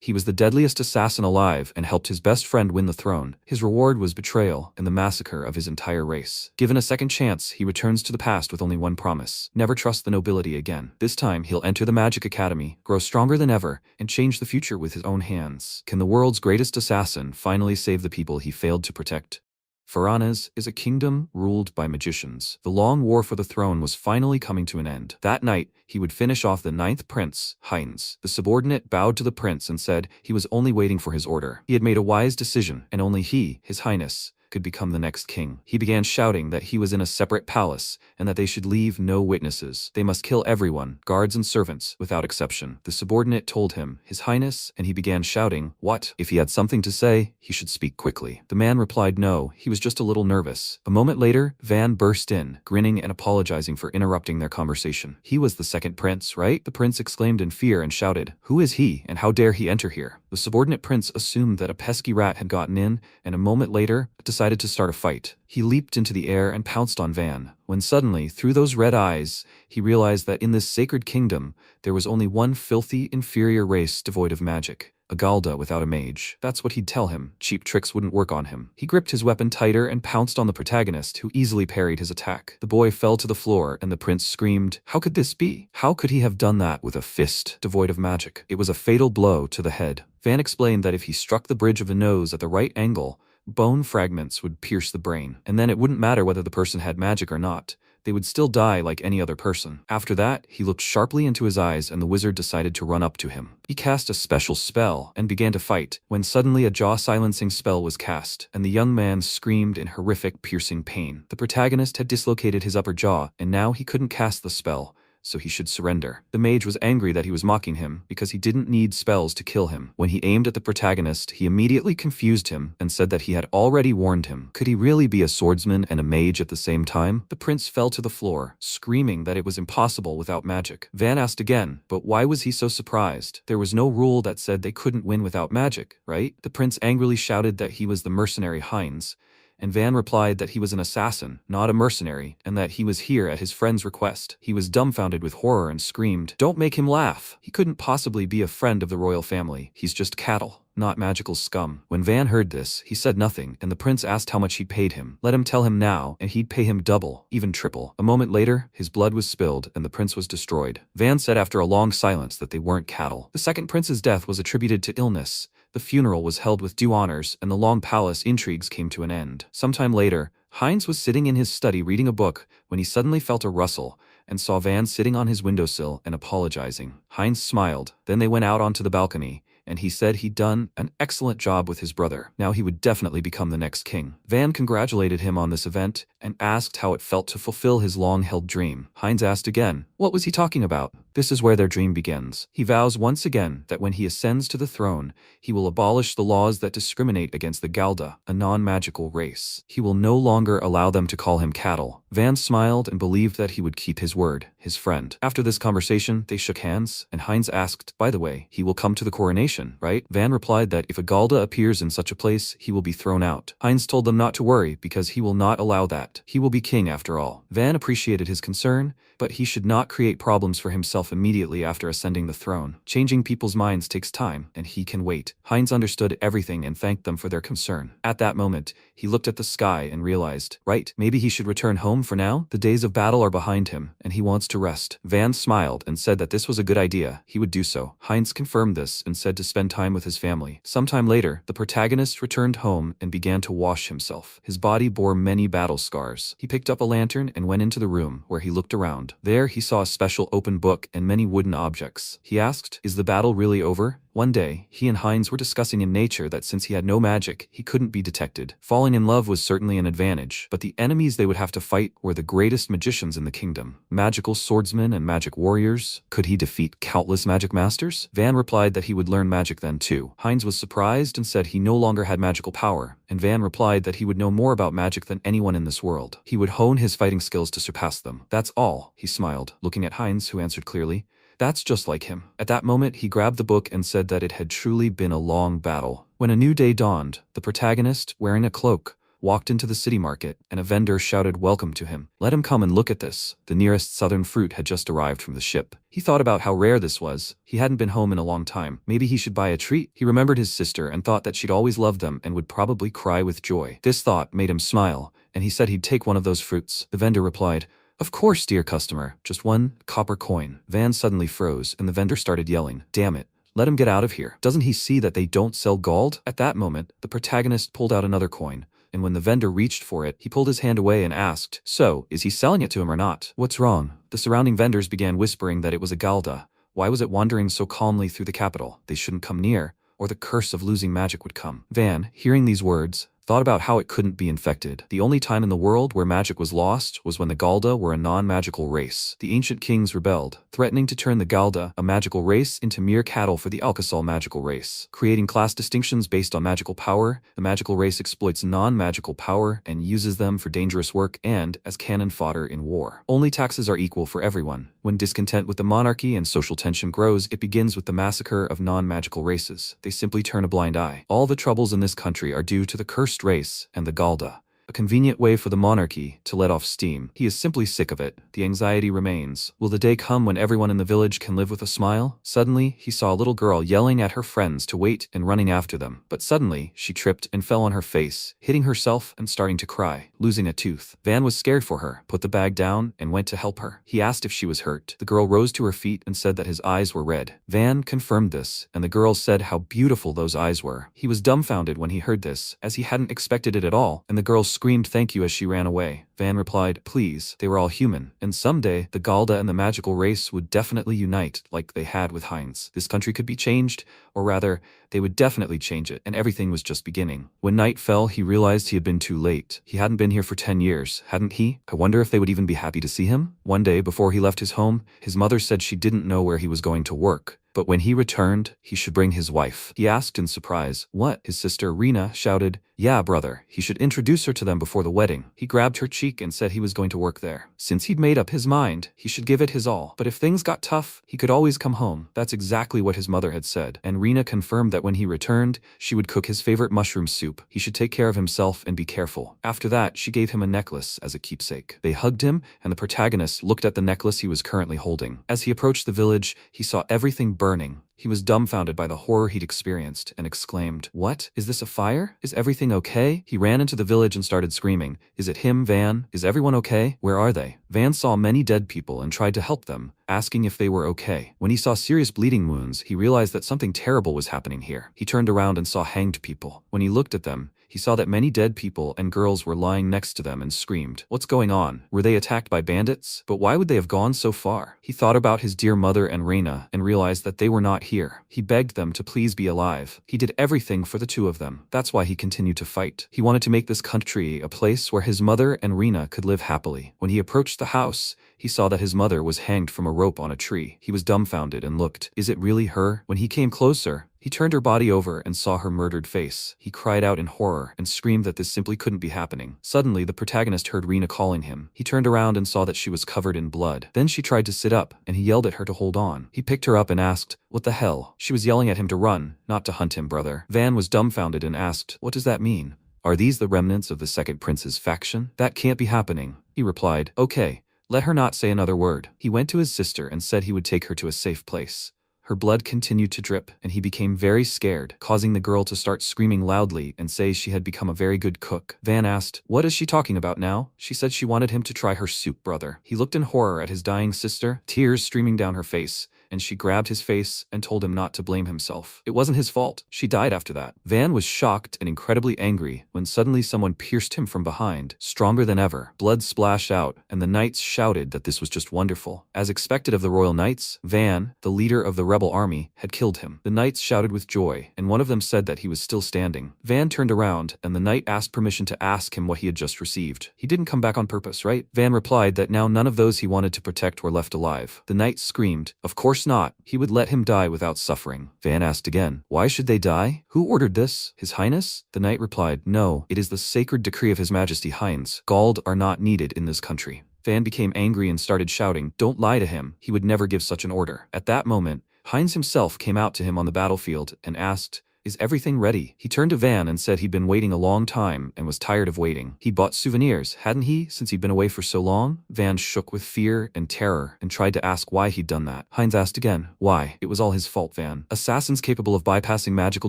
He was the deadliest assassin alive and helped his best friend win the throne. His reward was betrayal and the massacre of his entire race. Given a second chance, he returns to the past with only one promise: never trust the nobility again. This time, he'll enter the Magic Academy, grow stronger than ever, and change the future with his own hands. Can the world's greatest assassin finally save the people he failed to protect? Faranes is a kingdom ruled by magicians. The long war for the throne was finally coming to an end. That night, he would finish off the 9th prince, Heinz. The subordinate bowed to the prince and said he was only waiting for his order. He had made a wise decision, and only he, His Highness, could become the next king. He began shouting that he was in a separate palace and that they should leave no witnesses. They must kill everyone, guards and servants, without exception. The subordinate told him, His Highness, and he began shouting, what? If he had something to say, he should speak quickly. The man replied no, he was just a little nervous. A moment later, Van burst in, grinning and apologizing for interrupting their conversation. He was the second prince, right? The prince exclaimed in fear and shouted, who is he, and how dare he enter here? The subordinate prince assumed that a pesky rat had gotten in, and a moment later, decided to start a fight. He leaped into the air and pounced on Van, when suddenly, through those red eyes, he realized that in this sacred kingdom, there was only one filthy, inferior race devoid of magic. A Galda without a mage. That's what he'd tell him. Cheap tricks wouldn't work on him. He gripped his weapon tighter and pounced on the protagonist, who easily parried his attack. The boy fell to the floor, and the prince screamed, how could this be? How could he have done that with a fist devoid of magic? It was a fatal blow to the head. Van explained that if he struck the bridge of the nose at the right angle, bone fragments would pierce the brain, and then it wouldn't matter whether the person had magic or not. They would still die like any other person. After that, he looked sharply into his eyes and the wizard decided to run up to him. He cast a special spell and began to fight, when suddenly a jaw-silencing spell was cast, and the young man screamed in horrific, piercing pain. The protagonist had dislocated his upper jaw, and now he couldn't cast the spell, so he should surrender. The mage was angry that he was mocking him, because he didn't need spells to kill him. When he aimed at the protagonist, he immediately confused him and said that he had already warned him. Could he really be a swordsman and a mage at the same time? The prince fell to the floor, screaming that it was impossible without magic. Van asked again, but why was he so surprised? There was no rule that said they couldn't win without magic, right? The prince angrily shouted that he was the mercenary Heinz, and Van replied that he was an assassin, not a mercenary, and that he was here at his friend's request. He was dumbfounded with horror and screamed, don't make him laugh. He couldn't possibly be a friend of the royal family. He's just cattle, not magical scum. When Van heard this, he said nothing, and the prince asked how much he paid him. Let him tell him now, and he'd pay him double, even triple. A moment later, his blood was spilled, and the prince was destroyed. Van said after a long silence that they weren't cattle. The second prince's death was attributed to illness. The funeral was held with due honors, and the long palace intrigues came to an end. Sometime later, Heinz was sitting in his study reading a book when he suddenly felt a rustle and saw Van sitting on his windowsill and apologizing. Heinz smiled. Then they went out onto the balcony, and he said he'd done an excellent job with his brother. Now he would definitely become the next king. Van congratulated him on this event and asked how it felt to fulfill his long-held dream. Heinz asked again, what was he talking about? This is where their dream begins. He vows once again that when he ascends to the throne, he will abolish the laws that discriminate against the Galda, a non-magical race. He will no longer allow them to call him cattle. Van smiled and believed that he would keep his word, his friend. After this conversation, they shook hands, and Heinz asked, by the way, he will come to the coronation, right? Van replied that if a Galda appears in such a place, he will be thrown out. Heinz told them not to worry, because he will not allow that. He will be king after all. Van appreciated his concern, but he should not create problems for himself immediately after ascending the throne. Changing people's minds takes time, and he can wait. Heinz understood everything and thanked them for their concern. At that moment, he looked at the sky and realized, right, maybe he should return home for now? The days of battle are behind him, and he wants to rest. Van smiled and said that this was a good idea. He would do so. Heinz confirmed this and said to spend time with his family. Sometime later, the protagonist returned home and began to wash himself. His body bore many battle scars. He picked up a lantern and went into the room, where he looked around. There he saw a special open book and many wooden objects. He asked, is the battle really over? One day, he and Heinz were discussing in nature that since he had no magic, he couldn't be detected. Falling in love was certainly an advantage, but the enemies they would have to fight were the greatest magicians in the kingdom. Magical swordsmen and magic warriors. Could he defeat countless magic masters? Van replied that he would learn magic then too. Heinz was surprised and said he no longer had magical power, and Van replied that he would know more about magic than anyone in this world. He would hone his fighting skills to surpass them. That's all, he smiled, looking at Heinz, who answered clearly, that's just like him. At that moment, he grabbed the book and said that it had truly been a long battle. When a new day dawned, the protagonist, wearing a cloak, walked into the city market, and a vendor shouted welcome to him. Let him come and look at this. The nearest southern fruit had just arrived from the ship. He thought about how rare this was. He hadn't been home in a long time. Maybe he should buy a treat. He remembered his sister and thought that she'd always loved them and would probably cry with joy. This thought made him smile, and he said he'd take one of those fruits. The vendor replied, "Of course, dear customer, just one copper coin." Van suddenly froze, and the vendor started yelling, "Damn it. Let him get out of here. Doesn't he see that they don't sell gold?" At that moment, the protagonist pulled out another coin, and when the vendor reached for it, he pulled his hand away and asked, "So, is he selling it to him or not?" "What's wrong?" The surrounding vendors began whispering that it was a galda. Why was it wandering so calmly through the capital? They shouldn't come near, or the curse of losing magic would come. Van, hearing these words, thought about how it couldn't be infected. The only time in the world where magic was lost was when the Galda were a non-magical race. The ancient kings rebelled, threatening to turn the Galda, a magical race, into mere cattle for the Alkasal magical race. Creating class distinctions based on magical power, the magical race exploits non-magical power and uses them for dangerous work and as cannon fodder in war. Only taxes are equal for everyone. When discontent with the monarchy and social tension grows, it begins with the massacre of non-magical races. They simply turn a blind eye. All the troubles in this country are due to the cursed race and the Galda. A convenient way for the monarchy to let off steam. He is simply sick of it. The anxiety remains. Will the day come when everyone in the village can live with a smile? Suddenly, he saw a little girl yelling at her friends to wait and running after them. But suddenly, she tripped and fell on her face, hitting herself and starting to cry, losing a tooth. Van was scared for her, put the bag down, and went to help her. He asked if she was hurt. The girl rose to her feet and said that his eyes were red. Van confirmed this, and the girl said how beautiful those eyes were. He was dumbfounded when he heard this, as he hadn't expected it at all, and the girl screamed thank you as she ran away. Van replied, "Please, they were all human, and someday the Galda and the magical race would definitely unite like they had with Heinz. This country could be changed, or rather, they would definitely change it, and everything was just beginning." When night fell, he realized he had been too late. He hadn't been here for 10 years, hadn't he? I wonder if they would even be happy to see him? One day, before he left his home, his mother said she didn't know where he was going to work. But when he returned, he should bring his wife. He asked in surprise, "What?" His sister, Rena, shouted, "Yeah, brother, he should introduce her to them before the wedding." He grabbed her cheek and said he was going to work there. Since he'd made up his mind, he should give it his all. But if things got tough, he could always come home. That's exactly what his mother had said. And Rena confirmed that when he returned, she would cook his favorite mushroom soup. He should take care of himself and be careful. After that, she gave him a necklace as a keepsake. They hugged him, and the protagonist looked at the necklace he was currently holding. As he approached the village, he saw everything burning. He was dumbfounded by the horror he'd experienced and exclaimed, "What? Is this a fire? Is everything okay?" He ran into the village and started screaming, "Is it him, Van? Is everyone okay? Where are they?" Van saw many dead people and tried to help them, asking if they were okay. When he saw serious bleeding wounds, he realized that something terrible was happening here. He turned around and saw hanged people. When he looked at them, he saw that many dead people and girls were lying next to them and screamed, "What's going on? Were they attacked by bandits? But why would they have gone so far?" He thought about his dear mother and Rena and realized that they were not here. He begged them to please be alive. He did everything for the two of them. That's why he continued to fight. He wanted to make this country a place where his mother and Rena could live happily. When he approached the house, he saw that his mother was hanged from a rope on a tree. He was dumbfounded and looked. Is it really her? When he came closer, he turned her body over and saw her murdered face. He cried out in horror and screamed that this simply couldn't be happening. Suddenly, the protagonist heard Rena calling him. He turned around and saw that she was covered in blood. Then she tried to sit up, and he yelled at her to hold on. He picked her up and asked, "What the hell?" She was yelling at him to run, not to hunt him, brother. Van was dumbfounded and asked, "What does that mean? Are these the remnants of the second prince's faction?" "That can't be happening," he replied. "Okay, let her not say another word." He went to his sister and said he would take her to a safe place. Her blood continued to drip, and he became very scared, causing the girl to start screaming loudly and say she had become a very good cook. Van asked, "What is she talking about now?" She said she wanted him to try her soup, brother. He looked in horror at his dying sister, tears streaming down her face, and she grabbed his face and told him not to blame himself. It wasn't his fault. She died after that. Van was shocked and incredibly angry when suddenly someone pierced him from behind, stronger than ever. Blood splashed out, and the knights shouted that this was just wonderful. As expected of the royal knights, Van, the leader of the rebel army, had killed him. The knights shouted with joy, and one of them said that he was still standing. Van turned around, and the knight asked permission to ask him what he had just received. He didn't come back on purpose, right? Van replied that now none of those he wanted to protect were left alive. The knight screamed, "Of course not. He would let him die without suffering." Van asked again, "Why should they die? Who ordered this? His Highness?" The knight replied, "No, it is the sacred decree of His Majesty Heinz. Gald are not needed in this country." Van became angry and started shouting, "Don't lie to him. He would never give such an order." At that moment, Heinz himself came out to him on the battlefield and asked, "Is everything ready?" He turned to Van and said he'd been waiting a long time and was tired of waiting. He bought souvenirs, hadn't he, since he'd been away for so long? Van shook with fear and terror and tried to ask why he'd done that. Heinz asked again, "Why?" "It was all his fault, Van. Assassins capable of bypassing magical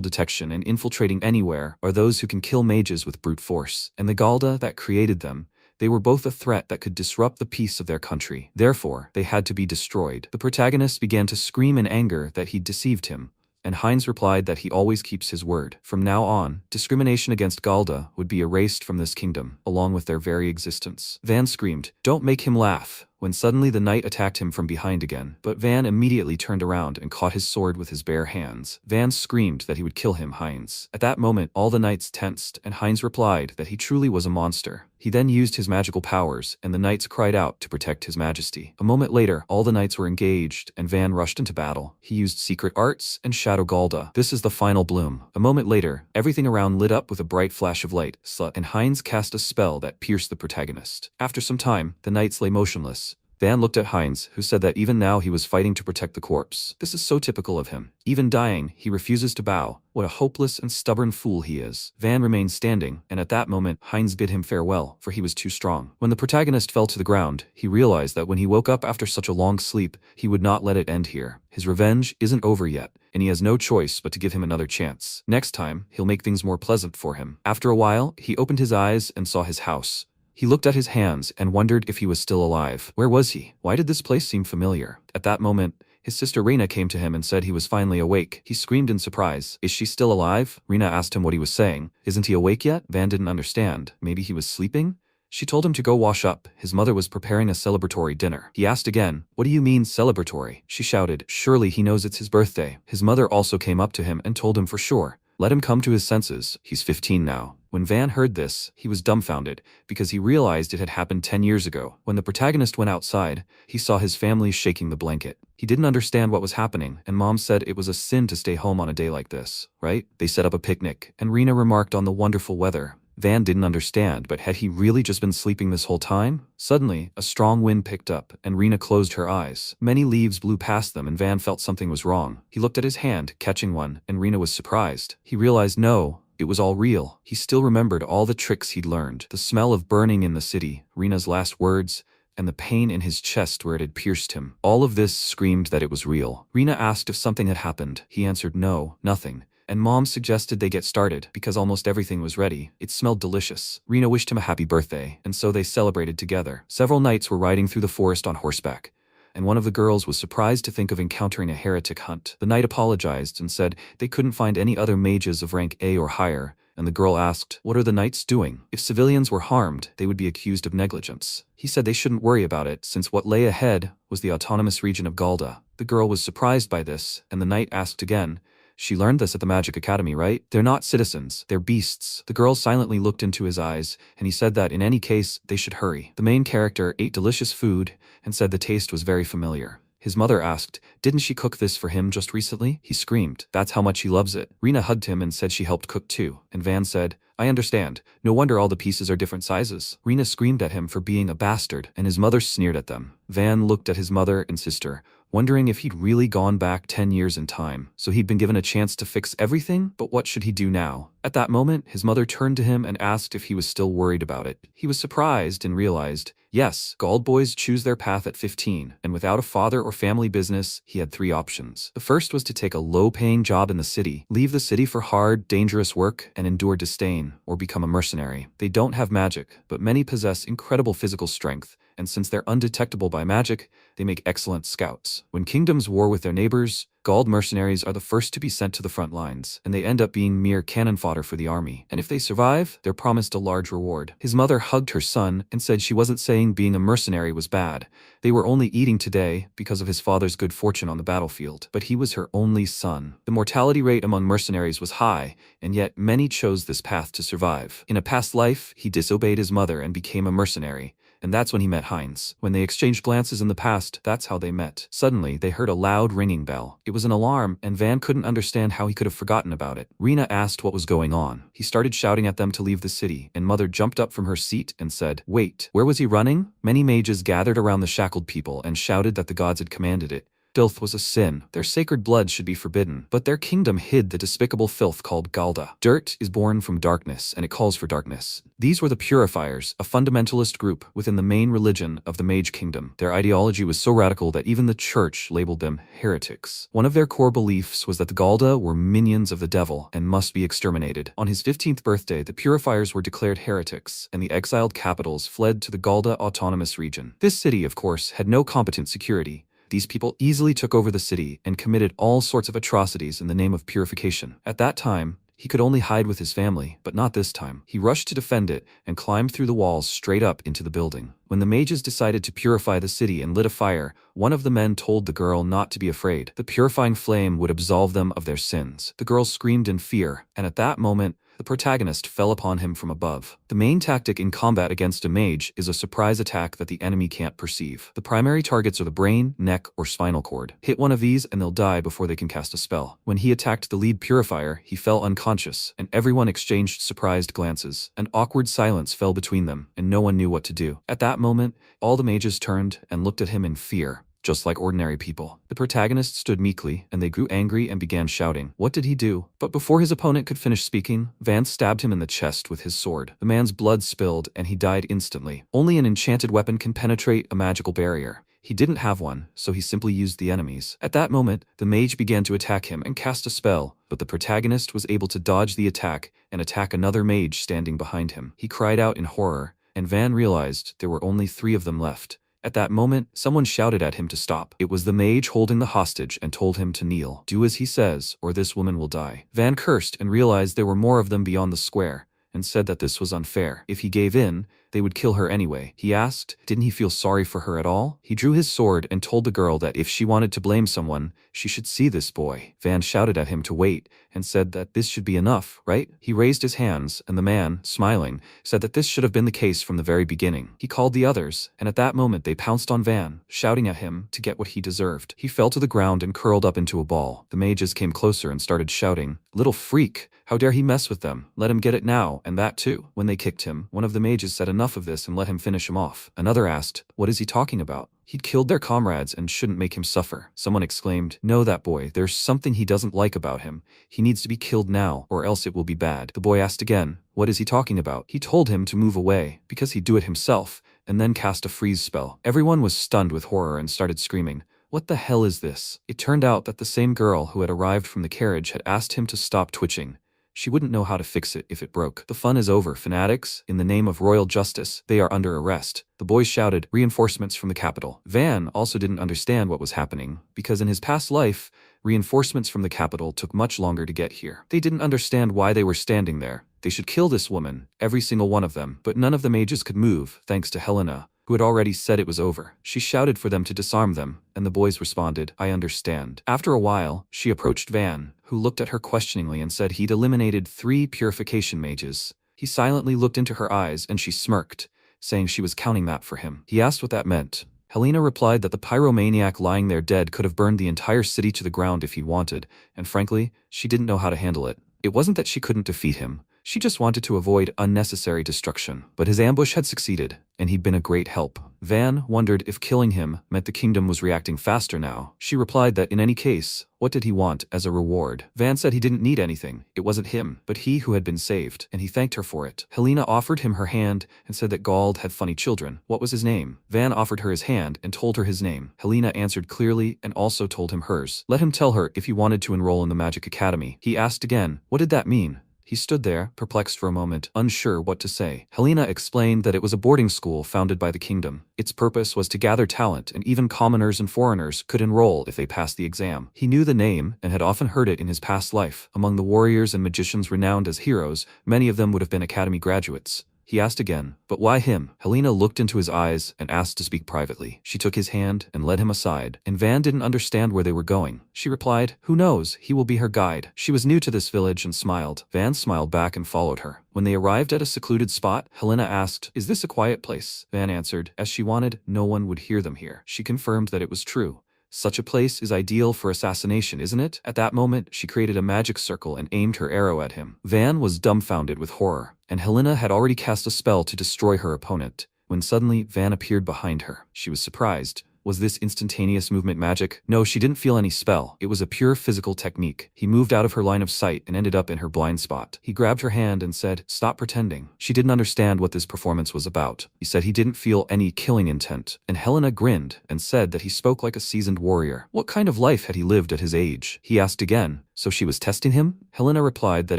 detection and infiltrating anywhere are those who can kill mages with brute force. And the Galda that created them, they were both a threat that could disrupt the peace of their country. Therefore, they had to be destroyed." The protagonist began to scream in anger that he'd deceived him, and Heinz replied that he always keeps his word. From now on, discrimination against Galda would be erased from this kingdom, along with their very existence. Van screamed, "Don't make him laugh," when suddenly the knight attacked him from behind again. But Van immediately turned around and caught his sword with his bare hands. Van screamed that he would kill him, Heinz. At that moment, all the knights tensed, and Heinz replied that he truly was a monster. He then used his magical powers, and the knights cried out to protect his majesty. A moment later, all the knights were engaged, and Van rushed into battle. He used secret arts and Shadow Galda. This is the final bloom. A moment later, everything around lit up with a bright flash of light, and Heinz cast a spell that pierced the protagonist. After some time, the knights lay motionless. Van looked at Heinz, who said that even now he was fighting to protect the corpse. This is so typical of him. Even dying, he refuses to bow. What a hopeless and stubborn fool he is. Van remained standing, and at that moment, Heinz bid him farewell, for he was too strong. When the protagonist fell to the ground, he realized that when he woke up after such a long sleep, he would not let it end here. His revenge isn't over yet, and he has no choice but to give him another chance. Next time, he'll make things more pleasant for him. After a while, he opened his eyes and saw his house. He looked at his hands and wondered if he was still alive. Where was he? Why did this place seem familiar? At that moment, his sister Rena came to him and said he was finally awake. He screamed in surprise. "Is she still alive?" Rena asked him what he was saying. "Isn't he awake yet?" Van didn't understand. Maybe he was sleeping? She told him to go wash up. His mother was preparing a celebratory dinner. He asked again, "What do you mean celebratory?" She shouted, "Surely he knows it's his birthday." His mother also came up to him and told him for sure. Let him come to his senses. He's 15 now. When Van heard this, he was dumbfounded, because he realized it had happened 10 years ago. When the protagonist went outside, he saw his family shaking the blanket. He didn't understand what was happening, and Mom said it was a sin to stay home on a day like this, right? They set up a picnic, and Rena remarked on the wonderful weather. Van didn't understand, but had he really just been sleeping this whole time? Suddenly, a strong wind picked up, and Rena closed her eyes. Many leaves blew past them, and Van felt something was wrong. He looked at his hand, catching one, and Rena was surprised. He realized no, it was all real. He still remembered all the tricks he'd learned. The smell of burning in the city, Rena's last words, and the pain in his chest where it had pierced him. All of this screamed that it was real. Rena asked if something had happened. He answered no, nothing. And Mom suggested they get started, because almost everything was ready. It smelled delicious. Rena wished him a happy birthday, and so they celebrated together. Several knights were riding through the forest on horseback, and one of the girls was surprised to think of encountering a heretic hunt. The knight apologized and said they couldn't find any other mages of rank A or higher, and the girl asked, "What are the knights doing?" If civilians were harmed, they would be accused of negligence. He said they shouldn't worry about it, since what lay ahead was the autonomous region of Galda. The girl was surprised by this, and the knight asked again, "She learned this at the Magic Academy, right? They're not citizens, they're beasts." The girl silently looked into his eyes, and he said that in any case, they should hurry. The main character ate delicious food and said the taste was very familiar. His mother asked, "Didn't she cook this for him just recently?" He screamed, "That's how much he loves it." Rena hugged him and said she helped cook too, and Van said, "I understand. No wonder all the pieces are different sizes." Rena screamed at him for being a bastard, and his mother sneered at them. Van looked at his mother and sister, wondering if he'd really gone back 10 years in time. So he'd been given a chance to fix everything, but what should he do now? At that moment, his mother turned to him and asked if he was still worried about it. He was surprised and realized, yes, Gald boys choose their path at 15, and without a father or family business, he had 3 options. The first was to take a low-paying job in the city, leave the city for hard, dangerous work, and endure disdain, or become a mercenary. They don't have magic, but many possess incredible physical strength, and since they're undetectable by magic, they make excellent scouts. When kingdoms war with their neighbors, Gald mercenaries are the first to be sent to the front lines, and they end up being mere cannon fodder for the army. And if they survive, they're promised a large reward. His mother hugged her son and said she wasn't saying being a mercenary was bad. They were only eating today because of his father's good fortune on the battlefield. But he was her only son. The mortality rate among mercenaries was high, and yet many chose this path to survive. In a past life, he disobeyed his mother and became a mercenary. And that's when he met Heinz. When they exchanged glances in the past, that's how they met. Suddenly, they heard a loud ringing bell. It was an alarm, and Van couldn't understand how he could have forgotten about it. Rena asked what was going on. He started shouting at them to leave the city, and Mother jumped up from her seat and said, "Wait, where was he running?" Many mages gathered around the shackled people and shouted that the gods had commanded it. Filth was a sin. Their sacred blood should be forbidden, but their kingdom hid the despicable filth called Galda. Dirt is born from darkness, and it calls for darkness. These were the Purifiers, a fundamentalist group within the main religion of the Mage Kingdom. Their ideology was so radical that even the church labeled them heretics. One of their core beliefs was that the Galda were minions of the devil and must be exterminated. On his 15th birthday, the Purifiers were declared heretics, and the exiled capitals fled to the Galda Autonomous Region. This city, of course, had no competent security. These people easily took over the city and committed all sorts of atrocities in the name of purification. At that time, he could only hide with his family, but not this time. He rushed to defend it and climbed through the walls straight up into the building. When the mages decided to purify the city and lit a fire, one of the men told the girl not to be afraid. The purifying flame would absolve them of their sins. The girl screamed in fear, and at that moment, the protagonist fell upon him from above. The main tactic in combat against a mage is a surprise attack that the enemy can't perceive. The primary targets are the brain, neck, or spinal cord. Hit one of these and they'll die before they can cast a spell. When he attacked the lead purifier, he fell unconscious, and everyone exchanged surprised glances. An awkward silence fell between them, and no one knew what to do. At that moment, all the mages turned and looked at him in fear. Just like ordinary people. The protagonist stood meekly, and they grew angry and began shouting. What did he do? But before his opponent could finish speaking, Van stabbed him in the chest with his sword. The man's blood spilled, and he died instantly. Only an enchanted weapon can penetrate a magical barrier. He didn't have one, so he simply used the enemies. At that moment, the mage began to attack him and cast a spell, but the protagonist was able to dodge the attack and attack another mage standing behind him. He cried out in horror, and Van realized there were only 3 of them left. At that moment, someone shouted at him to stop. It was the mage holding the hostage and told him to kneel. Do as he says, or this woman will die. Van cursed and realized there were more of them beyond the square, and said that this was unfair. If he gave in, they would kill her anyway. He asked, didn't he feel sorry for her at all? He drew his sword and told the girl that if she wanted to blame someone, she should see this boy. Van shouted at him to wait, and said that this should be enough, right? He raised his hands, and the man, smiling, said that this should have been the case from the very beginning. He called the others, and at that moment they pounced on Van, shouting at him to get what he deserved. He fell to the ground and curled up into a ball. The mages came closer and started shouting, "Little freak! How dare he mess with them? Let him get it now, and that too." When they kicked him, one of the mages said enough of this and let him finish him off. Another asked, what is he talking about? He'd killed their comrades and shouldn't make him suffer. Someone exclaimed, no, that boy, there's something he doesn't like about him. He needs to be killed now, or else it will be bad. The boy asked again, what is he talking about? He told him to move away, because he'd do it himself, and then cast a freeze spell. Everyone was stunned with horror and started screaming. What the hell is this? It turned out that the same girl who had arrived from the carriage had asked him to stop twitching. She wouldn't know how to fix it if it broke. The fun is over, fanatics. In the name of royal justice, they are under arrest. The boys shouted, reinforcements from the capital. Van also didn't understand what was happening, because in his past life, reinforcements from the capital took much longer to get here. They didn't understand why they were standing there. They should kill this woman, every single one of them. But none of the mages could move, thanks to Helena, who had already said it was over. She shouted for them to disarm them, and the boys responded, I understand. After a while, she approached Van, who looked at her questioningly and said he'd eliminated 3 purification mages. He silently looked into her eyes and she smirked, saying she was counting that for him. He asked what that meant. Helena replied that the pyromaniac lying there dead could have burned the entire city to the ground if he wanted, and frankly, she didn't know how to handle it. It wasn't that she couldn't defeat him. She just wanted to avoid unnecessary destruction. But his ambush had succeeded, and he'd been a great help. Van wondered if killing him meant the kingdom was reacting faster now. She replied that in any case, what did he want as a reward? Van said he didn't need anything. It wasn't him, but he who had been saved, and he thanked her for it. Helena offered him her hand and said that Gald had funny children. What was his name? Van offered her his hand and told her his name. Helena answered clearly and also told him hers. Let him tell her if he wanted to enroll in the Magic Academy. He asked again, what did that mean? He stood there, perplexed for a moment, unsure what to say. Helena explained that it was a boarding school founded by the kingdom. Its purpose was to gather talent, and even commoners and foreigners could enroll if they passed the exam. He knew the name, and had often heard it in his past life. Among the warriors and magicians renowned as heroes, many of them would have been academy graduates. He asked again, but why him? Helena looked into his eyes and asked to speak privately. She took his hand and led him aside, and Van didn't understand where they were going. She replied, who knows, he will be her guide. She was new to this village and smiled. Van smiled back and followed her. When they arrived at a secluded spot, Helena asked, is this a quiet place? Van answered, as she wanted, no one would hear them here. She confirmed that it was true. Such a place is ideal for assassination, isn't it? At that moment, she created a magic circle and aimed her arrow at him. Van was dumbfounded with horror, and Helena had already cast a spell to destroy her opponent, when suddenly Van appeared behind her. She was surprised, Was this instantaneous movement magic? No, she didn't feel any spell. It was a pure physical technique. He moved out of her line of sight and ended up in her blind spot. He grabbed her hand and said, "Stop pretending." She didn't understand what this performance was about. He said he didn't feel any killing intent, and Helena grinned and said that he spoke like a seasoned warrior. What kind of life had he lived at his age? He asked again. So she was testing him? Helena replied that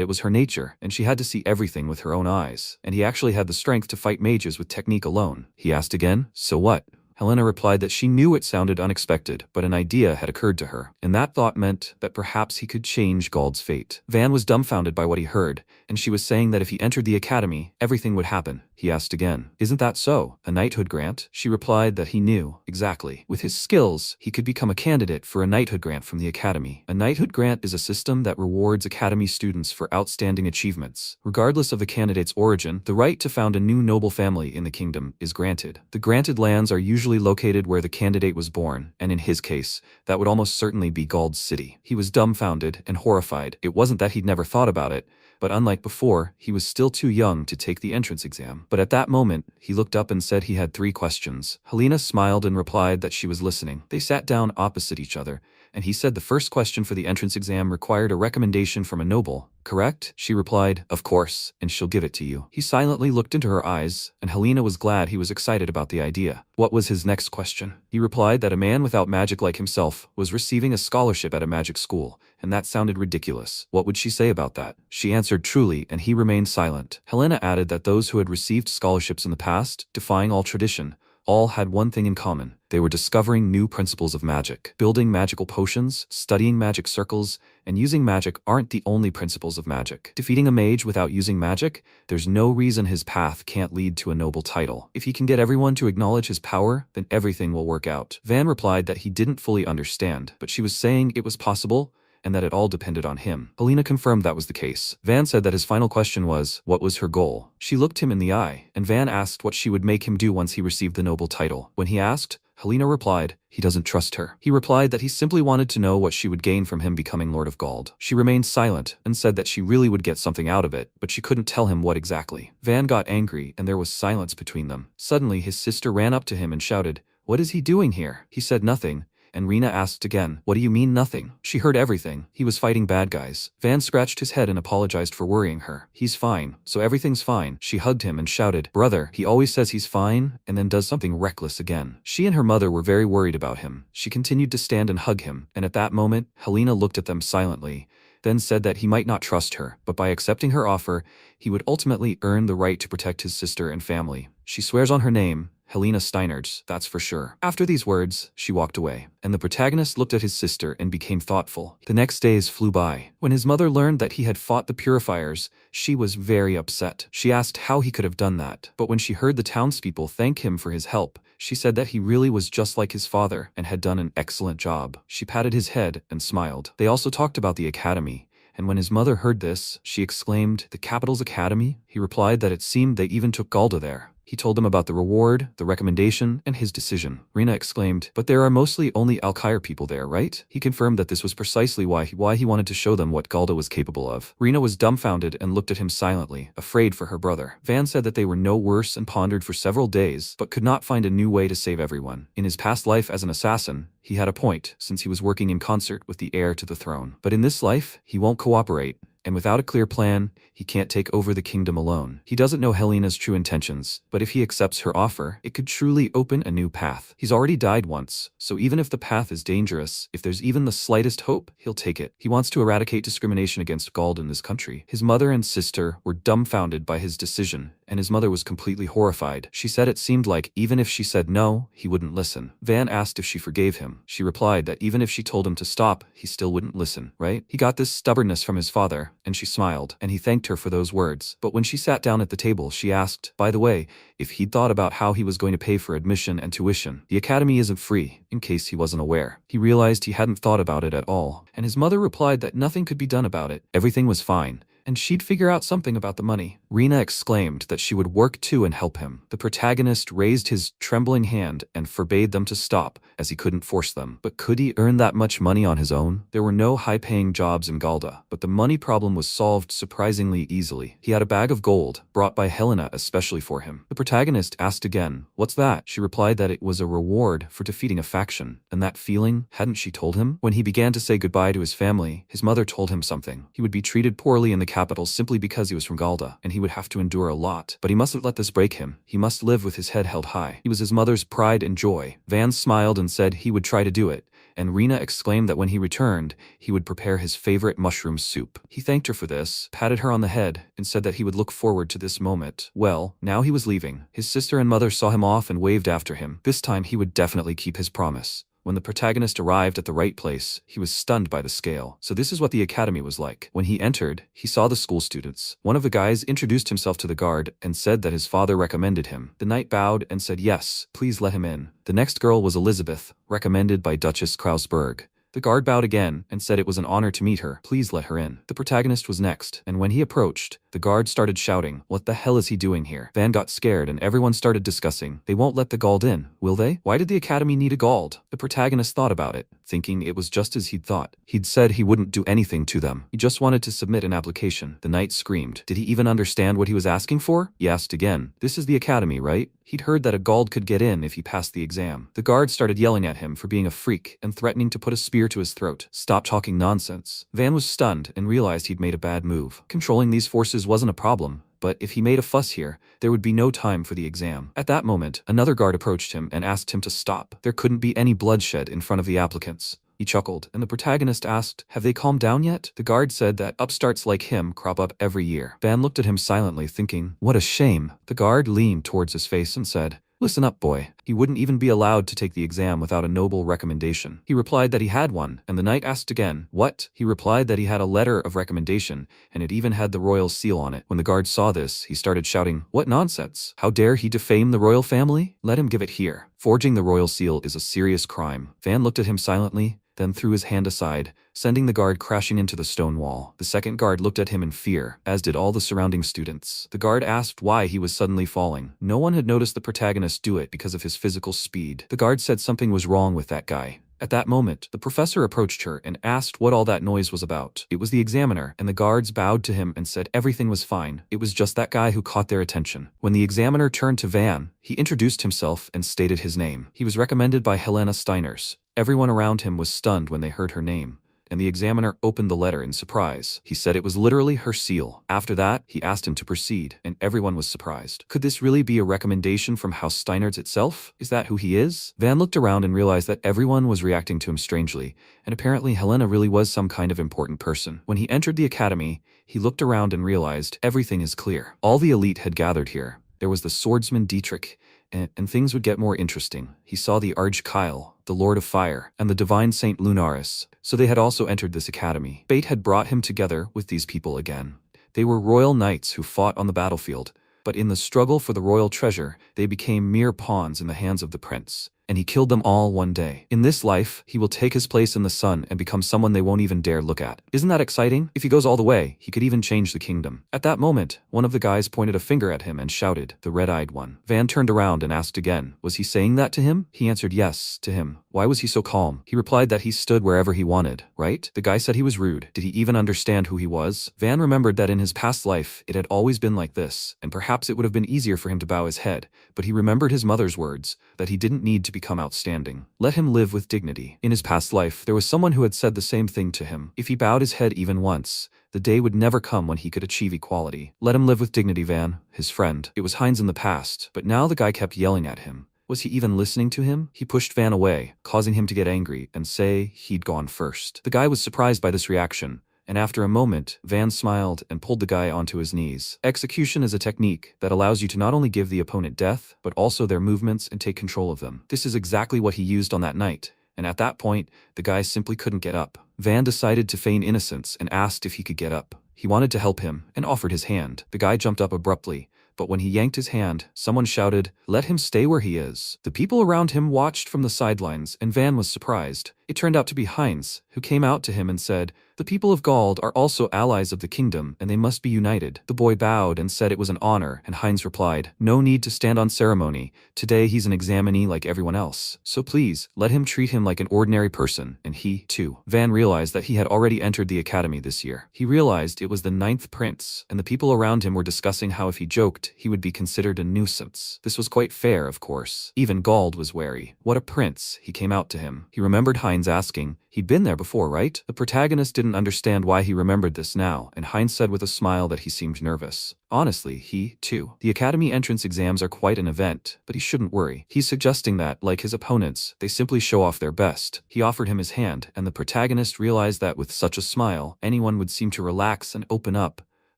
it was her nature, and she had to see everything with her own eyes, and he actually had the strength to fight mages with technique alone. He asked again, "So what?" Helena replied that she knew it sounded unexpected, but an idea had occurred to her, and that thought meant that perhaps he could change Gald's fate. Van was dumbfounded by what he heard, and she was saying that if he entered the academy, everything would happen. He asked again, "Isn't that so? A knighthood grant?" She replied that he knew, exactly. With his skills, he could become a candidate for a knighthood grant from the academy. A knighthood grant is a system that rewards academy students for outstanding achievements. Regardless of the candidate's origin, the right to found a new noble family in the kingdom is granted. The granted lands are usually located where the candidate was born, and in his case, that would almost certainly be Gald's city. He was dumbfounded and horrified. It wasn't that he'd never thought about it, but unlike before, he was still too young to take the entrance exam. But at that moment, he looked up and said he had 3 questions. Helena smiled and replied that she was listening. They sat down opposite each other, and he said the first question for the entrance exam required a recommendation from a noble, correct? She replied, "Of course, and she'll give it to you." He silently looked into her eyes, and Helena was glad he was excited about the idea. What was his next question? He replied that a man without magic like himself was receiving a scholarship at a magic school, and that sounded ridiculous. What would she say about that? She answered truly, and he remained silent. Helena added that those who had received scholarships in the past, defying all tradition, all had one thing in common. They were discovering new principles of magic. Building magical potions, studying magic circles, and using magic aren't the only principles of magic. Defeating a mage without using magic, there's no reason his path can't lead to a noble title. If he can get everyone to acknowledge his power, then everything will work out. Van replied that he didn't fully understand, but she was saying it was possible, and that it all depended on him. Helena confirmed that was the case. Van said that his final question was, what was her goal? She looked him in the eye, and Van asked what she would make him do once he received the noble title. When he asked, Helena replied, he doesn't trust her. He replied that he simply wanted to know what she would gain from him becoming Lord of Gald. She remained silent and said that she really would get something out of it, but she couldn't tell him what exactly. Van got angry and there was silence between them. Suddenly his sister ran up to him and shouted, "What is he doing here?" He said nothing, and Rena asked again, "What do you mean nothing?" She heard everything. He was fighting bad guys. Van scratched his head and apologized for worrying her. "He's fine, so everything's fine." She hugged him and shouted, "Brother, he always says he's fine, and then does something reckless again." She and her mother were very worried about him. She continued to stand and hug him, and at that moment, Helena looked at them silently, then said that he might not trust her, but by accepting her offer, he would ultimately earn the right to protect his sister and family. She swears on her name, Helena Steinert's, that's for sure. After these words, she walked away, and the protagonist looked at his sister and became thoughtful. The next days flew by. When his mother learned that he had fought the purifiers, she was very upset. She asked how he could have done that, but when she heard the townspeople thank him for his help, she said that he really was just like his father and had done an excellent job. She patted his head and smiled. They also talked about the academy, and when his mother heard this, she exclaimed, "The capital's academy?" He replied that it seemed they even took Galda there. He told them about the reward, the recommendation, and his decision. Rena exclaimed, "But there are mostly only Alkire people there, right?" He confirmed that this was precisely why he wanted to show them what Galda was capable of. Rena was dumbfounded and looked at him silently, afraid for her brother. Van said that they were no worse and pondered for several days, but could not find a new way to save everyone. In his past life as an assassin, he had a point, since he was working in concert with the heir to the throne. But in this life, he won't cooperate, and without a clear plan, he can't take over the kingdom alone. He doesn't know Helena's true intentions, but if he accepts her offer, it could truly open a new path. He's already died once, so even if the path is dangerous, if there's even the slightest hope, he'll take it. He wants to eradicate discrimination against Gald in this country. His mother and sister were dumbfounded by his decision, and his mother was completely horrified. She said it seemed like even if she said no, he wouldn't listen. Van asked if she forgave him. She replied that even if she told him to stop, he still wouldn't listen, right? He got this stubbornness from his father, and she smiled, and he thanked her for those words. But when she sat down at the table, she asked, by the way, if he'd thought about how he was going to pay for admission and tuition. The academy isn't free, in case he wasn't aware. He realized he hadn't thought about it at all, and his mother replied that nothing could be done about it. Everything was fine, and she'd figure out something about the money. Rena exclaimed that she would work too and help him. The protagonist raised his trembling hand and forbade them to stop, as he couldn't force them. But could he earn that much money on his own? There were no high-paying jobs in Galda, but the money problem was solved surprisingly easily. He had a bag of gold, brought by Helena especially for him. The protagonist asked again, "What's that?" She replied that it was a reward for defeating a faction. And that feeling, hadn't she told him? When he began to say goodbye to his family, his mother told him something. He would be treated poorly in the capital simply because he was from Galda, and he would have to endure a lot. But he mustn't let this break him. He must live with his head held high. He was his mother's pride and joy. Van smiled and said he would try to do it, and Rena exclaimed that when he returned, he would prepare his favorite mushroom soup. He thanked her for this, patted her on the head, and said that he would look forward to this moment. Well, now he was leaving. His sister and mother saw him off and waved after him. This time he would definitely keep his promise. When the protagonist arrived at the right place, he was stunned by the scale. So this is what the academy was like. When he entered, he saw the school students. One of the guys introduced himself to the guard and said that his father recommended him. The knight bowed and said yes, please let him in. The next girl was Elizabeth, recommended by Duchess Krausberg. The guard bowed again and said it was an honor to meet her. Please let her in. The protagonist was next, and when he approached, the guard started shouting, "What the hell is he doing here?" Van got scared and everyone started discussing. They won't let the Gald in, will they? Why did the academy need a Gald? The protagonist thought about it, thinking it was just as he'd thought. He'd said he wouldn't do anything to them. He just wanted to submit an application. The knight screamed. Did he even understand what he was asking for? He asked again. This is the academy, right? He'd heard that a Gald could get in if he passed the exam. The guard started yelling at him for being a freak and threatening to put a spear to his throat. Stop talking nonsense. Van was stunned and realized he'd made a bad move. Controlling these forces wasn't a problem, but if he made a fuss here, there would be no time for the exam. At that moment, another guard approached him and asked him to stop. There couldn't be any bloodshed in front of the applicants. He chuckled, and the protagonist asked, "Have they calmed down yet?" The guard said that upstarts like him crop up every year. Van looked at him silently, thinking, what a shame. The guard leaned towards his face and said, "Listen up, boy." He wouldn't even be allowed to take the exam without a noble recommendation. He replied that he had one, and the knight asked again, "What?" He replied that he had a letter of recommendation, and it even had the royal seal on it. When the guard saw this, he started shouting, "What nonsense! How dare he defame the royal family? Let him give it here. Forging the royal seal is a serious crime." Van looked at him silently, then threw his hand aside, sending the guard crashing into the stone wall. The second guard looked at him in fear, as did all the surrounding students. The guard asked why he was suddenly falling. No one had noticed the protagonist do it because of his physical speed. The guard said something was wrong with that guy. At that moment, the professor approached her and asked what all that noise was about. It was the examiner, and the guards bowed to him and said everything was fine. It was just that guy who caught their attention. When the examiner turned to Van, he introduced himself and stated his name. He was recommended by Helena Steiners. Everyone around him was stunned when they heard her name, and the examiner opened the letter in surprise. He said it was literally her seal. After that, he asked him to proceed, and everyone was surprised. Could this really be a recommendation from House Steinerz itself? Is that who he is? Van looked around and realized that everyone was reacting to him strangely, and apparently Helena really was some kind of important person. When he entered the academy, he looked around and realized everything is clear. All the elite had gathered here. There was the swordsman Dietrich, and things would get more interesting. He saw the Arch Kyle, the Lord of Fire, and the Divine Saint Lunaris, so they had also entered this academy. Fate had brought him together with these people again. They were royal knights who fought on the battlefield, but in the struggle for the royal treasure, they became mere pawns in the hands of the prince. And he killed them all one day. In this life, he will take his place in the sun and become someone they won't even dare look at. Isn't that exciting? If he goes all the way, he could even change the kingdom. At that moment, one of the guys pointed a finger at him and shouted, "The red-eyed one." Van turned around and asked again, was he saying that to him? He answered yes, to him. Why was he so calm? He replied that he stood wherever he wanted, right? The guy said he was rude. Did he even understand who he was? Van remembered that in his past life, it had always been like this, and perhaps it would have been easier for him to bow his head, but he remembered his mother's words, that he didn't need to become outstanding. Let him live with dignity. In his past life, there was someone who had said the same thing to him. If he bowed his head even once, the day would never come when he could achieve equality. Let him live with dignity, Van, his friend. It was Heinz in the past, but now the guy kept yelling at him. Was he even listening to him? He pushed Van away, causing him to get angry and say he'd gone first. The guy was surprised by this reaction, and after a moment, Van smiled and pulled the guy onto his knees. Execution is a technique that allows you to not only give the opponent death, but also their movements and take control of them. This is exactly what he used on that night, and at that point, the guy simply couldn't get up. Van decided to feign innocence and asked if he could get up. He wanted to help him and offered his hand. The guy jumped up abruptly, but when he yanked his hand, someone shouted, "Let him stay where he is." The people around him watched from the sidelines, and Van was surprised. It turned out to be Heinz, who came out to him and said, "The people of Gald are also allies of the kingdom, and they must be united." The boy bowed and said it was an honor, and Heinz replied, "No need to stand on ceremony. Today he's an examinee like everyone else. So please, let him treat him like an ordinary person." And he, too. Van realized that he had already entered the academy this year. He realized it was the 9th prince, and the people around him were discussing how if he joked, he would be considered a nuisance. This was quite fair, of course. Even Gald was wary. What a prince, he came out to him. He remembered Heinz asking, he'd been there before, right? The protagonist didn't understand why he remembered this now, and Heinz said with a smile that he seemed nervous. Honestly, he, too. The academy entrance exams are quite an event, but he shouldn't worry. He's suggesting that, like his opponents, they simply show off their best. He offered him his hand, and the protagonist realized that with such a smile, anyone would seem to relax and open up.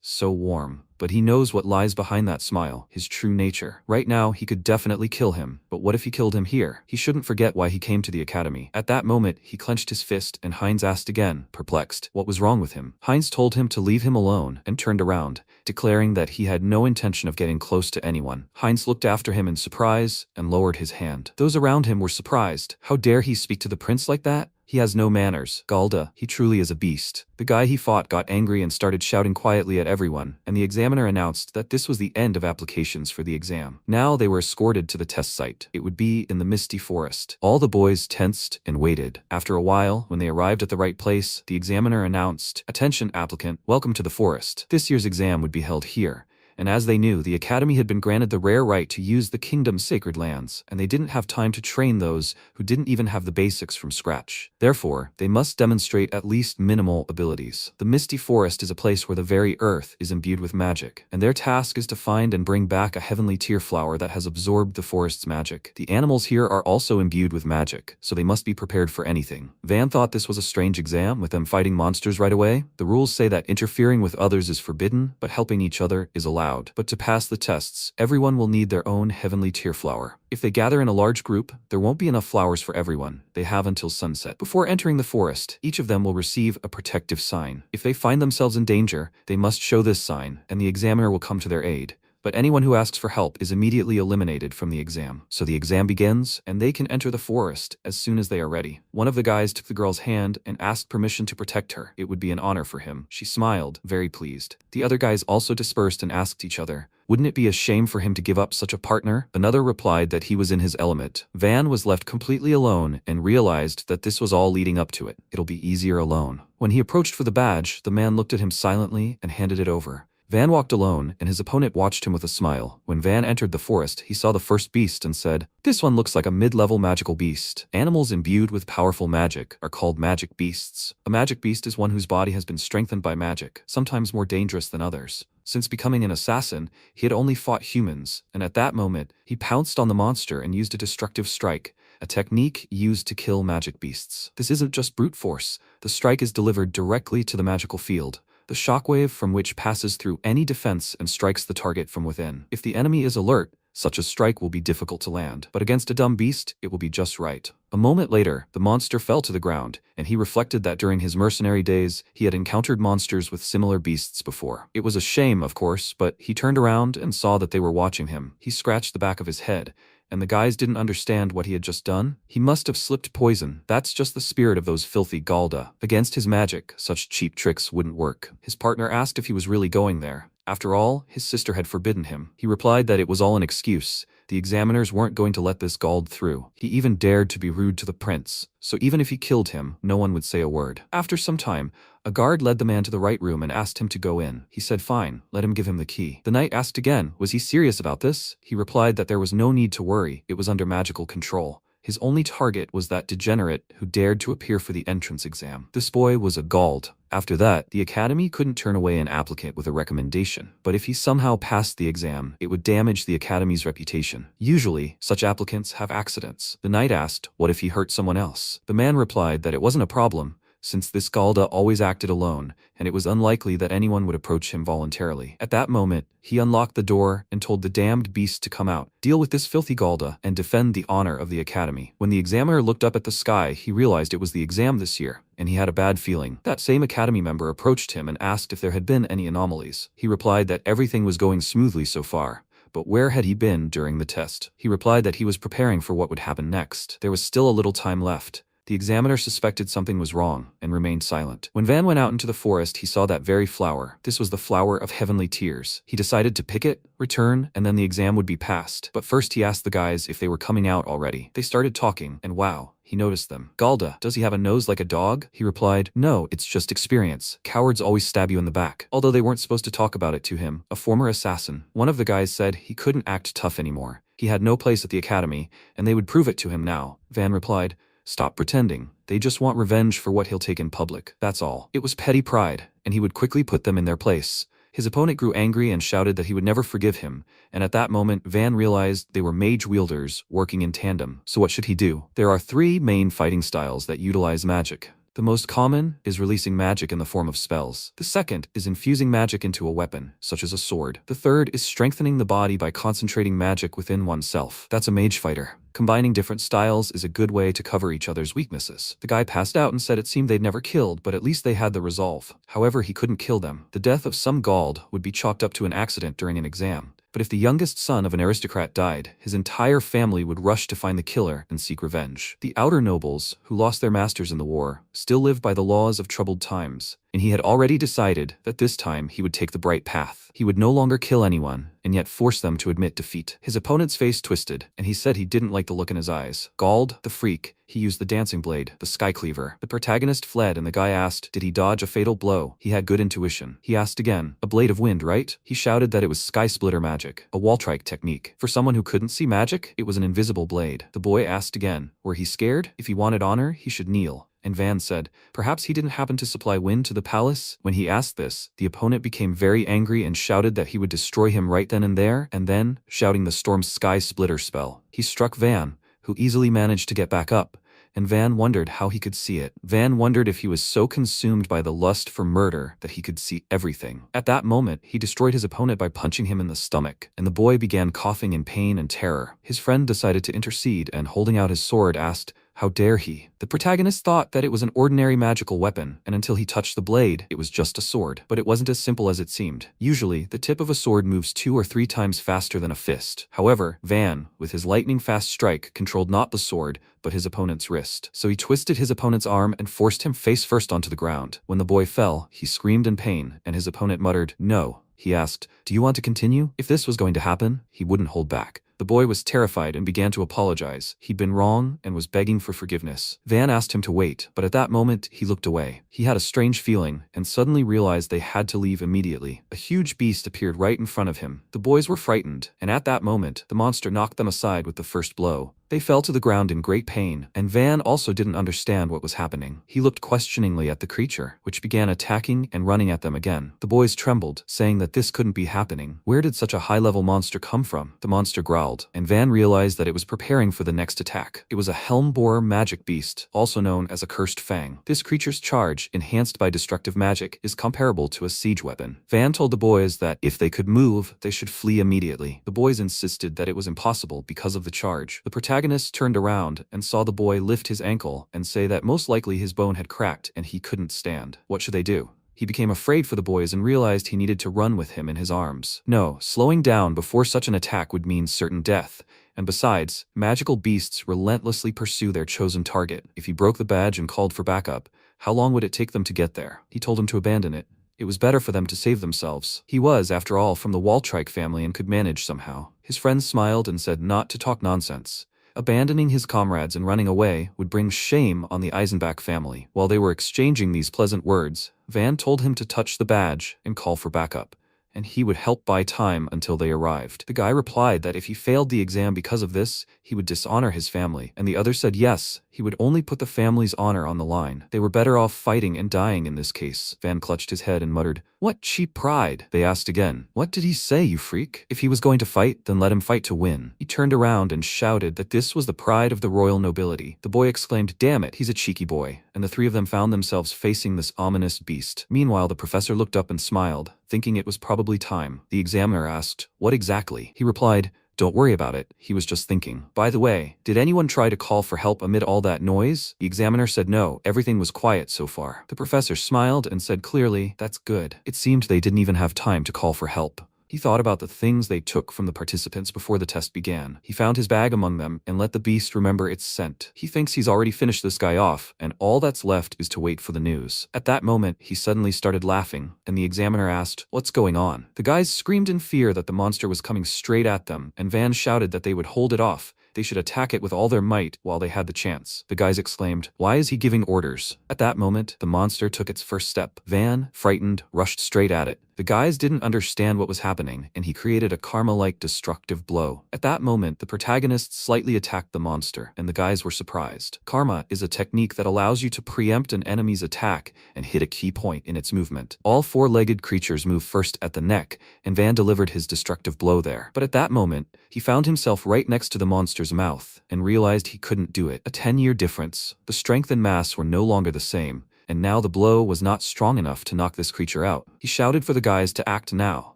So warm. But he knows what lies behind that smile, his true nature. Right now, he could definitely kill him, but what if he killed him here? He shouldn't forget why he came to the academy. At that moment, he clenched his fist, and Heinz asked again, perplexed, what was wrong with him. Heinz told him to leave him alone, and turned around, declaring that he had no intention of getting close to anyone. Heinz looked after him in surprise, and lowered his hand. Those around him were surprised. How dare he speak to the prince like that? He has no manners. Galda, he truly is a beast. The guy he fought got angry and started shouting quietly at everyone, and the examiner announced that this was the end of applications for the exam. Now they were escorted to the test site. It would be in the misty forest. All the boys tensed and waited. After a while, when they arrived at the right place, the examiner announced, "Attention applicant, welcome to the forest. This year's exam would be held here." And as they knew, the academy had been granted the rare right to use the kingdom's sacred lands, and they didn't have time to train those who didn't even have the basics from scratch. Therefore, they must demonstrate at least minimal abilities. The misty forest is a place where the very earth is imbued with magic, and their task is to find and bring back a heavenly tear flower that has absorbed the forest's magic. The animals here are also imbued with magic, so they must be prepared for anything. Van thought this was a strange exam, with them fighting monsters right away. The rules say that interfering with others is forbidden, but helping each other is allowed. But to pass the tests, everyone will need their own heavenly tear flower. If they gather in a large group, there won't be enough flowers for everyone. They have until sunset. Before entering the forest, each of them will receive a protective sign. If they find themselves in danger, they must show this sign, and the examiner will come to their aid. But anyone who asks for help is immediately eliminated from the exam. So the exam begins, and they can enter the forest as soon as they are ready. One of the guys took the girl's hand and asked permission to protect her. It would be an honor for him. She smiled, very pleased. The other guys also dispersed and asked each other, wouldn't it be a shame for him to give up such a partner? Another replied that he was in his element. Van was left completely alone and realized that this was all leading up to it. It'll be easier alone. When he approached for the badge, the man looked at him silently and handed it over. Van walked alone, and his opponent watched him with a smile. When Van entered the forest, he saw the first beast and said, "This one looks like a mid-level magical beast." Animals imbued with powerful magic are called magic beasts. A magic beast is one whose body has been strengthened by magic, sometimes more dangerous than others. Since becoming an assassin, he had only fought humans, and at that moment, he pounced on the monster and used a destructive strike, a technique used to kill magic beasts. This isn't just brute force. The strike is delivered directly to the magical field, the shockwave from which passes through any defense and strikes the target from within. If the enemy is alert, such a strike will be difficult to land, but against a dumb beast, it will be just right. A moment later, the monster fell to the ground, and he reflected that during his mercenary days, he had encountered monsters with similar beasts before. It was a shame, of course, but he turned around and saw that they were watching him. He scratched the back of his head, and the guys didn't understand what he had just done. He must have slipped poison. That's just the spirit of those filthy Galda. Against his magic, such cheap tricks wouldn't work. His partner asked if he was really going there. After all, his sister had forbidden him. He replied that it was all an excuse. The examiners weren't going to let this Gald through. He even dared to be rude to the prince, so even if he killed him, no one would say a word. After some time, a guard led the man to the right room and asked him to go in. He said fine, let him give him the key. The knight asked again, was he serious about this? He replied that there was no need to worry, it was under magical control. His only target was that degenerate who dared to appear for the entrance exam. This boy was a Gald. After that, the academy couldn't turn away an applicant with a recommendation. But if he somehow passed the exam, it would damage the academy's reputation. Usually, such applicants have accidents. The knight asked, what if he hurt someone else? The man replied that it wasn't a problem, since this Galda always acted alone, and it was unlikely that anyone would approach him voluntarily. At that moment, he unlocked the door and told the damned beast to come out, deal with this filthy Galda, and defend the honor of the academy. When the examiner looked up at the sky, he realized it was the exam this year, and he had a bad feeling. That same academy member approached him and asked if there had been any anomalies. He replied that everything was going smoothly so far. But where had he been during the test? He replied that he was preparing for what would happen next. There was still a little time left. The examiner suspected something was wrong and remained silent. When Van went out into the forest, he saw that very flower. This was the flower of heavenly tears. He decided to pick it, return, and then the exam would be passed. But first he asked the guys if they were coming out already. They started talking, and wow, he noticed them. "Galda, does he have a nose like a dog?" He replied, "No, it's just experience. Cowards always stab you in the back." Although they weren't supposed to talk about it to him, a former assassin, one of the guys said he couldn't act tough anymore. He had no place at the academy, and they would prove it to him now. Van replied, "Stop pretending. They just want revenge for what he'll take in public. That's all." It was petty pride, and he would quickly put them in their place. His opponent grew angry and shouted that he would never forgive him, and at that moment Van realized they were mage wielders working in tandem. So what should he do? There are 3 main fighting styles that utilize magic. The most common is releasing magic in the form of spells. The second is infusing magic into a weapon, such as a sword. The third is strengthening the body by concentrating magic within oneself. That's a mage fighter. Combining different styles is a good way to cover each other's weaknesses. The guy passed out and said it seemed they'd never killed, but at least they had the resolve. However, he couldn't kill them. The death of some Gald would be chalked up to an accident during an exam. But if the youngest son of an aristocrat died, his entire family would rush to find the killer and seek revenge. The outer nobles, who lost their masters in the war, still lived by the laws of troubled times, and he had already decided that this time he would take the bright path. He would no longer kill anyone, and yet force them to admit defeat. His opponent's face twisted, and he said he didn't like the look in his eyes. Gald, the freak, he used the dancing blade, the sky cleaver. The protagonist fled, and the guy asked, did he dodge a fatal blow? He had good intuition. He asked again, a blade of wind, right? He shouted that it was sky splitter magic, a wall-trike technique. For someone who couldn't see magic, it was an invisible blade. The boy asked again, were he scared? If he wanted honor, he should kneel. And Van said, perhaps he didn't happen to supply wind to the palace? When he asked this, the opponent became very angry and shouted that he would destroy him right then and there, and then, shouting the storm's sky splitter spell, he struck Van, who easily managed to get back up, and Van wondered how he could see it. Van wondered if he was so consumed by the lust for murder that he could see everything. At that moment, he destroyed his opponent by punching him in the stomach, and the boy began coughing in pain and terror. His friend decided to intercede and, holding out his sword, asked, how dare he? The protagonist thought that it was an ordinary magical weapon, and until he touched the blade, it was just a sword. But it wasn't as simple as it seemed. Usually, the tip of a sword moves 2 or 3 times faster than a fist. However, Van, with his lightning-fast strike, controlled not the sword, but his opponent's wrist. So he twisted his opponent's arm and forced him face first onto the ground. When the boy fell, he screamed in pain, and his opponent muttered, no. He asked, do you want to continue? If this was going to happen, he wouldn't hold back. The boy was terrified and began to apologize. He'd been wrong and was begging for forgiveness. Van asked him to wait, but at that moment, he looked away. He had a strange feeling and suddenly realized they had to leave immediately. A huge beast appeared right in front of him. The boys were frightened, and at that moment, the monster knocked them aside with the first blow. They fell to the ground in great pain, and Van also didn't understand what was happening. He looked questioningly at the creature, which began attacking and running at them again. The boys trembled, saying that this couldn't be happening. Where did such a high-level monster come from? The monster growled, and Van realized that it was preparing for the next attack. It was a helm-borer magic beast, also known as a cursed fang. This creature's charge, enhanced by destructive magic, is comparable to a siege weapon. Van told the boys that if they could move, they should flee immediately. The boys insisted that it was impossible because of the charge. The protagonist turned around and saw the boy lift his ankle and say that most likely his bone had cracked and he couldn't stand. What should they do? He became afraid for the boys and realized he needed to run with him in his arms. No, slowing down before such an attack would mean certain death. And besides, magical beasts relentlessly pursue their chosen target. If he broke the badge and called for backup, how long would it take them to get there? He told him to abandon it. It was better for them to save themselves. He was, after all, from the Waltrike family and could manage somehow. His friends smiled and said not to talk nonsense. Abandoning his comrades and running away would bring shame on the Eisenbach family. While they were exchanging these pleasant words, Van told him to touch the badge and call for backup, and he would help buy time until they arrived. The guy replied that if he failed the exam because of this, he would dishonor his family, and the other said yes, he would only put the family's honor on the line. They were better off fighting and dying in this case. Van clutched his head and muttered, what cheap pride? They asked again, what did he say, you freak? If he was going to fight, then let him fight to win. He turned around and shouted that this was the pride of the royal nobility. The boy exclaimed, damn it, he's a cheeky boy, and the 3 of them found themselves facing this ominous beast. Meanwhile, the professor looked up and smiled, thinking it was probably time. The examiner asked, what exactly? He replied, don't worry about it, he was just thinking. By the way, did anyone try to call for help amid all that noise? The examiner said no, everything was quiet so far. The professor smiled and said clearly, that's good. It seemed they didn't even have time to call for help. He thought about the things they took from the participants before the test began. He found his bag among them and let the beast remember its scent. He thinks he's already finished this guy off, and all that's left is to wait for the news. At that moment, he suddenly started laughing, and the examiner asked, "What's going on?" The guys screamed in fear that the monster was coming straight at them, and Van shouted that they would hold it off. They should attack it with all their might while they had the chance. The guys exclaimed, "Why is he giving orders?" At that moment, the monster took its first step. Van, frightened, rushed straight at it. The guys didn't understand what was happening, and he created a karma-like destructive blow. At that moment, the protagonists slightly attacked the monster, and the guys were surprised. Karma is a technique that allows you to preempt an enemy's attack and hit a key point in its movement. All four-legged creatures move first at the neck, and Van delivered his destructive blow there. But at that moment, he found himself right next to the monster's mouth, and realized he couldn't do it. A 10-year difference. The strength and mass were no longer the same, and now the blow was not strong enough to knock this creature out. He shouted for the guys to act now,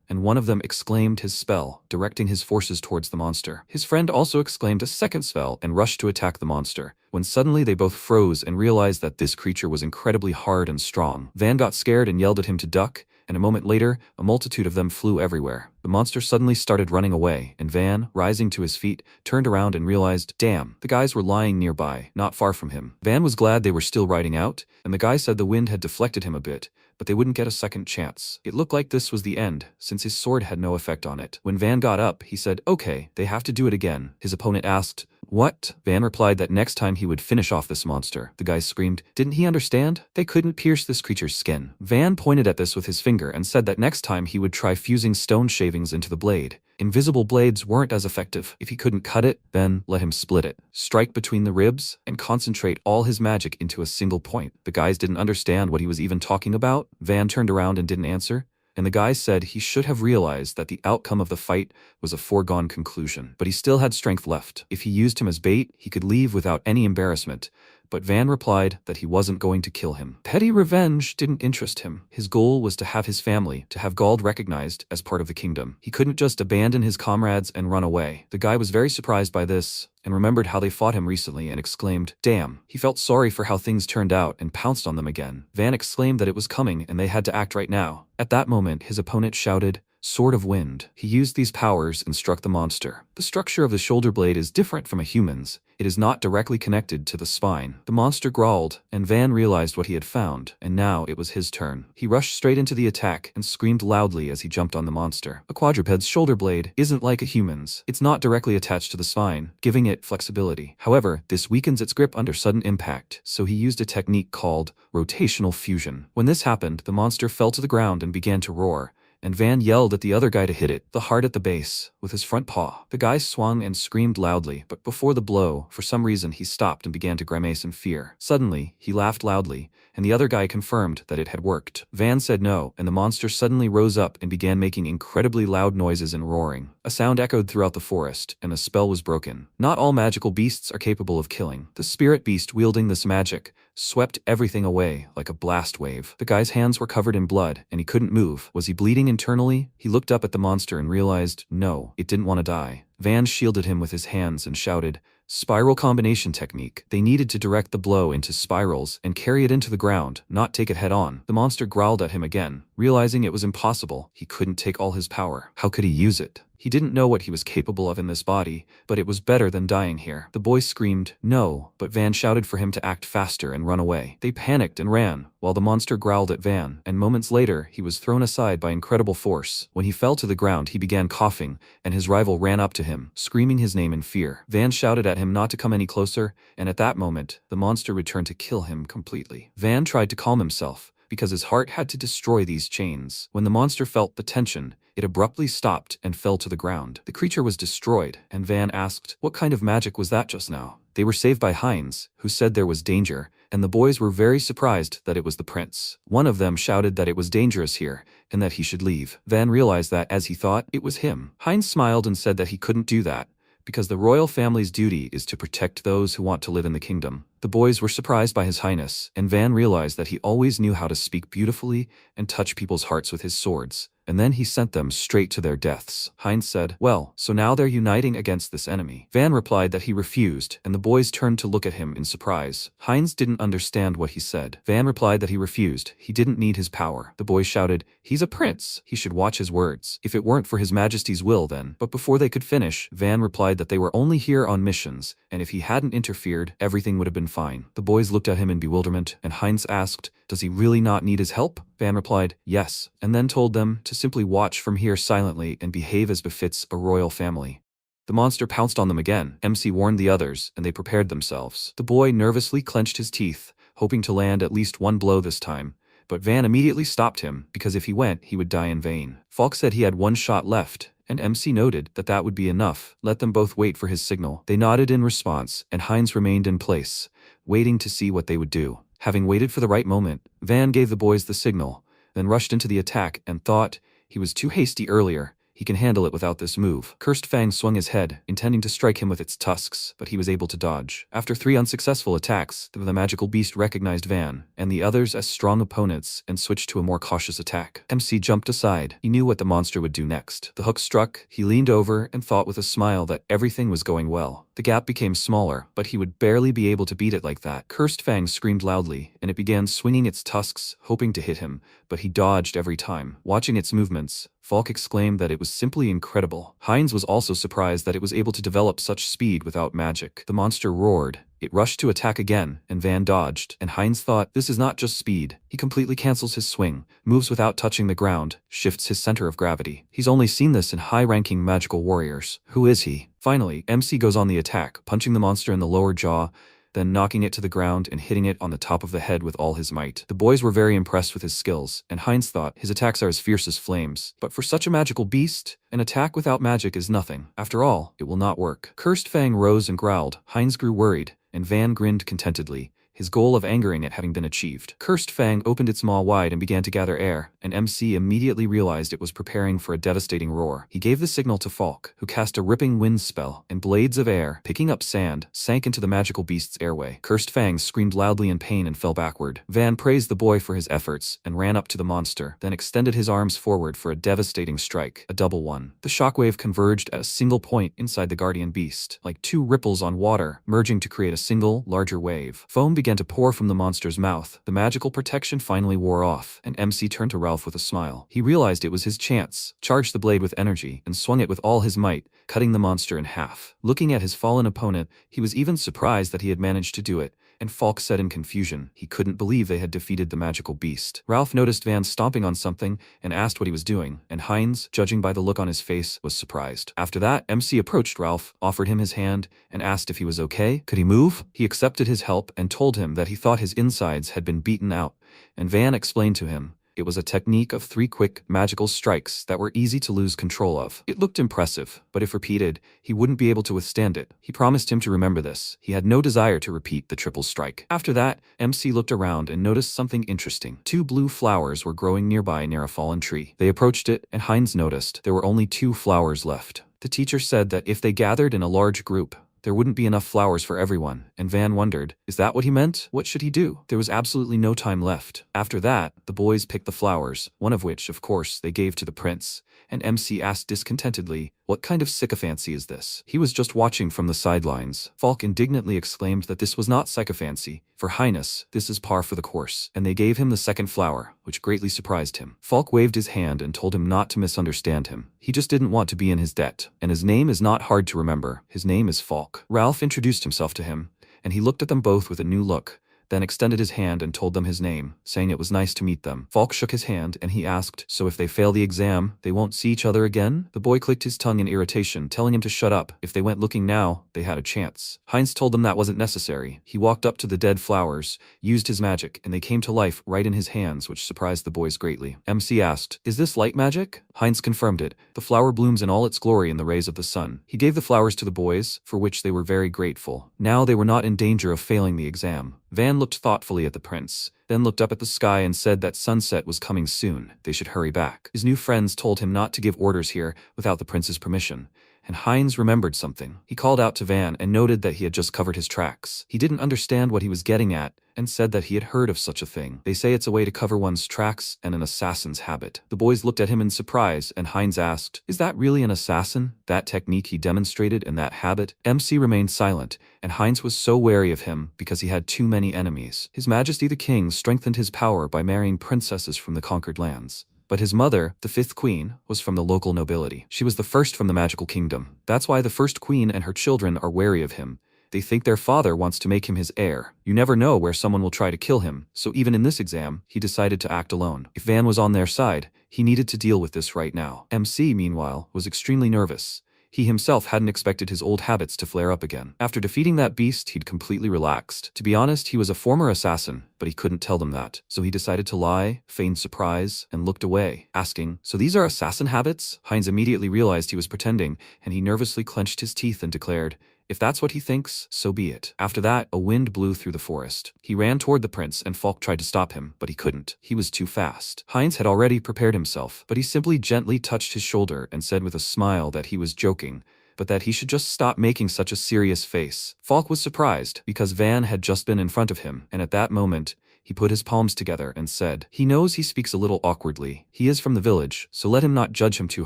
and one of them exclaimed his spell, directing his forces towards the monster. His friend also exclaimed a second spell and rushed to attack the monster, when suddenly they both froze and realized that this creature was incredibly hard and strong. Van got scared and yelled at him to duck, and a moment later, a multitude of them flew everywhere. The monster suddenly started running away, and Van, rising to his feet, turned around and realized, damn, the guys were lying nearby, not far from him. Van was glad they were still riding out, and the guy said the wind had deflected him a bit, but they wouldn't get a second chance. It looked like this was the end, since his sword had no effect on it. When Van got up, he said, "Okay, they have to do it again." His opponent asked, "What?" Van replied that next time he would finish off this monster. The guy screamed, didn't he understand? They couldn't pierce this creature's skin. Van pointed at this with his finger and said that next time he would try fusing stone shavings into the blade. Invisible blades weren't as effective. If he couldn't cut it, then let him split it, strike between the ribs, and concentrate all his magic into a single point. The guys didn't understand what he was even talking about. Van turned around and didn't answer, and the guy said he should have realized that the outcome of the fight was a foregone conclusion. But he still had strength left. If he used him as bait, he could leave without any embarrassment. But Van replied that he wasn't going to kill him. Petty revenge didn't interest him. His goal was to have his family, to have Gald recognized as part of the kingdom. He couldn't just abandon his comrades and run away. The guy was very surprised by this, and remembered how they fought him recently and exclaimed, damn. He felt sorry for how things turned out and pounced on them again. Van exclaimed that it was coming and they had to act right now. At that moment, his opponent shouted, Sword of Wind. He used these powers and struck the monster. The structure of the shoulder blade is different from a human's. It is not directly connected to the spine. The monster growled, and Van realized what he had found, and now it was his turn. He rushed straight into the attack and screamed loudly as he jumped on the monster. A quadruped's shoulder blade isn't like a human's. It's not directly attached to the spine, giving it flexibility. However, this weakens its grip under sudden impact, so he used a technique called rotational fusion. When this happened, the monster fell to the ground and began to roar, and Van yelled at the other guy to hit it, the heart at the base, with his front paw. The guy swung and screamed loudly, but before the blow, for some reason he stopped and began to grimace in fear. Suddenly, he laughed loudly, and the other guy confirmed that it had worked. Van said no, and the monster suddenly rose up and began making incredibly loud noises and roaring. A sound echoed throughout the forest, and the spell was broken. Not all magical beasts are capable of killing. The spirit beast wielding this magic swept everything away like a blast wave. The guy's hands were covered in blood, and he couldn't move. Was he bleeding internally? He looked up at the monster and realized, no, it didn't want to die. Van shielded him with his hands and shouted, Spiral combination technique. They needed to direct the blow into spirals and carry it into the ground, not take it head on. The monster growled at him again, realizing it was impossible. He couldn't take all his power. How could he use it? He didn't know what he was capable of in this body, but it was better than dying here. The boy screamed, no, but Van shouted for him to act faster and run away. They panicked and ran, while the monster growled at Van, and moments later, he was thrown aside by incredible force. When he fell to the ground, he began coughing, and his rival ran up to him, screaming his name in fear. Van shouted at him not to come any closer, and at that moment, the monster returned to kill him completely. Van tried to calm himself, because his heart had to destroy these chains. When the monster felt the tension, it abruptly stopped and fell to the ground. The creature was destroyed, and Van asked, what kind of magic was that just now? They were saved by Heinz, who said there was danger, and the boys were very surprised that it was the prince. One of them shouted that it was dangerous here, and that he should leave. Van realized that, as he thought, it was him. Heinz smiled and said that he couldn't do that, because the royal family's duty is to protect those who want to live in the kingdom. The boys were surprised by his highness, and Van realized that he always knew how to speak beautifully and touch people's hearts with his swords. and then he sent them straight to their deaths. Heinz said, "Well, so now they're uniting against this enemy." Van replied that he refused, and the boys turned to look at him in surprise. Heinz didn't understand what he said. Van replied that he refused. He didn't need his power. The boys shouted, "He's a prince. He should watch his words. If it weren't for his majesty's will then." But before they could finish, Van replied that they were only here on missions, and if he hadn't interfered, everything would have been fine. The boys looked at him in bewilderment, and Heinz asked, "Does he really not need his help?" Van replied, "Yes," and then told them to simply watch from here silently and behave as befits a royal family. The monster pounced on them again. MC warned the others, and they prepared themselves. The boy nervously clenched his teeth, hoping to land at least one blow this time, but Van immediately stopped him, because if he went, he would die in vain. Falk said he had one shot left, and MC noted that that would be enough. Let them both wait for his signal. They nodded in response, and Heinz remained in place, waiting to see what they would do. Having waited for the right moment, Van gave the boys the signal, then rushed into the attack and thought he was too hasty earlier. He can handle it without this move. Cursed Fang swung his head, intending to strike him with its tusks, but he was able to dodge. After 3 unsuccessful attacks, the magical beast recognized Van and the others as strong opponents and switched to a more cautious attack. MC jumped aside. He knew what the monster would do next. The hook struck, he leaned over and thought with a smile that everything was going well. The gap became smaller, but he would barely be able to beat it like that. Cursed Fang screamed loudly, and it began swinging its tusks, hoping to hit him, but he dodged every time. Watching its movements, Falk exclaimed that it was simply incredible. Heinz was also surprised that it was able to develop such speed without magic. The monster roared. It rushed to attack again, and Van dodged, and Heinz thought, this is not just speed. He completely cancels his swing, moves without touching the ground, shifts his center of gravity. He's only seen this in high-ranking magical warriors. Who is he? Finally, MC goes on the attack, punching the monster in the lower jaw, then knocking it to the ground and hitting it on the top of the head with all his might. The boys were very impressed with his skills, and Heinz thought his attacks are as fierce as flames. But for such a magical beast, an attack without magic is nothing. After all, it will not work. Cursed Fang rose and growled. Heinz grew worried, and Van grinned contentedly, his goal of angering it having been achieved. Cursed Fang opened its maw wide and began to gather air, and MC immediately realized it was preparing for a devastating roar. He gave the signal to Falk, who cast a ripping wind spell, and blades of air, picking up sand, sank into the magical beast's airway. Cursed Fang screamed loudly in pain and fell backward. Van praised the boy for his efforts and ran up to the monster, then extended his arms forward for a devastating strike, a double one. The shockwave converged at a single point inside the guardian beast, like 2 ripples on water, merging to create a single, larger wave. Foam began to pour from the monster's mouth. The magical protection finally wore off, and MC turned to Ralph with a smile. He realized it was his chance, charged the blade with energy, and swung it with all his might, cutting the monster in half. Looking at his fallen opponent, he was even surprised that he had managed to do it, and Falk said in confusion he couldn't believe they had defeated the magical beast. Ralph noticed Van stomping on something and asked what he was doing, and Heinz, judging by the look on his face, was surprised. After that, MC approached Ralph, offered him his hand, and asked if he was okay. Could he move? He accepted his help and told him that he thought his insides had been beaten out, and Van explained to him it was a technique of 3 quick, magical strikes that were easy to lose control of. It looked impressive, but if repeated, he wouldn't be able to withstand it. He promised him to remember this. He had no desire to repeat the triple strike. After that, MC looked around and noticed something interesting. 2 blue flowers were growing nearby near a fallen tree. They approached it, and Heinz noticed there were only 2 flowers left. The teacher said that if they gathered in a large group, there wouldn't be enough flowers for everyone, and Van wondered, is that what he meant? What should he do? There was absolutely no time left. After that, the boys picked the flowers, one of which, of course, they gave to the prince, and MC asked discontentedly, what kind of sycophancy is this? He was just watching from the sidelines. Falk indignantly exclaimed that this was not sycophancy. For Highness, this is par for the course, and they gave him the second flower, which greatly surprised him. Falk waved his hand and told him not to misunderstand him. He just didn't want to be in his debt, and his name is not hard to remember. His name is Falk. Ralph introduced himself to him, and he looked at them both with a new look, then extended his hand and told them his name, saying it was nice to meet them. Falk shook his hand, and he asked, so if they fail the exam, they won't see each other again? The boy clicked his tongue in irritation, telling him to shut up. If they went looking now, they had a chance. Heinz told them that wasn't necessary. He walked up to the dead flowers, used his magic, and they came to life right in his hands, which surprised the boys greatly. MC asked, is this light magic? Heinz confirmed it. The flower blooms in all its glory in the rays of the sun. He gave the flowers to the boys, for which they were very grateful. Now they were not in danger of failing the exam. Van looked thoughtfully at the prince, then looked up at the sky and said that sunset was coming soon. They should hurry back. His new friends told him not to give orders here without the prince's permission, and Heinz remembered something. He called out to Van and noted that he had just covered his tracks. He didn't understand what he was getting at, and said that he had heard of such a thing. They say it's a way to cover one's tracks and an assassin's habit. The boys looked at him in surprise, and Heinz asked, "Is that really an assassin? That technique he demonstrated and that habit?" MC remained silent, and Heinz was so wary of him because he had too many enemies. His Majesty the King strengthened his power by marrying princesses from the conquered lands. But his mother, the fifth queen, was from the local nobility. She was the first from the magical kingdom. That's why the first queen and her children are wary of him. They think their father wants to make him his heir. You never know where someone will try to kill him, so even in this exam, he decided to act alone. If Van was on their side, he needed to deal with this right now. MC, meanwhile, was extremely nervous. He himself hadn't expected his old habits to flare up again. After defeating that beast, he'd completely relaxed. To be honest, he was a former assassin, but he couldn't tell them that. So he decided to lie, feigned surprise, and looked away, asking, "So these are assassin habits?" Heinz immediately realized he was pretending, and he nervously clenched his teeth and declared, "If that's what he thinks, so be it." After that, a wind blew through the forest. He ran toward the prince, and Falk tried to stop him, but he couldn't. He was too fast. Heinz had already prepared himself, but he simply gently touched his shoulder and said with a smile that he was joking, but that he should just stop making such a serious face. Falk was surprised, because Van had just been in front of him, and at that moment, he put his palms together and said, "He knows he speaks a little awkwardly. He is from the village, so let him not judge him too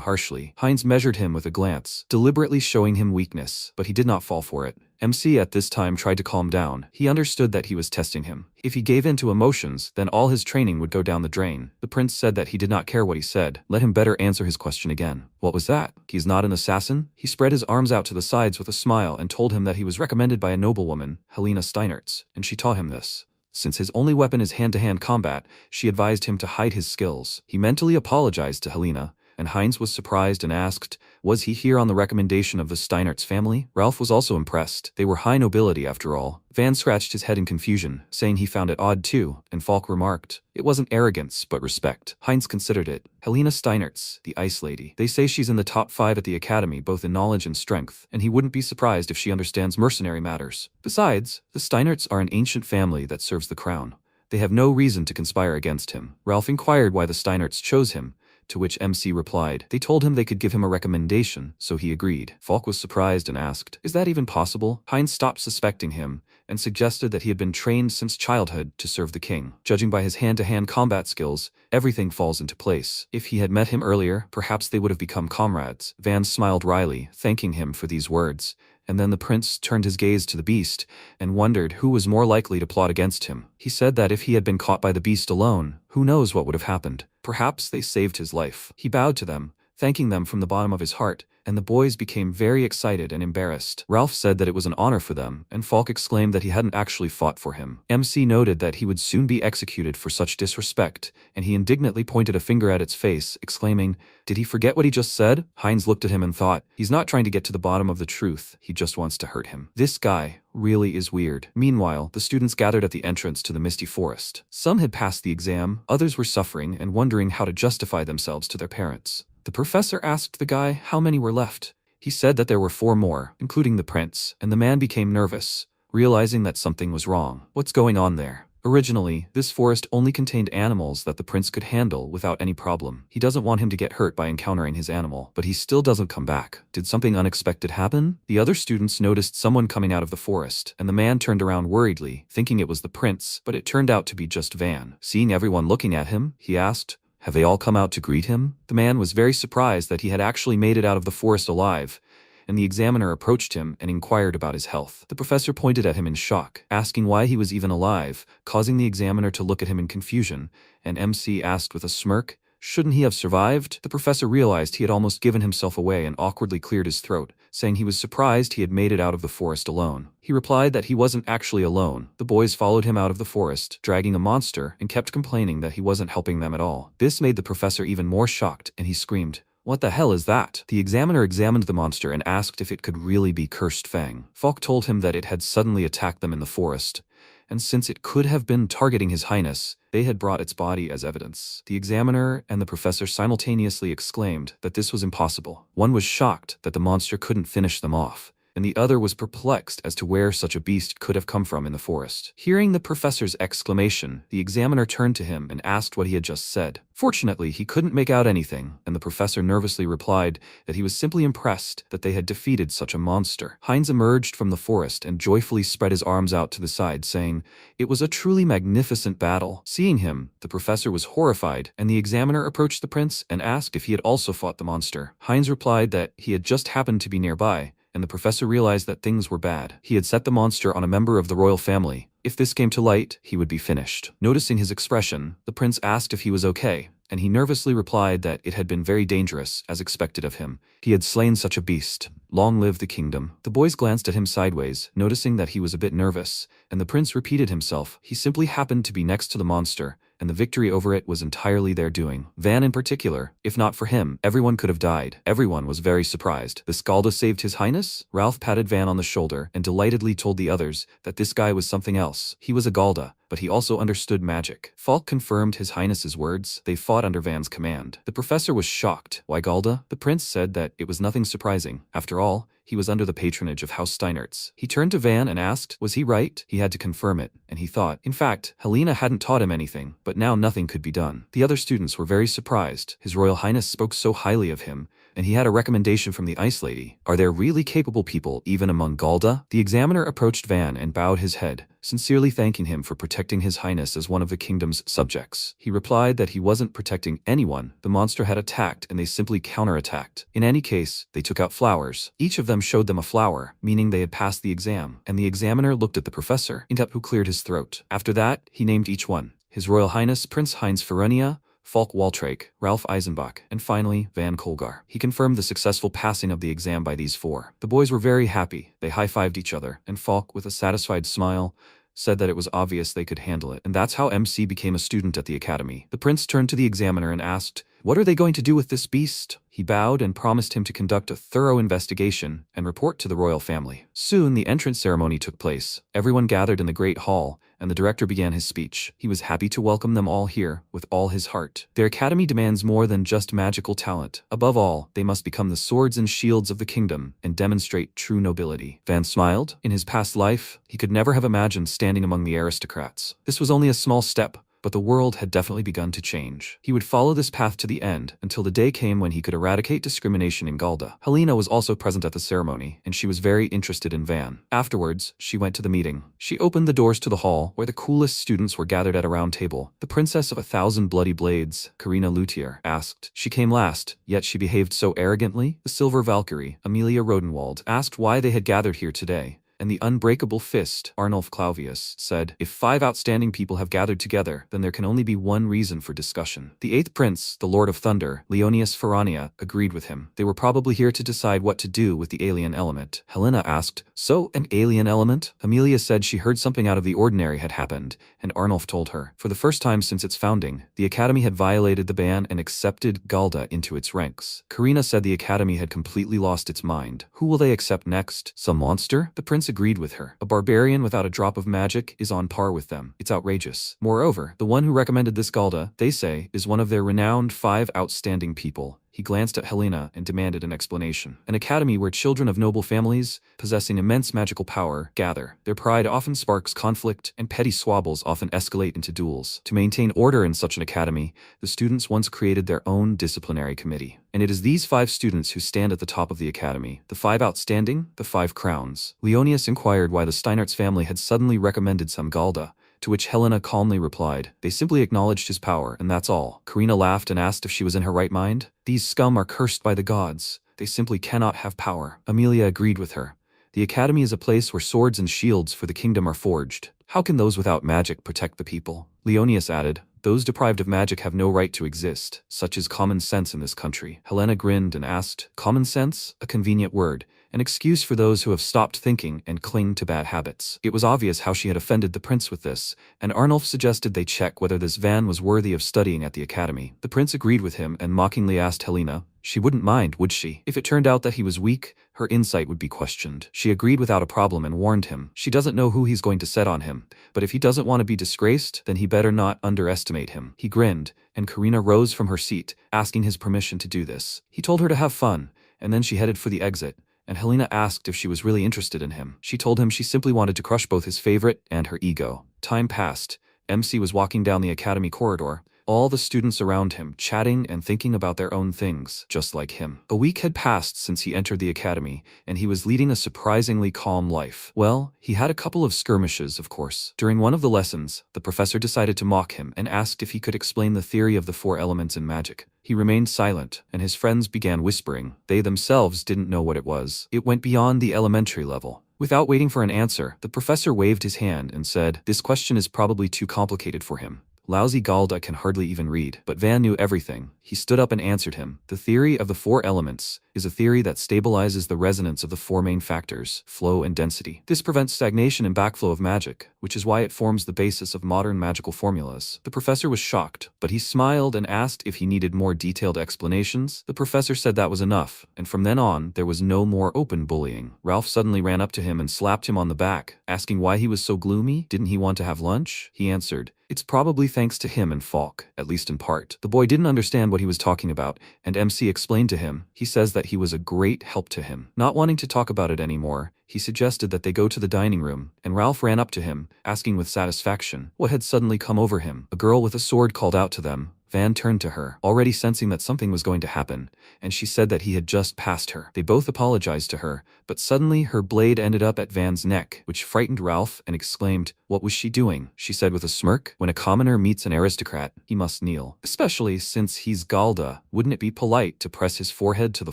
harshly." Heinz measured him with a glance, deliberately showing him weakness, but he did not fall for it. MC at this time tried to calm down. He understood that he was testing him. If he gave in to emotions, then all his training would go down the drain. The prince said that he did not care what he said. Let him better answer his question again. What was that? He's not an assassin? He spread his arms out to the sides with a smile and told him that he was recommended by a noblewoman, Helena Steinertz, and she taught him this. Since his only weapon is hand-to-hand combat, she advised him to hide his skills. He mentally apologized to Helena, and Heinz was surprised and asked, was he here on the recommendation of the Steinertz family? Ralph was also impressed. They were high nobility after all. Van scratched his head in confusion, saying he found it odd too, and Falk remarked, "It wasn't arrogance, but respect." Heinz considered it. Helena Steinertz, the Ice Lady. They say she's in the top 5 at the academy both in knowledge and strength, and he wouldn't be surprised if she understands mercenary matters. Besides, the Steinertz are an ancient family that serves the crown. They have no reason to conspire against him. Ralph inquired why the Steinertz chose him, to which MC replied, they told him they could give him a recommendation, so he agreed. Falk was surprised and asked, "Is that even possible?" Heinz stopped suspecting him, and suggested that he had been trained since childhood to serve the king. Judging by his hand-to-hand combat skills, everything falls into place. If he had met him earlier, perhaps they would have become comrades. Van smiled wryly, thanking him for these words, and then the prince turned his gaze to the beast, and wondered who was more likely to plot against him. He said that if he had been caught by the beast alone, who knows what would have happened. Perhaps they saved his life. He bowed to them, thanking them from the bottom of his heart, and the boys became very excited and embarrassed. Ralph said that it was an honor for them, and Falk exclaimed that he hadn't actually fought for him. MC noted that he would soon be executed for such disrespect, and he indignantly pointed a finger at its face, exclaiming, "Did he forget what he just said?" Heinz looked at him and thought, he's not trying to get to the bottom of the truth, he just wants to hurt him. This guy really is weird. Meanwhile, the students gathered at the entrance to the misty forest. Some had passed the exam, others were suffering and wondering how to justify themselves to their parents. The professor asked the guy how many were left. He said that there were 4 more, including the prince, and the man became nervous, realizing that something was wrong. What's going on there? Originally, this forest only contained animals that the prince could handle without any problem. He doesn't want him to get hurt by encountering his animal, but he still doesn't come back. Did something unexpected happen? The other students noticed someone coming out of the forest, and the man turned around worriedly, thinking it was the prince, but it turned out to be just Van. Seeing everyone looking at him, he asked, "Have they all come out to greet him?" The man was very surprised that he had actually made it out of the forest alive, and the examiner approached him and inquired about his health. The professor pointed at him in shock, asking why he was even alive, causing the examiner to look at him in confusion, and MC asked with a smirk, shouldn't he have survived? The professor realized he had almost given himself away and awkwardly cleared his throat, saying he was surprised he had made it out of the forest alone. He replied that he wasn't actually alone. The boys followed him out of the forest, dragging a monster, and kept complaining that he wasn't helping them at all. This made the professor even more shocked, and he screamed, "What the hell is that?" The examiner examined the monster and asked if it could really be Cursed Fang. Falk told him that it had suddenly attacked them in the forest, and since it could have been targeting His Highness, they had brought its body as evidence. The examiner and the professor simultaneously exclaimed that this was impossible. One was shocked that the monster couldn't finish them off, and the other was perplexed as to where such a beast could have come from in the forest. Hearing the professor's exclamation, the examiner turned to him and asked what he had just said. Fortunately, he couldn't make out anything, and the professor nervously replied that he was simply impressed that they had defeated such a monster. Heinz emerged from the forest and joyfully spread his arms out to the side, saying, "It was a truly magnificent battle." Seeing him, the professor was horrified, and the examiner approached the prince and asked if he had also fought the monster. Heinz replied that he had just happened to be nearby, and the professor realized that things were bad. He had set the monster on a member of the royal family. If this came to light, he would be finished. Noticing his expression, the prince asked if he was okay, and he nervously replied that it had been very dangerous, as expected of him. He had slain such a beast. Long live the kingdom. The boys glanced at him sideways, noticing that he was a bit nervous, and the prince repeated himself. He simply happened to be next to the monster, and the victory over it was entirely their doing. Van in particular, if not for him, everyone could have died. Everyone was very surprised. The Skalda saved his highness? Ralph patted Van on the shoulder and delightedly told the others that this guy was something else. He was a Galda, but he also understood magic. Falk confirmed his highness's words. They fought under Van's command. The professor was shocked. Why Galda? The prince said that it was nothing surprising. After all, he was under the patronage of House Steinertz. He turned to Van and asked, was he right? He had to confirm it, and he thought. In fact, Helena hadn't taught him anything, but now nothing could be done. The other students were very surprised. His Royal Highness spoke so highly of him, and he had a recommendation from the Ice Lady. Are there really capable people even among Galda? The examiner approached Van and bowed his head, sincerely thanking him for protecting his highness as one of the kingdom's subjects. He replied that he wasn't protecting anyone. The monster had attacked and they simply counterattacked. In any case, they took out flowers. Each of them showed them a flower, meaning they had passed the exam, and the examiner looked at the professor, who cleared his throat. After that, he named each one. His Royal Highness Prince Heinz Feronia, Falk Waltrake, Ralph Eisenbach, and finally, Van Kolgar. He confirmed the successful passing of the exam by these four. The boys were very happy. They high-fived each other, and Falk, with a satisfied smile, said that it was obvious they could handle it. And that's how MC became a student at the academy. The prince turned to the examiner and asked, what are they going to do with this beast? He bowed and promised him to conduct a thorough investigation and report to the royal family. Soon, the entrance ceremony took place. Everyone gathered in the great hall, and the director began his speech. He was happy to welcome them all here with all his heart. Their academy demands more than just magical talent. Above all, they must become the swords and shields of the kingdom and demonstrate true nobility. Van smiled. In his past life, he could never have imagined standing among the aristocrats. This was only a small step, but the world had definitely begun to change. He would follow this path to the end until the day came when he could eradicate discrimination in Galda. Helena was also present at the ceremony, and she was very interested in Van. Afterwards, she went to the meeting. She opened the doors to the hall, where the coolest students were gathered at a round table. The Princess of 1,000 Bloody Blades, Karina Luthier, asked. She came last, yet she behaved so arrogantly. The Silver Valkyrie, Amelia Rodenwald, asked why they had gathered here today. And the Unbreakable Fist, Arnulf Clauvius, said, if 5 outstanding people have gathered together, then there can only be one reason for discussion. The 8th Prince, the Lord of Thunder, Leonius Ferrania, agreed with him. They were probably here to decide what to do with the alien element. Helena asked, so, an alien element? Amelia said she heard something out of the ordinary had happened, and Arnulf told her. For the first time since its founding, the Academy had violated the ban and accepted Galda into its ranks. Karina said the Academy had completely lost its mind. Who will they accept next? Some monster? The Prince agreed with her. A barbarian without a drop of magic is on par with them. It's outrageous. Moreover, the one who recommended this Galda, they say, is one of their renowned 5 outstanding people. He glanced at Helena and demanded an explanation. An academy where children of noble families, possessing immense magical power, gather. Their pride often sparks conflict, and petty squabbles often escalate into duels. To maintain order in such an academy, the students once created their own disciplinary committee. And it is these 5 students who stand at the top of the academy. The 5 outstanding, the 5 crowns. Leonius inquired why the Steinertz family had suddenly recommended some Galda, to which Helena calmly replied, they simply acknowledged his power, and that's all. Karina laughed and asked if she was in her right mind. These scum are cursed by the gods. They simply cannot have power. Amelia agreed with her. The academy is a place where swords and shields for the kingdom are forged. How can those without magic protect the people? Leonius added, those deprived of magic have no right to exist. Such is common sense in this country. Helena grinned and asked, common sense? A convenient word. An excuse for those who have stopped thinking and cling to bad habits. It was obvious how she had offended the prince with this, and Arnulf suggested they check whether this Van was worthy of studying at the academy. The prince agreed with him and mockingly asked Helena, she wouldn't mind, would she? If it turned out that he was weak, her insight would be questioned. She agreed without a problem and warned him. She doesn't know who he's going to set on him, but if he doesn't want to be disgraced, then he better not underestimate him. He grinned, and Karina rose from her seat, asking his permission to do this. He told her to have fun, and then she headed for the exit, and Helena asked if she was really interested in him. She told him she simply wanted to crush both his favorite and her ego. Time passed. MC was walking down the academy corridor, all the students around him chatting and thinking about their own things, just like him. A week had passed since he entered the academy, and he was leading a surprisingly calm life. Well, he had a couple of skirmishes, of course. During one of the lessons, the professor decided to mock him and asked if he could explain the theory of the 4 elements in magic. He remained silent, and his friends began whispering. They themselves didn't know what it was. It went beyond the elementary level. Without waiting for an answer, the professor waved his hand and said, "This question is probably too complicated for him. Lousy Galda can hardly even read." But Van knew everything. He stood up and answered him. The theory of the 4 elements is a theory that stabilizes the resonance of the 4 main factors, flow and density. This prevents stagnation and backflow of magic, which is why it forms the basis of modern magical formulas. The professor was shocked, but he smiled and asked if he needed more detailed explanations. The professor said that was enough, and from then on, there was no more open bullying. Ralph suddenly ran up to him and slapped him on the back, asking why he was so gloomy. Didn't he want to have lunch? He answered, "It's probably thanks to him and Falk, at least in part." The boy didn't understand what he was talking about, and MC explained to him. He says that he was a great help to him. Not wanting to talk about it anymore, he suggested that they go to the dining room, and Ralph ran up to him, asking with satisfaction what had suddenly come over him. A girl with a sword called out to them. Van turned to her, already sensing that something was going to happen, and she said that he had just passed her. They both apologized to her, but suddenly her blade ended up at Van's neck, which frightened Ralph and exclaimed, "What was she doing?" She said with a smirk, "When a commoner meets an aristocrat, he must kneel. Especially since he's Galda, wouldn't it be polite to press his forehead to the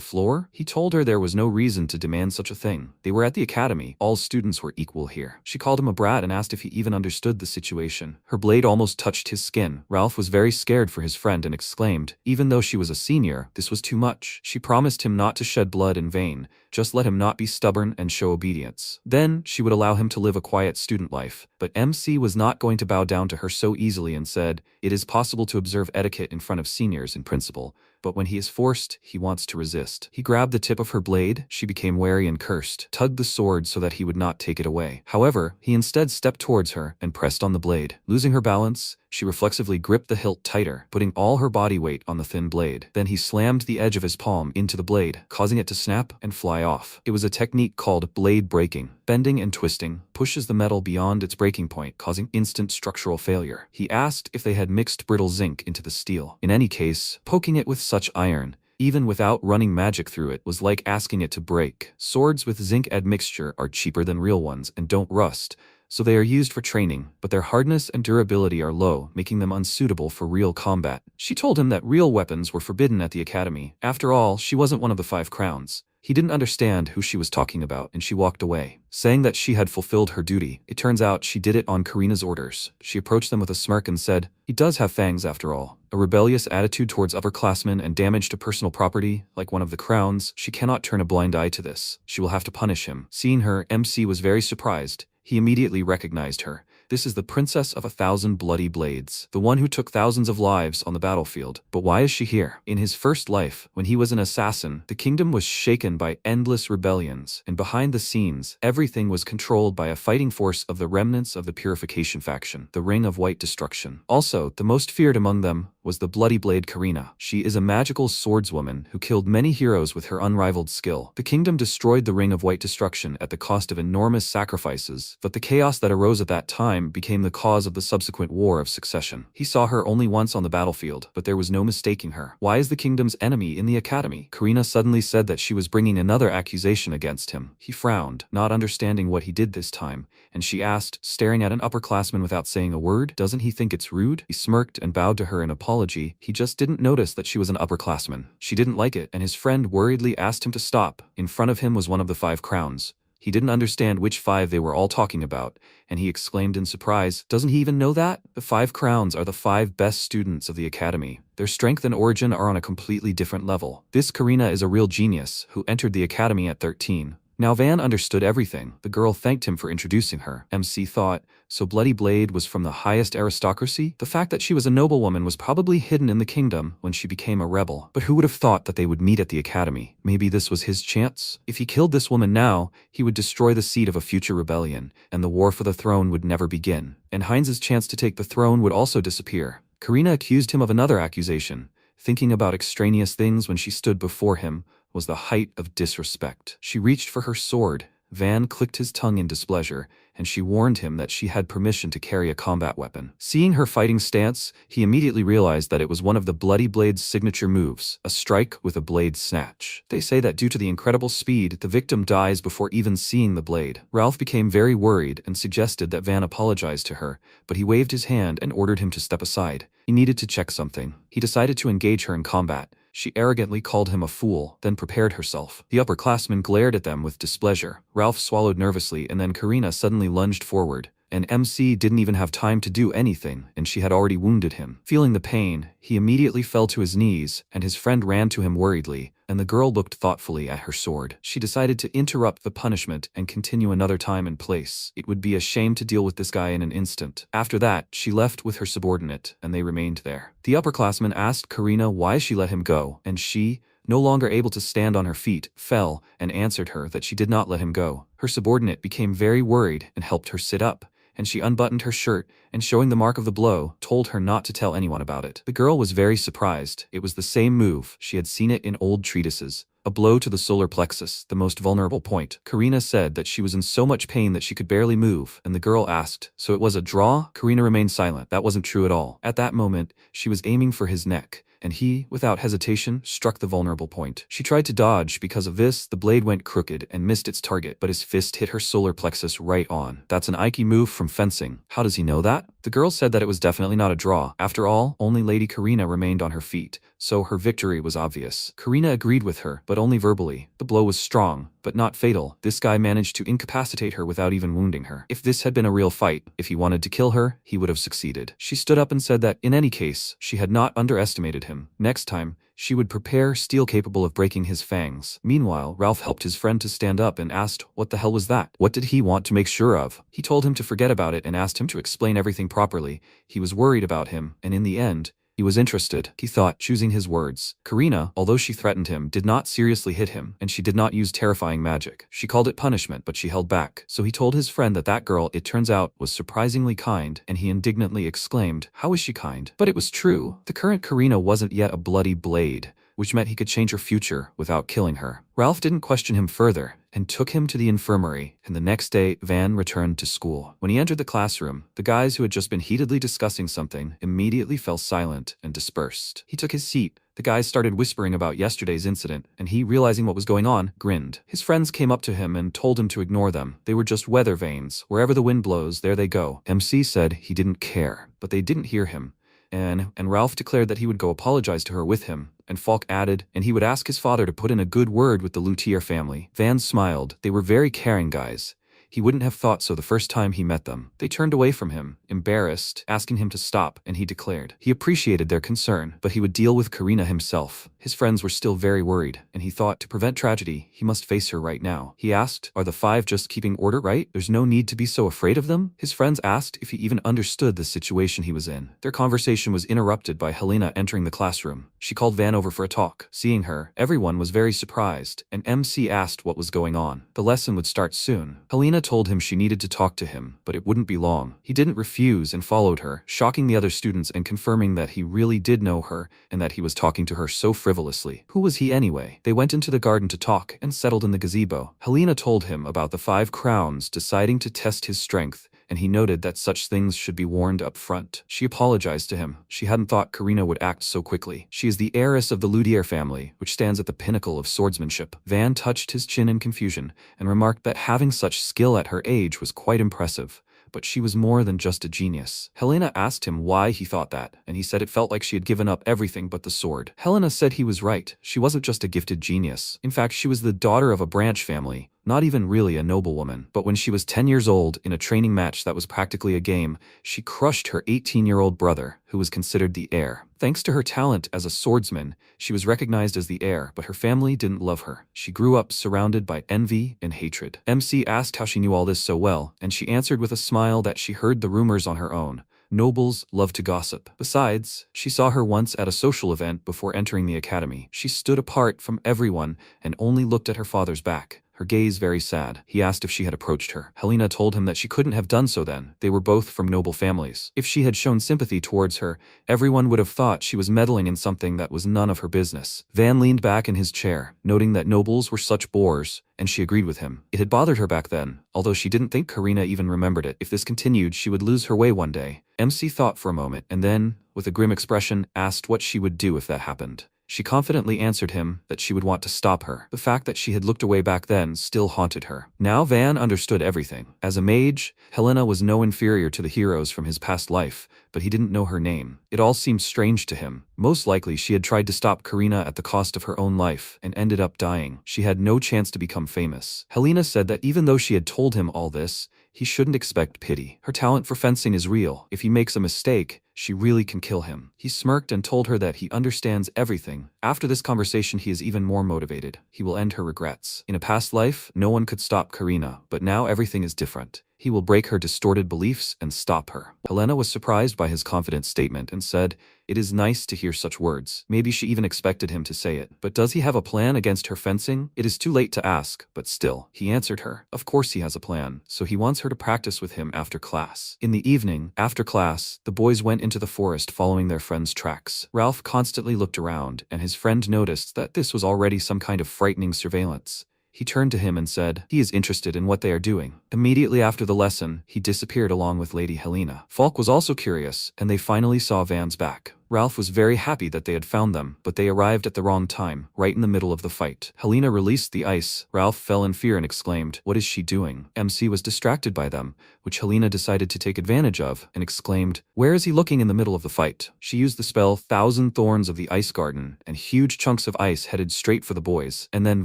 floor?" He told her there was no reason to demand such a thing. They were at the academy. All students were equal here. She called him a brat and asked if he even understood the situation. Her blade almost touched his skin. Ralph was very scared for his friend and exclaimed, even though she was a senior, this was too much. She promised him not to shed blood in vain, just let him not be stubborn and show obedience. Then she would allow him to live a quiet student life. But MC was not going to bow down to her so easily and said, "It is possible to observe etiquette in front of seniors in principle, but when he is forced, he wants to resist." He grabbed the tip of her blade. She became wary and cursed, tugged the sword so that he would not take it away. However, he instead stepped towards her and pressed on the blade. Losing her balance, she reflexively gripped the hilt tighter, putting all her body weight on the thin blade. Then he slammed the edge of his palm into the blade, causing it to snap and fly off. It was a technique called blade breaking. Bending and twisting pushes the metal beyond its breaking point, causing instant structural failure. He asked if they had mixed brittle zinc into the steel. In any case, poking it with such iron, even without running magic through it, was like asking it to break. Swords with zinc admixture are cheaper than real ones and don't rust, so they are used for training, but their hardness and durability are low, making them unsuitable for real combat. She told him that real weapons were forbidden at the academy. After all, she wasn't one of the 5 crowns. He didn't understand who she was talking about, and she walked away, saying that she had fulfilled her duty. It turns out she did it on Karina's orders. She approached them with a smirk and said, "He does have fangs after all." A rebellious attitude towards upperclassmen and damage to personal property, like one of the crowns, she cannot turn a blind eye to this. She will have to punish him. Seeing her, MC was very surprised. He immediately recognized her. This is the Princess of 1,000 Bloody Blades, the one who took thousands of lives on the battlefield. But why is she here? In his first life, when he was an assassin, the kingdom was shaken by endless rebellions, and behind the scenes, everything was controlled by a fighting force of the remnants of the Purification faction, the Ring of White Destruction. Also, the most feared among them was the Bloody Blade Karina. She is a magical swordswoman who killed many heroes with her unrivaled skill. The kingdom destroyed the Ring of White Destruction at the cost of enormous sacrifices, but the chaos that arose at that time became the cause of the subsequent War of Succession. He saw her only once on the battlefield, but there was no mistaking her. Why is the kingdom's enemy in the academy? Karina suddenly said that she was bringing another accusation against him. He frowned, not understanding what he did this time, and she asked, staring at an upperclassman without saying a word, "Doesn't he think it's rude?" He smirked and bowed to her in apology. He just didn't notice that she was an upperclassman. She didn't like it, and his friend worriedly asked him to stop. In front of him was one of the 5 crowns. He didn't understand which 5 they were all talking about, and he exclaimed in surprise, "Doesn't he even know that?" The 5 crowns are the 5 best students of the academy. Their strength and origin are on a completely different level. This Karina is a real genius, who entered the academy at 13. Now Van understood everything. The girl thanked him for introducing her. MC thought, so Bloody Blade was from the highest aristocracy? The fact that she was a noblewoman was probably hidden in the kingdom when she became a rebel. But who would have thought that they would meet at the academy? Maybe this was his chance? If he killed this woman now, he would destroy the seed of a future rebellion, and the war for the throne would never begin. And Heinz's chance to take the throne would also disappear. Karina accused him of another accusation, thinking about extraneous things when she stood before him, was the height of disrespect. She reached for her sword. Van clicked his tongue in displeasure, and she warned him that she had permission to carry a combat weapon. Seeing her fighting stance, he immediately realized that it was one of the Bloody Blade's signature moves, a strike with a blade snatch. They say that due to the incredible speed, the victim dies before even seeing the blade. Ralph became very worried and suggested that Van apologize to her, but he waved his hand and ordered him to step aside. He needed to check something. He decided to engage her in combat. She arrogantly called him a fool, then prepared herself. The upperclassmen glared at them with displeasure. Ralph swallowed nervously, and then Karina suddenly lunged forward. And MC didn't even have time to do anything, and she had already wounded him. Feeling the pain, he immediately fell to his knees, and his friend ran to him worriedly, and the girl looked thoughtfully at her sword. She decided to interrupt the punishment and continue another time and place. It would be a shame to deal with this guy in an instant. After that, she left with her subordinate, and they remained there. The upperclassman asked Karina why she let him go, and she, no longer able to stand on her feet, fell and answered her that she did not let him go. Her subordinate became very worried and helped her sit up, and she unbuttoned her shirt and, showing the mark of the blow, told her not to tell anyone about it. The girl was very surprised. It was the same move. She had seen it in old treatises. A blow to the solar plexus, the most vulnerable point. Karina said that she was in so much pain that she could barely move, and the girl asked, "So it was a draw?" Karina remained silent. That wasn't true at all. At that moment, she was aiming for his neck, and he, without hesitation, struck the vulnerable point. She tried to dodge. Because of this, the blade went crooked and missed its target, but his fist hit her solar plexus right on. That's an Aiki move from fencing. How does he know that? The girl said that it was definitely not a draw. After all, only Lady Karina remained on her feet, so her victory was obvious. Karina agreed with her, but only verbally. The blow was strong, but not fatal. This guy managed to incapacitate her without even wounding her. If this had been a real fight, if he wanted to kill her, he would have succeeded. She stood up and said that, in any case, she had not underestimated him. Next time, she would prepare steel capable of breaking his fangs. Meanwhile, Ralph helped his friend to stand up and asked, what the hell was that? What did he want to make sure of? He told him to forget about it and asked him to explain everything properly. He was worried about him, and in the end, he was interested, he thought, choosing his words. Karina, although she threatened him, did not seriously hit him, and she did not use terrifying magic. She called it punishment, but she held back. So he told his friend that that girl, it turns out, was surprisingly kind, and he indignantly exclaimed, "How is she kind?" But it was true. The current Karina wasn't yet a bloody blade, which meant he could change her future without killing her. Ralph didn't question him further and took him to the infirmary, and the next day Van returned to school. When he entered the classroom, the guys who had just been heatedly discussing something immediately fell silent and dispersed. He took his seat. The guys started whispering about yesterday's incident, and he, realizing what was going on, grinned. His friends came up to him and told him to ignore them. They were just weather vanes. Wherever the wind blows, there they go. MC said he didn't care, but they didn't hear him. And Ralph declared that he would go apologize to her with him, and Falk added, and he would ask his father to put in a good word with the Luthier family. Van smiled. They were very caring guys. He wouldn't have thought so the first time he met them. They turned away from him, embarrassed, asking him to stop, and he declared he appreciated their concern, but he would deal with Karina himself. His friends were still very worried, and he thought to prevent tragedy, he must face her right now. He asked, "Are the five just keeping order, right? There's no need to be so afraid of them?" His friends asked if he even understood the situation he was in. Their conversation was interrupted by Helena entering the classroom. She called Van over for a talk. Seeing her, everyone was very surprised, and MC asked what was going on. The lesson would start soon. Helena told him she needed to talk to him, but it wouldn't be long. He didn't refuse and followed her, shocking the other students and confirming that he really did know her and that he was talking to her so frivolously. Who was he anyway? They went into the garden to talk and settled in the gazebo. Helena told him about the 5 crowns deciding to test his strength, and he noted that such things should be warned up front. She apologized to him. She hadn't thought Karina would act so quickly. She is the heiress of the Luthier family, which stands at the pinnacle of swordsmanship. Van touched his chin in confusion and remarked that having such skill at her age was quite impressive. But she was more than just a genius. Helena asked him why he thought that, and he said it felt like she had given up everything but the sword. Helena said he was right. She wasn't just a gifted genius. In fact, she was the daughter of a branch family, not even really a noblewoman. But when she was 10 years old, in a training match that was practically a game, she crushed her 18-year-old brother, who was considered the heir. Thanks to her talent as a swordsman, she was recognized as the heir, but her family didn't love her. She grew up surrounded by envy and hatred. MC asked how she knew all this so well, and she answered with a smile that she heard the rumors on her own. Nobles love to gossip. Besides, she saw her once at a social event before entering the academy. She stood apart from everyone and only looked at her father's back. her gaze very sad. He asked if she had approached her. Helena told him that she couldn't have done so then. They were both from noble families. If she had shown sympathy towards her, everyone would have thought she was meddling in something that was none of her business. Van leaned back in his chair, noting that nobles were such bores, and she agreed with him. It had bothered her back then, although she didn't think Karina even remembered it. If this continued, she would lose her way one day. MC thought for a moment, and then, with a grim expression, asked what she would do if that happened. She confidently answered him that she would want to stop her. The fact that she had looked away back then still haunted her. Now Van understood everything. As a mage, Helena was no inferior to the heroes from his past life, but he didn't know her name. It all seemed strange to him. Most likely she had tried to stop Karina at the cost of her own life and ended up dying. She had no chance to become famous. Helena said that even though she had told him all this, he shouldn't expect pity. Her talent for fencing is real. If he makes a mistake, she really can kill him. He smirked and told her that he understands everything. After this conversation, he is even more motivated. He will end her regrets. In a past life, no one could stop Karina, but now everything is different. He will break her distorted beliefs and stop her. Helena was surprised by his confident statement and said, "It is nice to hear such words." Maybe she even expected him to say it. But does he have a plan against her fencing? It is too late to ask, but still. He answered her. Of course he has a plan, so he wants her to practice with him after class. In the evening, after class, the boys went into the forest following their friend's tracks. Ralph constantly looked around, and his friend noticed that this was already some kind of frightening surveillance. He turned to him and said, he is interested in what they are doing. Immediately after the lesson, he disappeared along with Lady Helena. Falk was also curious, and they finally saw Van's back. Ralph was very happy that they had found them, but they arrived at the wrong time, right in the middle of the fight. Helena released the ice. Ralph fell in fear and exclaimed, "What is she doing?" MC was distracted by them, which Helena decided to take advantage of, and exclaimed, "Where is he looking in the middle of the fight?" She used the spell Thousand Thorns of the Ice Garden, and huge chunks of ice headed straight for the boys. And then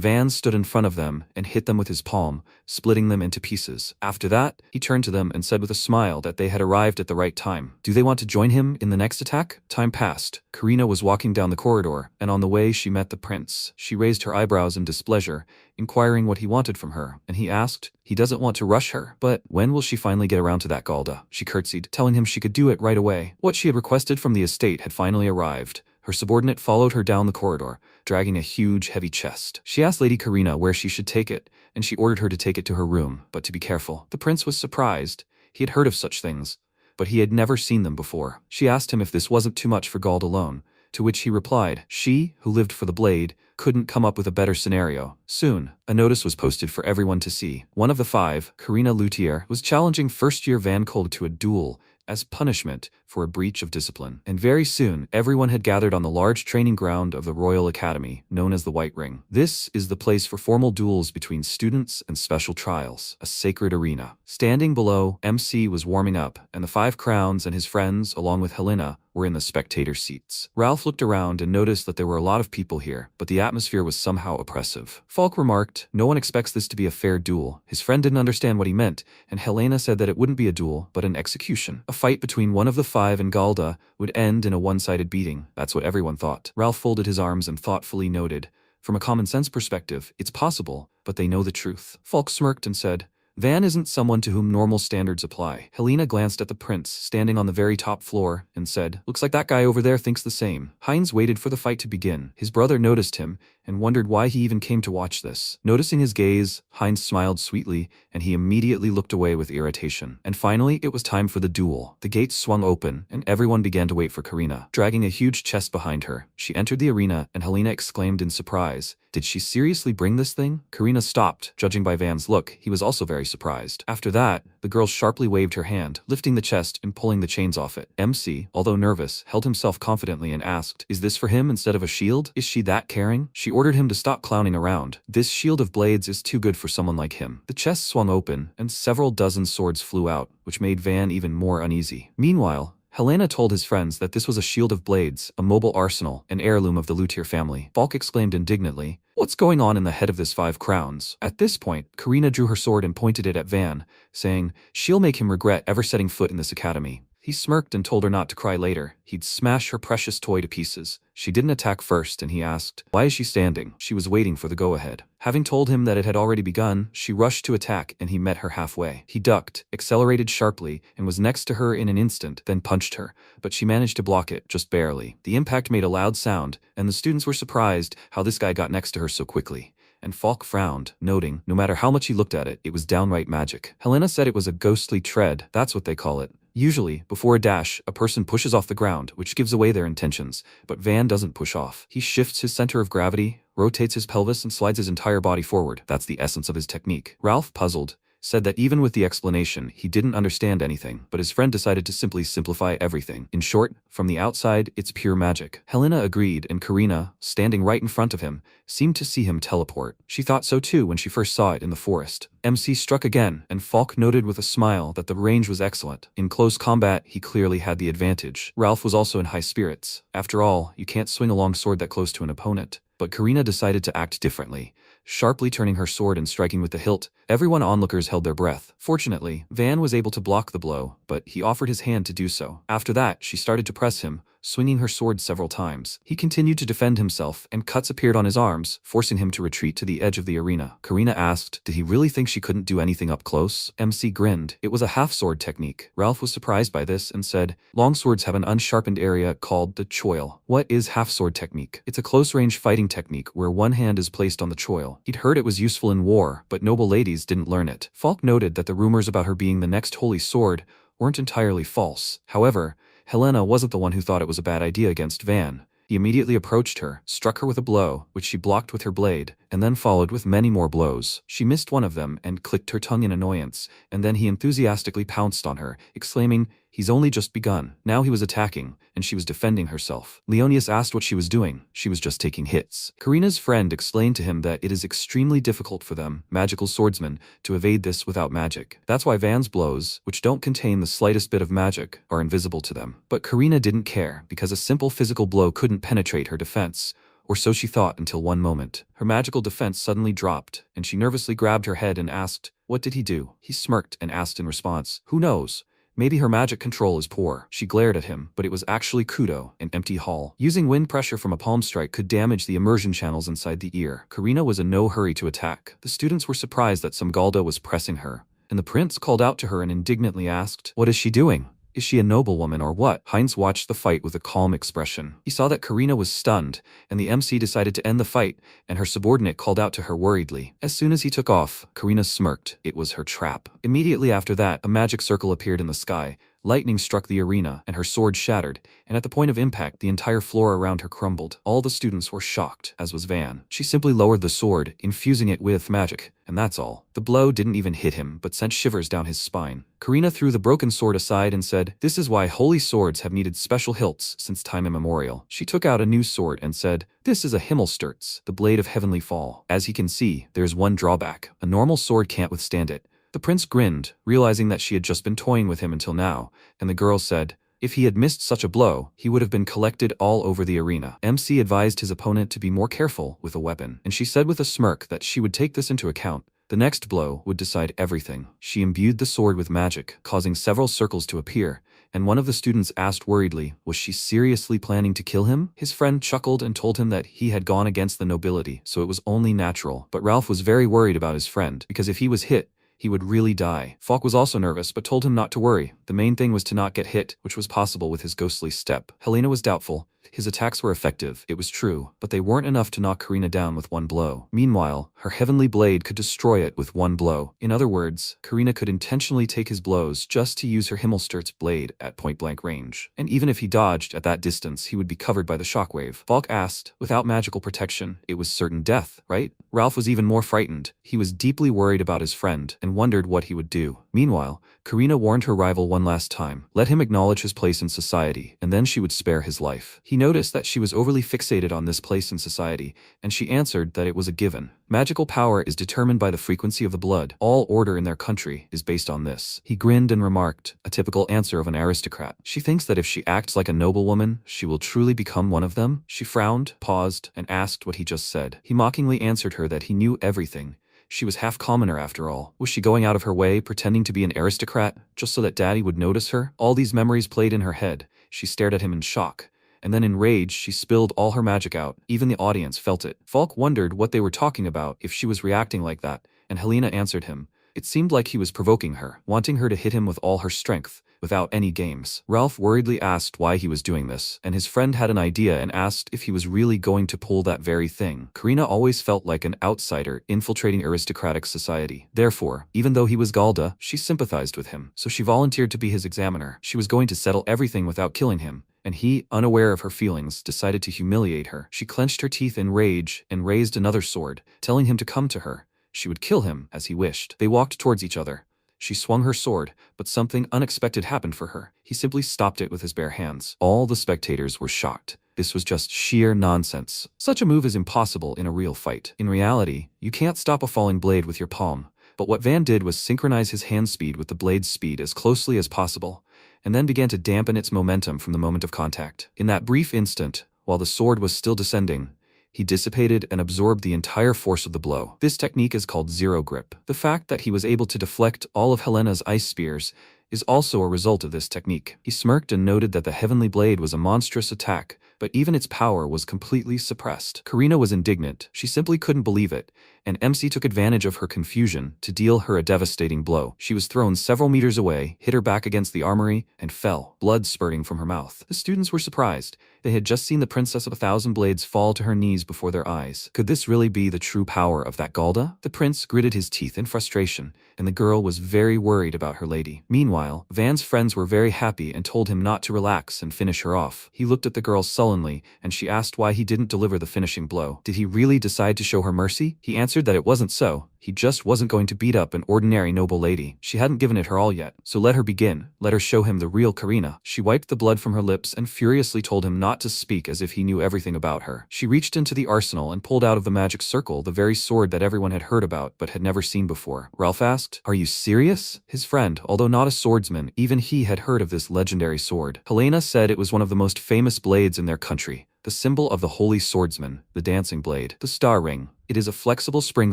Van stood in front of them and hit them with his palm, splitting them into pieces. After that, he turned to them and said with a smile that they had arrived at the right time. Do they want to join him in the next attack? Time passed. Karina was walking down the corridor, and on the way she met the prince. She raised her eyebrows in displeasure, inquiring what he wanted from her, and he asked, he doesn't want to rush her, but when will she finally get around to that Galda? She curtsied, telling him she could do it right away. What she had requested from the estate had finally arrived. Her subordinate followed her down the corridor, dragging a huge, heavy chest. She asked Lady Karina where she should take it, and she ordered her to take it to her room, but to be careful. The prince was surprised. He had heard of such things, but he had never seen them before. She asked him if this wasn't too much for Gald alone, to which he replied, she, who lived for the blade, couldn't come up with a better scenario. Soon, a notice was posted for everyone to see. One of the five, Karina Luthier, was challenging first-year Van Kold to a duel as punishment for a breach of discipline. And very soon, everyone had gathered on the large training ground of the Royal Academy, known as the White Ring. This is the place for formal duels between students and special trials, a sacred arena. Standing below, MC was warming up, and the Five Crowns and his friends, along with Helena, were in the spectator seats. Ralph looked around and noticed that there were a lot of people here, but the atmosphere was somehow oppressive. Falk remarked, no one expects this to be a fair duel. His friend didn't understand what he meant, and Helena said that it wouldn't be a duel, but an execution. A fight between one of the five and Galda would end in a one-sided beating. That's what everyone thought. Ralph folded his arms and thoughtfully noted, from a common-sense perspective, it's possible, but they know the truth. Falk smirked and said, Van isn't someone to whom normal standards apply. Helena glanced at the prince, standing on the very top floor, and said, looks like that guy over there thinks the same. Heinz waited for the fight to begin. His brother noticed him, and wondered why he even came to watch this. Noticing his gaze, Heinz smiled sweetly, and he immediately looked away with irritation. And finally, it was time for the duel. The gates swung open, and everyone began to wait for Karina. Dragging a huge chest behind her, she entered the arena, and Helena exclaimed in surprise, did she seriously bring this thing? Karina stopped. Judging by Van's look, he was also very surprised. After that, the girl sharply waved her hand, lifting the chest and pulling the chains off it. MC, although nervous, held himself confidently and asked, is this for him instead of a shield? Is she that caring? She ordered him to stop clowning around. This shield of blades is too good for someone like him. The chest swung open, and several dozen swords flew out, which made Van even more uneasy. Meanwhile, Helena told his friends that this was a shield of blades, a mobile arsenal, an heirloom of the Luthier family. Falk exclaimed indignantly, what's going on in the head of this Five Crowns? At this point, Karina drew her sword and pointed it at Van, saying, she'll make him regret ever setting foot in this academy. He smirked and told her not to cry later. He'd smash her precious toy to pieces. She didn't attack first, and he asked, why is she standing? She was waiting for the go-ahead. Having told him that it had already begun, she rushed to attack, and he met her halfway. He ducked, accelerated sharply, and was next to her in an instant, then punched her, but she managed to block it, just barely. The impact made a loud sound, and the students were surprised how this guy got next to her so quickly. and Falk frowned, noting, no matter how much he looked at it, it was downright magic. Helena said it was a ghostly tread, that's what they call it. Usually, before a dash, a person pushes off the ground, which gives away their intentions, but Van doesn't push off. He shifts his center of gravity, rotates his pelvis and slides his entire body forward. That's the essence of his technique. Ralph, puzzled, said that even with the explanation, he didn't understand anything, but his friend decided to simply simplify everything. In short, from the outside, it's pure magic. Helena agreed, and Karina, standing right in front of him, seemed to see him teleport. She thought so too when she first saw it in the forest. MC struck again, and Falk noted with a smile that the range was excellent. In close combat, he clearly had the advantage. Ralph was also in high spirits. After all, you can't swing a long sword that close to an opponent. But Karina decided to act differently, sharply turning her sword and striking with the hilt. Everyone onlookers held their breath. Fortunately, Van was able to block the blow, but he offered his hand to do so. After that, she started to press him, swinging her sword several times. He continued to defend himself, and cuts appeared on his arms, forcing him to retreat to the edge of the arena. Karina asked, did he really think she couldn't do anything up close? MC grinned. It was a half-sword technique. Ralph was surprised by this and said, long swords have an unsharpened area called the choil. What is half-sword technique? It's a close-range fighting technique where one hand is placed on the choil. He'd heard it was useful in war, but noble ladies didn't learn it. Falk noted that the rumors about her being the next holy sword weren't entirely false. However, Helena wasn't the one who thought it was a bad idea against Van. He immediately approached her, struck her with a blow, which she blocked with her blade, and then followed with many more blows. She missed one of them and clicked her tongue in annoyance, and then he enthusiastically pounced on her, exclaiming, he's only just begun. Now he was attacking, and she was defending herself. Leonius asked what she was doing. She was just taking hits. Karina's friend explained to him that it is extremely difficult for them, magical swordsmen, to evade this without magic. That's why Van's blows, which don't contain the slightest bit of magic, are invisible to them. But Karina didn't care, because a simple physical blow couldn't penetrate her defense. Or so she thought until one moment. Her magical defense suddenly dropped, and she nervously grabbed her head and asked, what did he do? He smirked and asked in response, who knows? Maybe her magic control is poor. She glared at him, but it was actually Kudo, an empty hull. Using wind pressure from a palm strike could damage the immersion channels inside the ear. Karina was in no hurry to attack. The students were surprised that Samgalda was pressing her, and the prince called out to her and indignantly asked, what is she doing? Is she a noblewoman or what? Heinz watched the fight with a calm expression. He saw that Karina was stunned, and the MC decided to end the fight, and her subordinate called out to her worriedly. As soon as he took off, Karina smirked. It was her trap. Immediately after that, a magic circle appeared in the sky. Lightning struck the arena, and her sword shattered, and at the point of impact, the entire floor around her crumbled. All the students were shocked, as was Van. She simply lowered the sword, infusing it with magic, and that's all. The blow didn't even hit him, but sent shivers down his spine. Karina threw the broken sword aside and said, this is why holy swords have needed special hilts since time immemorial. She took out a new sword and said, this is a Himmelsturz, the blade of heavenly fall. As he can see, there's one drawback. A normal sword can't withstand it. The prince grinned, realizing that she had just been toying with him until now, and the girl said, if he had missed such a blow, he would have been collected all over the arena. MC advised his opponent to be more careful with a weapon, and she said with a smirk that she would take this into account. The next blow would decide everything. She imbued the sword with magic, causing several circles to appear, and one of the students asked worriedly, was she seriously planning to kill him? His friend chuckled and told him that he had gone against the nobility, so it was only natural. But Ralph was very worried about his friend, because if he was hit, he would really die. Falk was also nervous, but told him not to worry. The main thing was to not get hit, which was possible with his ghostly step. Helena was doubtful. His attacks were effective, it was true, but they weren't enough to knock Karina down with one blow. Meanwhile, her heavenly blade could destroy it with one blow. In other words, Karina could intentionally take his blows just to use her Himmelsturz blade at point-blank range. And even if he dodged at that distance, he would be covered by the shockwave. Falk asked, without magical protection, it was certain death, right? Ralph was even more frightened. He was deeply worried about his friend and wondered what he would do. Meanwhile, Karina warned her rival one last time. Let him acknowledge his place in society, and then she would spare his life. He noticed that she was overly fixated on this place in society, and she answered that it was a given. Magical power is determined by the frequency of the blood. All order in their country is based on this. He grinned and remarked, a typical answer of an aristocrat. She thinks that if she acts like a noblewoman, she will truly become one of them? She frowned, paused, and asked what he just said. He mockingly answered her that he knew everything. She was half commoner after all. Was she going out of her way, pretending to be an aristocrat, just so that Daddy would notice her? All these memories played in her head. She stared at him in shock. And then in rage, she spilled all her magic out. Even the audience felt it. Falk wondered what they were talking about if she was reacting like that, and Helena answered him. It seemed like he was provoking her, wanting her to hit him with all her strength, without any games. Ralph worriedly asked why he was doing this, and his friend had an idea and asked if he was really going to pull that very thing. Karina always felt like an outsider infiltrating aristocratic society. Therefore, even though he was Galda, she sympathized with him, so she volunteered to be his examiner. She was going to settle everything without killing him, and he, unaware of her feelings, decided to humiliate her. She clenched her teeth in rage and raised another sword, telling him to come to her. She would kill him, as he wished. They walked towards each other. She swung her sword, but something unexpected happened for her. He simply stopped it with his bare hands. All the spectators were shocked. This was just sheer nonsense. Such a move is impossible in a real fight. In reality, you can't stop a falling blade with your palm. But what Van did was synchronize his hand speed with the blade's speed as closely as possible, and then began to dampen its momentum from the moment of contact. In that brief instant, while the sword was still descending, he dissipated and absorbed the entire force of the blow. This technique is called zero grip. The fact that he was able to deflect all of Helena's ice spears is also a result of this technique. He smirked and noted that the heavenly blade was a monstrous attack, but even its power was completely suppressed. Karina was indignant. She simply couldn't believe it, and MC took advantage of her confusion to deal her a devastating blow. She was thrown several meters away, hit her back against the armory, and fell, blood spurting from her mouth. The students were surprised. They had just seen the Princess of 1,000 Blades fall to her knees before their eyes. Could this really be the true power of that Galda? The prince gritted his teeth in frustration, and the girl was very worried about her lady. Meanwhile, Van's friends were very happy and told him not to relax and finish her off. He looked at the girl sullenly, and she asked why he didn't deliver the finishing blow. Did he really decide to show her mercy? He answered that it wasn't so. He just wasn't going to beat up an ordinary noble lady. She hadn't given it her all yet, so let her begin. Let her show him the real Karina. She wiped the blood from her lips and furiously told him not to speak as if he knew everything about her. She reached into the arsenal and pulled out of the magic circle the very sword that everyone had heard about but had never seen before. Ralph asked, "Are you serious?" His friend, although not a swordsman, even he had heard of this legendary sword. Helena said it was one of the most famous blades in their country, the symbol of the holy swordsman, the dancing blade, the star ring. It is a flexible spring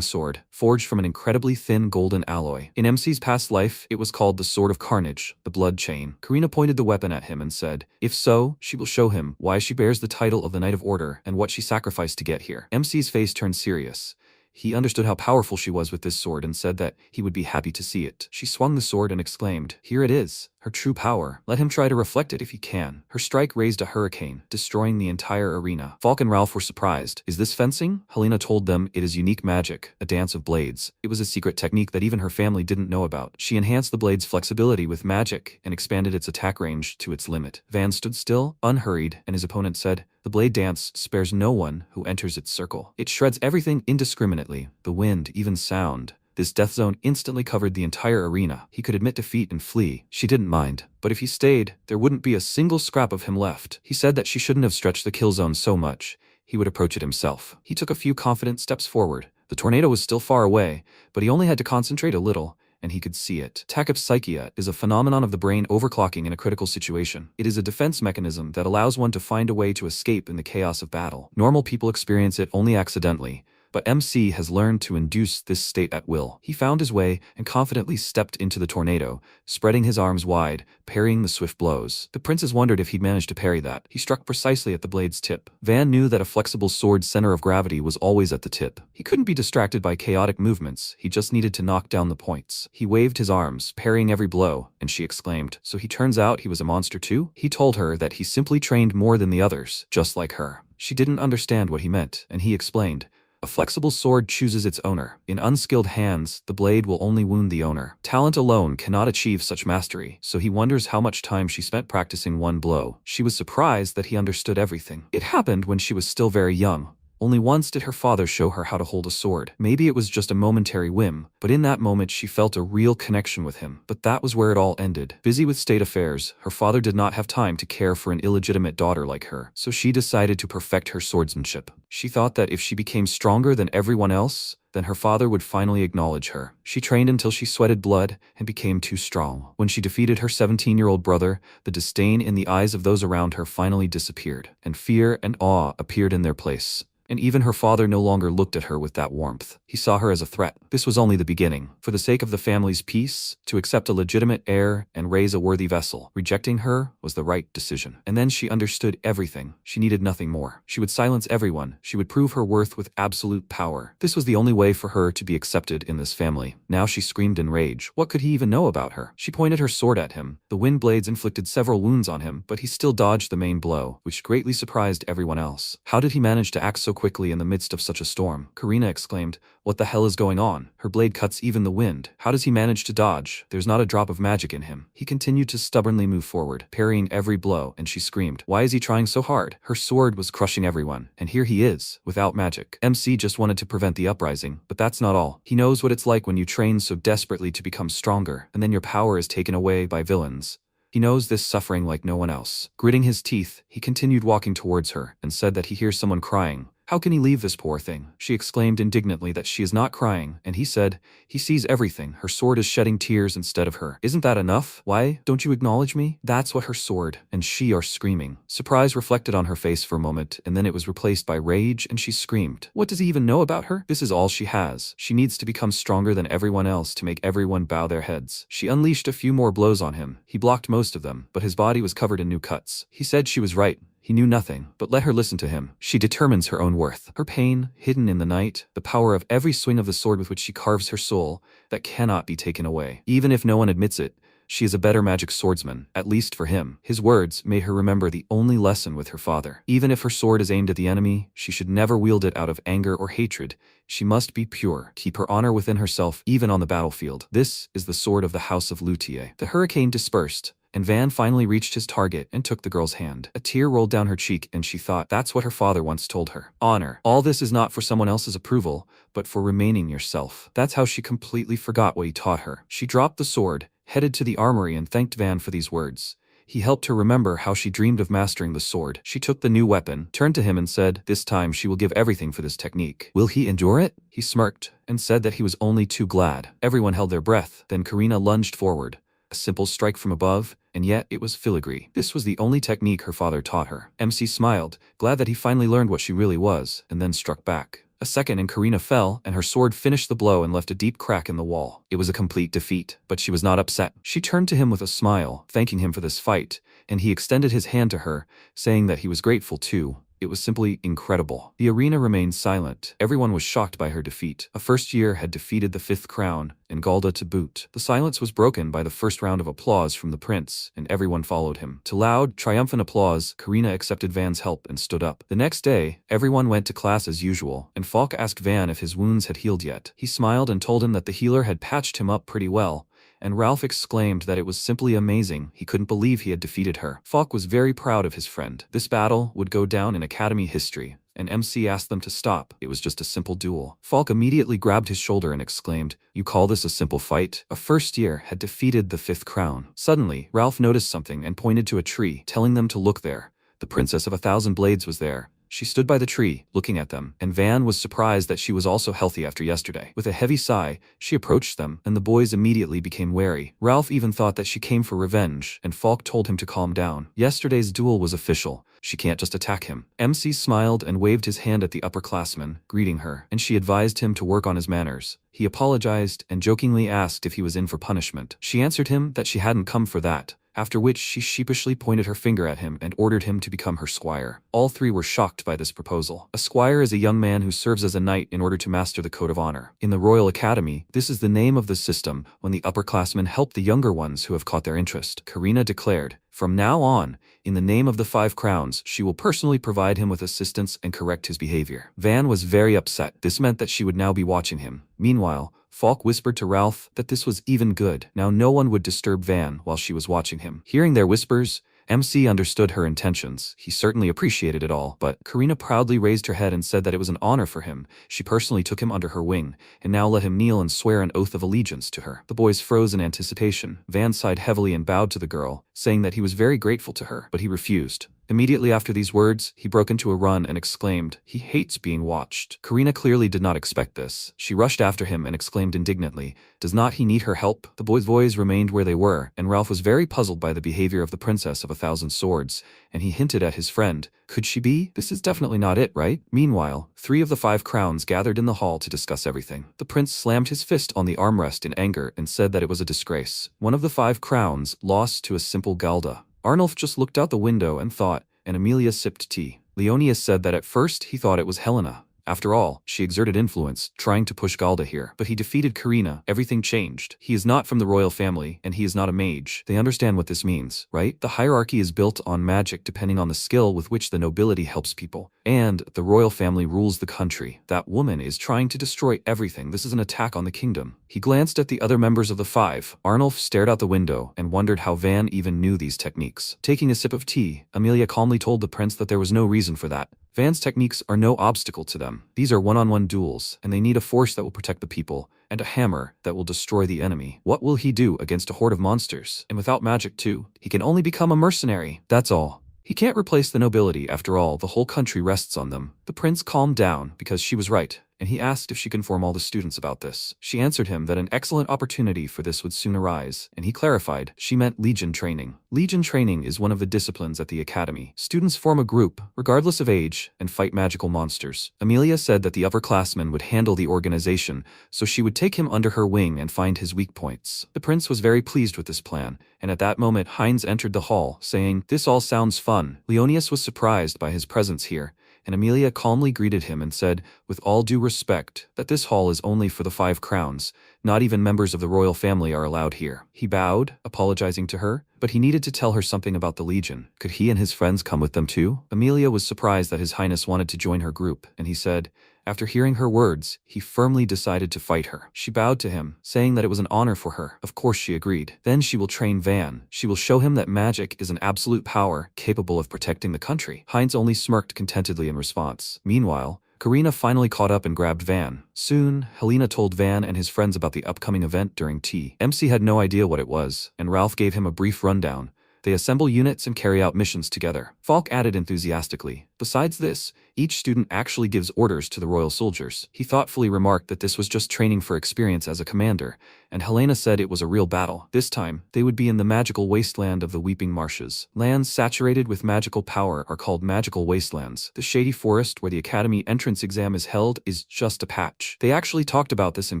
sword, forged from an incredibly thin golden alloy. In MC's past life, it was called the Sword of Carnage, the Blood Chain. Karina pointed the weapon at him and said, if so, she will show him why she bears the title of the Knight of Order and what she sacrificed to get here. MC's face turned serious. He understood how powerful she was with this sword and said that he would be happy to see it. She swung the sword and exclaimed, "Here it is, her true power. Let him try to reflect it if he can." Her strike raised a hurricane, destroying the entire arena. Falk and Ralph were surprised. "Is this fencing?" Helena told them it is unique magic, a dance of blades. It was a secret technique that even her family didn't know about. She enhanced the blade's flexibility with magic and expanded its attack range to its limit. Van stood still, unhurried, and his opponent said, "The blade dance spares no one who enters its circle. It shreds everything indiscriminately, the wind, even sound." This death zone instantly covered the entire arena. He could admit defeat and flee. She didn't mind. But if he stayed, there wouldn't be a single scrap of him left. He said that she shouldn't have stretched the kill zone so much. He would approach it himself. He took a few confident steps forward. The tornado was still far away, but he only had to concentrate a little, and he could see it. Tachypsychia is a phenomenon of the brain overclocking in a critical situation. It is a defense mechanism that allows one to find a way to escape in the chaos of battle. Normal people experience it only accidentally, but MC has learned to induce this state at will. He found his way and confidently stepped into the tornado, spreading his arms wide, parrying the swift blows. The princes wondered if he'd managed to parry that. He struck precisely at the blade's tip. Van knew that a flexible sword's center of gravity was always at the tip. He couldn't be distracted by chaotic movements. He just needed to knock down the points. He waved his arms, parrying every blow, and she exclaimed, "So he turns out he was a monster too?" He told her that he simply trained more than the others, just like her. She didn't understand what he meant, and he explained, "A flexible sword chooses its owner. In unskilled hands, the blade will only wound the owner. Talent alone cannot achieve such mastery," so he wonders how much time she spent practicing one blow. She was surprised that he understood everything. It happened when she was still very young. Only once did her father show her how to hold a sword. Maybe it was just a momentary whim, but in that moment she felt a real connection with him. But that was where it all ended. Busy with state affairs, her father did not have time to care for an illegitimate daughter like her, so she decided to perfect her swordsmanship. She thought that if she became stronger than everyone else, then her father would finally acknowledge her. She trained until she sweated blood and became too strong. When she defeated her 17-year-old brother, the disdain in the eyes of those around her finally disappeared, and fear and awe appeared in their place. And even her father no longer looked at her with that warmth. He saw her as a threat. This was only the beginning. For the sake of the family's peace, to accept a legitimate heir and raise a worthy vessel, rejecting her was the right decision. And then she understood everything. She needed nothing more. She would silence everyone. She would prove her worth with absolute power. This was the only way for her to be accepted in this family. Now she screamed in rage. What could he even know about her? She pointed her sword at him. The wind blades inflicted several wounds on him, but he still dodged the main blow, which greatly surprised everyone else. How did he manage to act so quickly in the midst of such a storm? Karina exclaimed. What the hell is going on? Her blade cuts even the wind. How does he manage to dodge? There's not a drop of magic in him. He continued to stubbornly move forward, parrying every blow, and she screamed. Why is he trying so hard? Her sword was crushing everyone, and here he is, without magic. MC just wanted to prevent the uprising, but that's not all. He knows what it's like when you train so desperately to become stronger, and then your power is taken away by villains. He knows this suffering like no one else. Gritting his teeth, he continued walking towards her, and said that he hears someone crying. How can he leave this poor thing? She exclaimed indignantly that she is not crying, and he said, he sees everything. Her sword is shedding tears instead of her. Isn't that enough? Why don't you acknowledge me? That's what her sword and she are screaming. Surprise reflected on her face for a moment, and then it was replaced by rage, and she screamed. What does he even know about her? This is all she has. She needs to become stronger than everyone else to make everyone bow their heads. She unleashed a few more blows on him. He blocked most of them, but his body was covered in new cuts. He said she was right. He knew nothing, but let her listen to him. She determines her own worth. Her pain, hidden in the night, the power of every swing of the sword with which she carves her soul, that cannot be taken away. Even if no one admits it, she is a better magic swordsman, at least for him. His words made her remember the only lesson with her father. Even if her sword is aimed at the enemy, she should never wield it out of anger or hatred. She must be pure, keep her honor within herself, even on the battlefield. This is the sword of the House of Luthier. The hurricane dispersed, and Van finally reached his target and took the girl's hand. A tear rolled down her cheek, and she thought that's what her father once told her. Honor. All this is not for someone else's approval, but for remaining yourself. That's how she completely forgot what he taught her. She dropped the sword, headed to the armory, and thanked Van for these words. He helped her remember how she dreamed of mastering the sword. She took the new weapon, turned to him and said, this time she will give everything for this technique. Will he endure it? He smirked and said that he was only too glad. Everyone held their breath. Then Karina lunged forward. A simple strike from above, and yet it was filigree. This was the only technique her father taught her. MC smiled, glad that he finally learned what she really was, and then struck back. A second and Karina fell, and her sword finished the blow and left a deep crack in the wall. It was a complete defeat, but she was not upset. She turned to him with a smile, thanking him for this fight, and he extended his hand to her, saying that he was grateful too. It was simply incredible. The arena remained silent. Everyone was shocked by her defeat. A first year had defeated the 5th crown, and Galda to boot. The silence was broken by the first round of applause from the prince, and everyone followed him. To loud, triumphant applause, Karina accepted Van's help and stood up. The next day, everyone went to class as usual, and Falk asked Van if his wounds had healed yet. He smiled and told him that the healer had patched him up pretty well, and Ralph exclaimed that it was simply amazing. He couldn't believe he had defeated her. Falk was very proud of his friend. This battle would go down in Academy history, and MC asked them to stop. It was just a simple duel. Falk immediately grabbed his shoulder and exclaimed, "You call this a simple fight?" A first year had defeated the 5th crown. Suddenly, Ralph noticed something and pointed to a tree, telling them to look there. The Princess of 1,000 Blades was there. She stood by the tree, looking at them, and Van was surprised that she was also healthy after yesterday. With a heavy sigh, she approached them, and the boys immediately became wary. Ralph even thought that she came for revenge, and Falk told him to calm down. Yesterday's duel was official. She can't just attack him. MC smiled and waved his hand at the upperclassman, greeting her, and she advised him to work on his manners. He apologized and jokingly asked if he was in for punishment. She answered him that she hadn't come for that, after which she sheepishly pointed her finger at him and ordered him to become her squire. All three were shocked by this proposal. A squire is a young man who serves as a knight in order to master the code of honor. In the Royal Academy, this is the name of the system when the upperclassmen help the younger ones who have caught their interest. Karina declared, "From now on, in the name of the 5 crowns, she will personally provide him with assistance and correct his behavior." Van was very upset. This meant that she would now be watching him. Meanwhile, Falk whispered to Ralph that this was even good. Now no one would disturb Van while she was watching him. Hearing their whispers, MC understood her intentions. He certainly appreciated it all, but Karina proudly raised her head and said that it was an honor for him. She personally took him under her wing, and now let him kneel and swear an oath of allegiance to her. The boys froze in anticipation. Van sighed heavily and bowed to the girl, saying that he was very grateful to her, but he refused. Immediately after these words, he broke into a run and exclaimed, "He hates being watched." Karina clearly did not expect this. She rushed after him and exclaimed indignantly, "Does not he need her help?" The boys' voices remained where they were, and Ralph was very puzzled by the behavior of the Princess of 1,000 Swords, and he hinted at his friend, "Could she be? This is definitely not it, right?" Meanwhile, 3 of the 5 crowns gathered in the hall to discuss everything. The prince slammed his fist on the armrest in anger and said that it was a disgrace. One of the 5 crowns lost to a simple Galda. Arnulf just looked out the window and thought, and Amelia sipped tea. Leonius said that at first he thought it was Helena. After all, she exerted influence, trying to push Galda here. But he defeated Karina. Everything changed. He is not from the royal family, and he is not a mage. They understand what this means, right? The hierarchy is built on magic depending on the skill with which the nobility helps people. And the royal family rules the country. That woman is trying to destroy everything. This is an attack on the kingdom. He glanced at the other members of the 5. Arnulf stared out the window and wondered how Van even knew these techniques. Taking a sip of tea, Amelia calmly told the prince that there was no reason for that. Van's techniques are no obstacle to them. These are one-on-one duels, and they need a force that will protect the people, and a hammer that will destroy the enemy. What will he do against a horde of monsters? And without magic too, he can only become a mercenary. That's all. He can't replace the nobility. After all, the whole country rests on them. The prince calmed down because she was right, and he asked if she can inform all the students about this. She answered him that an excellent opportunity for this would soon arise, and he clarified she meant legion training. Legion training is one of the disciplines at the academy. Students form a group, regardless of age, and fight magical monsters. Amelia said that the upperclassmen would handle the organization, so she would take him under her wing and find his weak points. The prince was very pleased with this plan, and at that moment Heinz entered the hall, saying, "This all sounds fun." Leonius was surprised by his presence here, and Amelia calmly greeted him and said, with all due respect, that this hall is only for the 5 crowns. Not even members of the royal family are allowed here. He bowed, apologizing to her, but he needed to tell her something about the Legion. Could he and his friends come with them too? Amelia was surprised that His Highness wanted to join her group, and he said, after hearing her words, he firmly decided to fight her. She bowed to him, saying that it was an honor for her. Of course she agreed. Then she will train Van. She will show him that magic is an absolute power capable of protecting the country. Heinz only smirked contentedly in response. Meanwhile, Karina finally caught up and grabbed Van. Soon, Helena told Van and his friends about the upcoming event during tea. MC had no idea what it was, and Ralph gave him a brief rundown. They assemble units and carry out missions together. Falk added enthusiastically, "Besides this, each student actually gives orders to the royal soldiers." He thoughtfully remarked that this was just training for experience as a commander, and Helena said it was a real battle. This time, they would be in the magical wasteland of the Weeping Marshes. Lands saturated with magical power are called magical wastelands. The shady forest where the academy entrance exam is held is just a patch. They actually talked about this in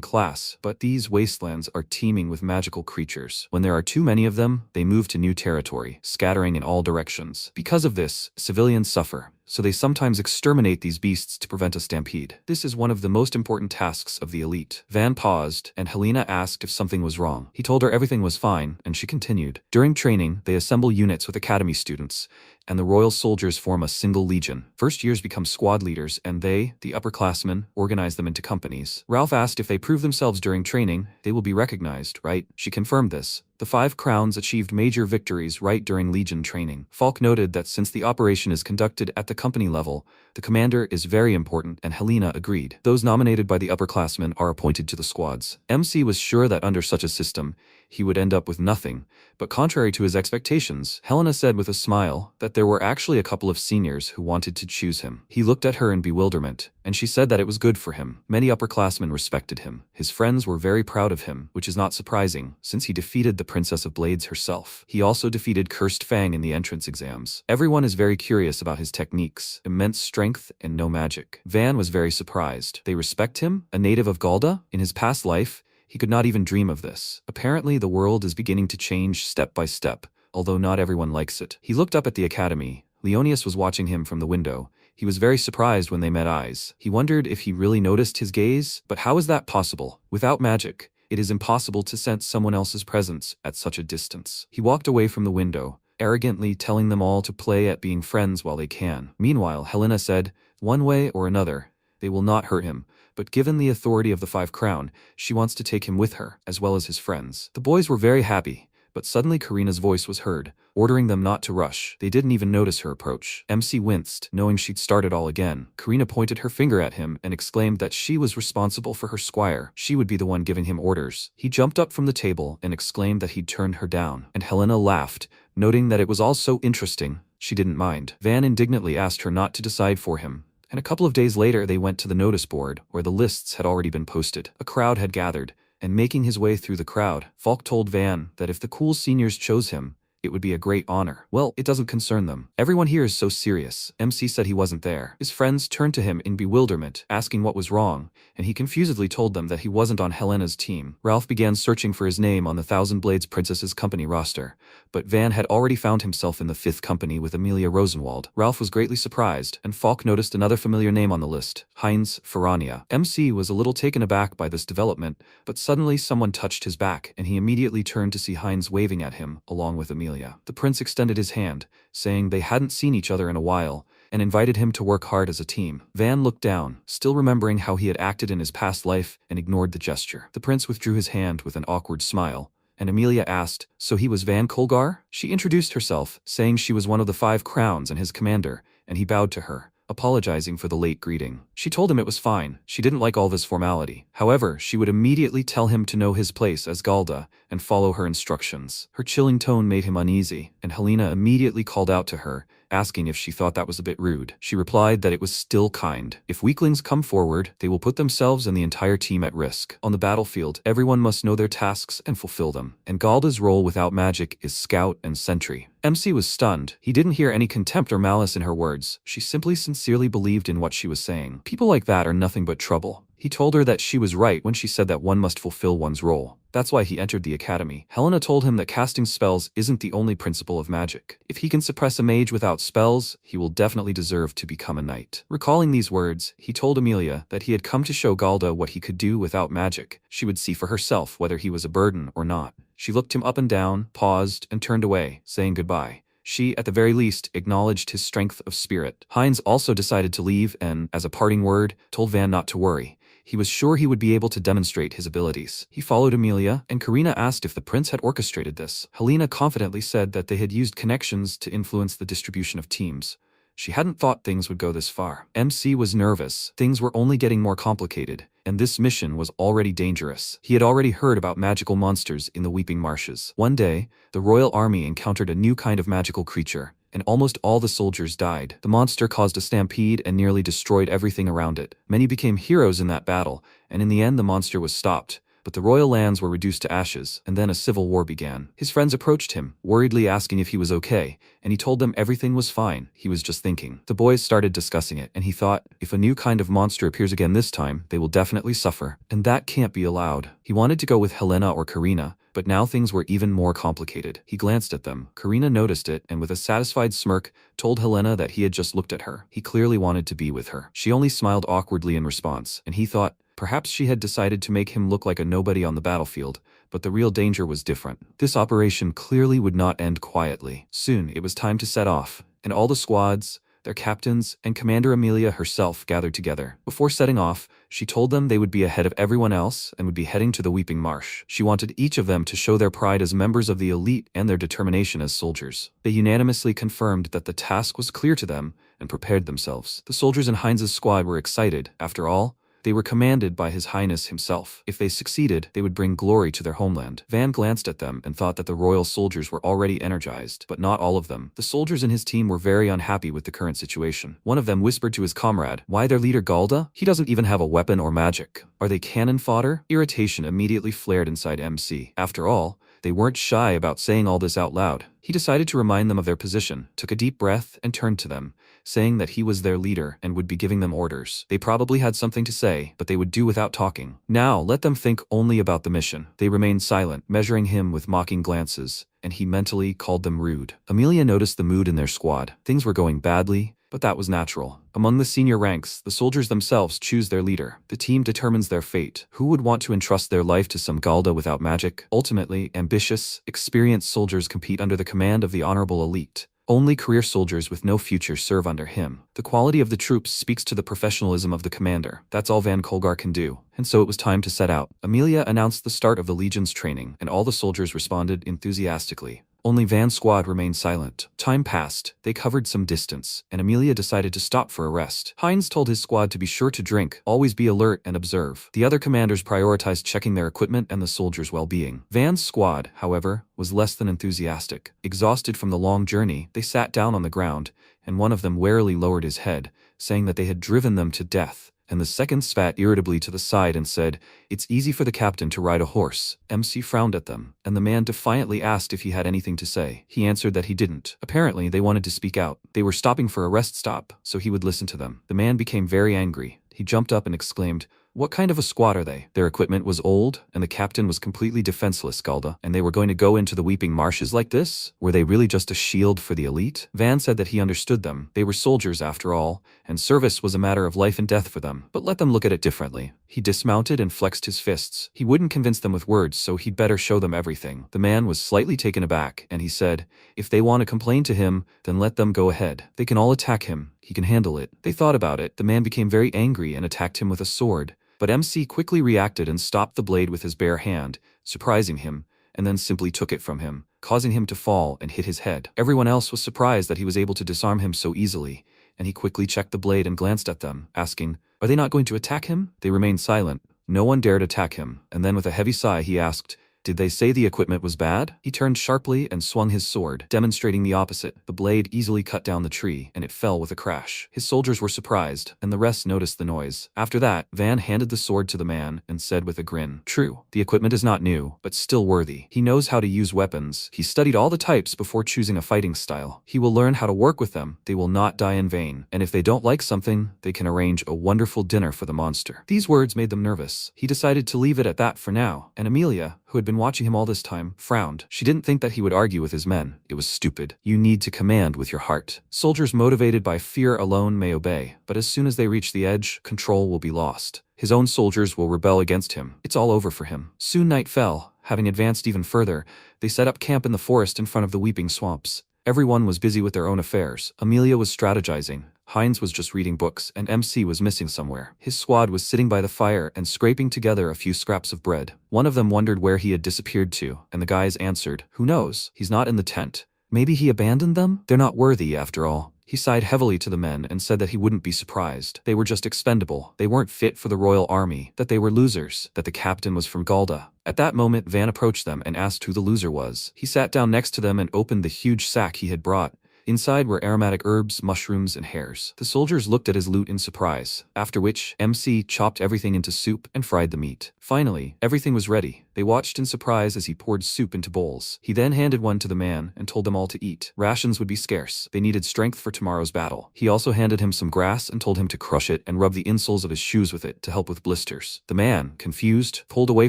class, but these wastelands are teeming with magical creatures. When there are too many of them, they move to new territory, scattering in all directions. Because of this, civilians suffer, so they sometimes exterminate these beasts to prevent a stampede. This is one of the most important tasks of the elite. Van paused, and Helena asked if something was wrong. He told her everything was fine, and she continued. During training, they assemble units with academy students, and the royal soldiers form a single legion. First years become squad leaders, and they, the upperclassmen, organize them into companies. Ralph asked if they prove themselves during training, they will be recognized, right? She confirmed this. The 5 crowns achieved major victories right during legion training. Falk noted that since the operation is conducted at the company level, the commander is very important, and Helena agreed. Those nominated by the upperclassmen are appointed to the squads. MC was sure that under such a system, he would end up with nothing, but contrary to his expectations, Helena said with a smile that there were actually a couple of seniors who wanted to choose him. He looked at her in bewilderment, and she said that it was good for him. Many upperclassmen respected him. His friends were very proud of him, which is not surprising, since he defeated the Princess of Blades herself. He also defeated Cursed Fang in the entrance exams. Everyone is very curious about his techniques, immense strength, and no magic. Van was very surprised. They respect him? A native of Galda? In his past life, he could not even dream of this. Apparently, the world is beginning to change step by step, although not everyone likes it. He looked up at the academy. Leonius was watching him from the window. He was very surprised when they met eyes. He wondered if he really noticed his gaze, but how is that possible? Without magic, it is impossible to sense someone else's presence at such a distance. He walked away from the window, arrogantly telling them all to play at being friends while they can. Meanwhile, Helena said, one way or another, they will not hurt him. But given the authority of the 5 crown, she wants to take him with her, as well as his friends. The boys were very happy, but suddenly Karina's voice was heard, ordering them not to rush. They didn't even notice her approach. MC winced, knowing she'd start it all again. Karina pointed her finger at him and exclaimed that she was responsible for her squire. She would be the one giving him orders. He jumped up from the table and exclaimed that he'd turned her down, and Helena laughed, noting that it was all so interesting. She didn't mind. Van indignantly asked her not to decide for him, and a couple of days later they went to the notice board, where the lists had already been posted. A crowd had gathered, and making his way through the crowd, Falk told Van that if the cool seniors chose him, it would be a great honor. Well, it doesn't concern them. Everyone here is so serious. MC said he wasn't there. His friends turned to him in bewilderment, asking what was wrong, and he confusedly told them that he wasn't on Helena's team. Ralph began searching for his name on the Thousand Blades Princess's company roster, but Van had already found himself in the 5th company with Amelia Rosenwald. Ralph was greatly surprised, and Falk noticed another familiar name on the list, Heinz Ferrania. MC was a little taken aback by this development, but suddenly someone touched his back, and he immediately turned to see Heinz waving at him, along with Amelia. The prince extended his hand, saying they hadn't seen each other in a while, and invited him to work hard as a team. Van looked down, still remembering how he had acted in his past life, and ignored the gesture. The prince withdrew his hand with an awkward smile, and Amelia asked, "So he was Van Kolgar?" She introduced herself, saying she was one of the 5 crowns and his commander, and he bowed to her, apologizing for the late greeting. She told him it was fine. She didn't like all this formality. However, she would immediately tell him to know his place as Galda and follow her instructions. Her chilling tone made him uneasy, and Helena immediately called out to her, asking if she thought that was a bit rude. She replied that it was still kind. If weaklings come forward, they will put themselves and the entire team at risk. On the battlefield, everyone must know their tasks and fulfill them, and Galda's role without magic is scout and sentry. MC was stunned. He didn't hear any contempt or malice in her words. She simply sincerely believed in what she was saying. People like that are nothing but trouble. He told her that she was right when she said that one must fulfill one's role. That's why he entered the academy. Helena told him that casting spells isn't the only principle of magic. If he can suppress a mage without spells, he will definitely deserve to become a knight. Recalling these words, he told Amelia that he had come to show Galda what he could do without magic. She would see for herself whether he was a burden or not. She looked him up and down, paused, and turned away, saying goodbye. She, at the very least, acknowledged his strength of spirit. Heinz also decided to leave and, as a parting word, told Van not to worry. He was sure he would be able to demonstrate his abilities. He followed Amelia, and Karina asked if the prince had orchestrated this. Helena confidently said that they had used connections to influence the distribution of teams. She hadn't thought things would go this far. MC was nervous. Things were only getting more complicated, and this mission was already dangerous. He had already heard about magical monsters in the Weeping Marshes. One day, the royal army encountered a new kind of magical creature, and almost all the soldiers died. The monster caused a stampede and nearly destroyed everything around it. Many became heroes in that battle, and in the end the monster was stopped. But the royal lands were reduced to ashes, and then a civil war began. His friends approached him, worriedly asking if he was okay, and he told them everything was fine. He was just thinking. The boys started discussing it, and he thought, if a new kind of monster appears again this time, they will definitely suffer, and that can't be allowed. He wanted to go with Helena or Karina, but now things were even more complicated. He glanced at them. Karina noticed it, and with a satisfied smirk, told Helena that he had just looked at her. He clearly wanted to be with her. She only smiled awkwardly in response, and he thought, perhaps she had decided to make him look like a nobody on the battlefield, but the real danger was different. This operation clearly would not end quietly. Soon, it was time to set off, and all the squads, their captains, and Commander Amelia herself gathered together. Before setting off, she told them they would be ahead of everyone else and would be heading to the Weeping Marsh. She wanted each of them to show their pride as members of the elite and their determination as soldiers. They unanimously confirmed that the task was clear to them and prepared themselves. The soldiers in Heinz's squad were excited. After all, they were commanded by His Highness himself. If they succeeded, they would bring glory to their homeland. Van glanced at them and thought that the royal soldiers were already energized, but not all of them. The soldiers in his team were very unhappy with the current situation. One of them whispered to his comrade, "Why their leader Galda? He doesn't even have a weapon or magic. Are they cannon fodder?" Irritation immediately flared inside MC. After all, they weren't shy about saying all this out loud. He decided to remind them of their position, took a deep breath, and turned to them, saying that he was their leader and would be giving them orders. They probably had something to say, but they would do without talking. Now, let them think only about the mission. They remained silent, measuring him with mocking glances, and he mentally called them rude. Amelia noticed the mood in their squad. Things were going badly, but that was natural. Among the senior ranks, the soldiers themselves choose their leader. The team determines their fate. Who would want to entrust their life to some Galda without magic? Ultimately, ambitious, experienced soldiers compete under the command of the honorable elite. Only career soldiers with no future serve under him. The quality of the troops speaks to the professionalism of the commander. That's all Van Kolgar can do. And so it was time to set out. Amelia announced the start of the Legion's training, and all the soldiers responded enthusiastically. Only Van's squad remained silent. Time passed, they covered some distance, and Amelia decided to stop for a rest. Heinz told his squad to be sure to drink, always be alert and observe. The other commanders prioritized checking their equipment and the soldiers' well-being. Van's squad, however, was less than enthusiastic. Exhausted from the long journey, they sat down on the ground, and one of them warily lowered his head, saying that they had driven them to death. And the second spat irritably to the side and said, "It's easy for the captain to ride a horse." MC frowned at them, and the man defiantly asked if he had anything to say. He answered that he didn't. Apparently, they wanted to speak out. They were stopping for a rest stop, so he would listen to them. The man became very angry. He jumped up and exclaimed, "What kind of a squad are they? Their equipment was old, and the captain was completely defenseless, Galda, and they were going to go into the weeping marshes like this? Were they really just a shield for the elite?" Van said that he understood them. They were soldiers after all, and service was a matter of life and death for them. But let them look at it differently. He dismounted and flexed his fists. He wouldn't convince them with words, so he'd better show them everything. The man was slightly taken aback, and he said, "If they want to complain to him, then let them go ahead. They can all attack him. He can handle it." They thought about it. The man became very angry and attacked him with a sword. But MC quickly reacted and stopped the blade with his bare hand, surprising him, and then simply took it from him, causing him to fall and hit his head. Everyone else was surprised that he was able to disarm him so easily, and he quickly checked the blade and glanced at them, asking, "Are they not going to attack him?" They remained silent. No one dared attack him, and then with a heavy sigh he asked, "Did they say the equipment was bad?" He turned sharply and swung his sword, demonstrating the opposite. The blade easily cut down the tree, and it fell with a crash. His soldiers were surprised, and the rest noticed the noise. After that, Van handed the sword to the man and said with a grin, "True, the equipment is not new, but still worthy. He knows how to use weapons. He studied all the types before choosing a fighting style. He will learn how to work with them. They will not die in vain. And if they don't like something, they can arrange a wonderful dinner for the monster." These words made them nervous. He decided to leave it at that for now, and Amelia, who had been watching him all this time, frowned. She didn't think that he would argue with his men. It was stupid. You need to command with your heart. Soldiers motivated by fear alone may obey, but as soon as they reach the edge, control will be lost. His own soldiers will rebel against him. It's all over for him. Soon night fell. Having advanced even further, they set up camp in the forest in front of the weeping swamps. Everyone was busy with their own affairs. Amelia was strategizing. Heinz was just reading books, and MC was missing somewhere. His squad was sitting by the fire and scraping together a few scraps of bread. One of them wondered where he had disappeared to, and the guys answered, "Who knows? He's not in the tent. Maybe he abandoned them? They're not worthy after all." He sighed heavily to the men and said that he wouldn't be surprised. They were just expendable. They weren't fit for the royal army, that they were losers, that the captain was from Galda. At that moment, Van approached them and asked who the loser was. He sat down next to them and opened the huge sack he had brought. Inside were aromatic herbs, mushrooms, and hairs. The soldiers looked at his loot in surprise, after which MC chopped everything into soup and fried the meat. Finally, everything was ready. They watched in surprise as he poured soup into bowls. He then handed one to the man and told them all to eat. Rations would be scarce. They needed strength for tomorrow's battle. He also handed him some grass and told him to crush it and rub the insoles of his shoes with it to help with blisters. The man, confused, pulled away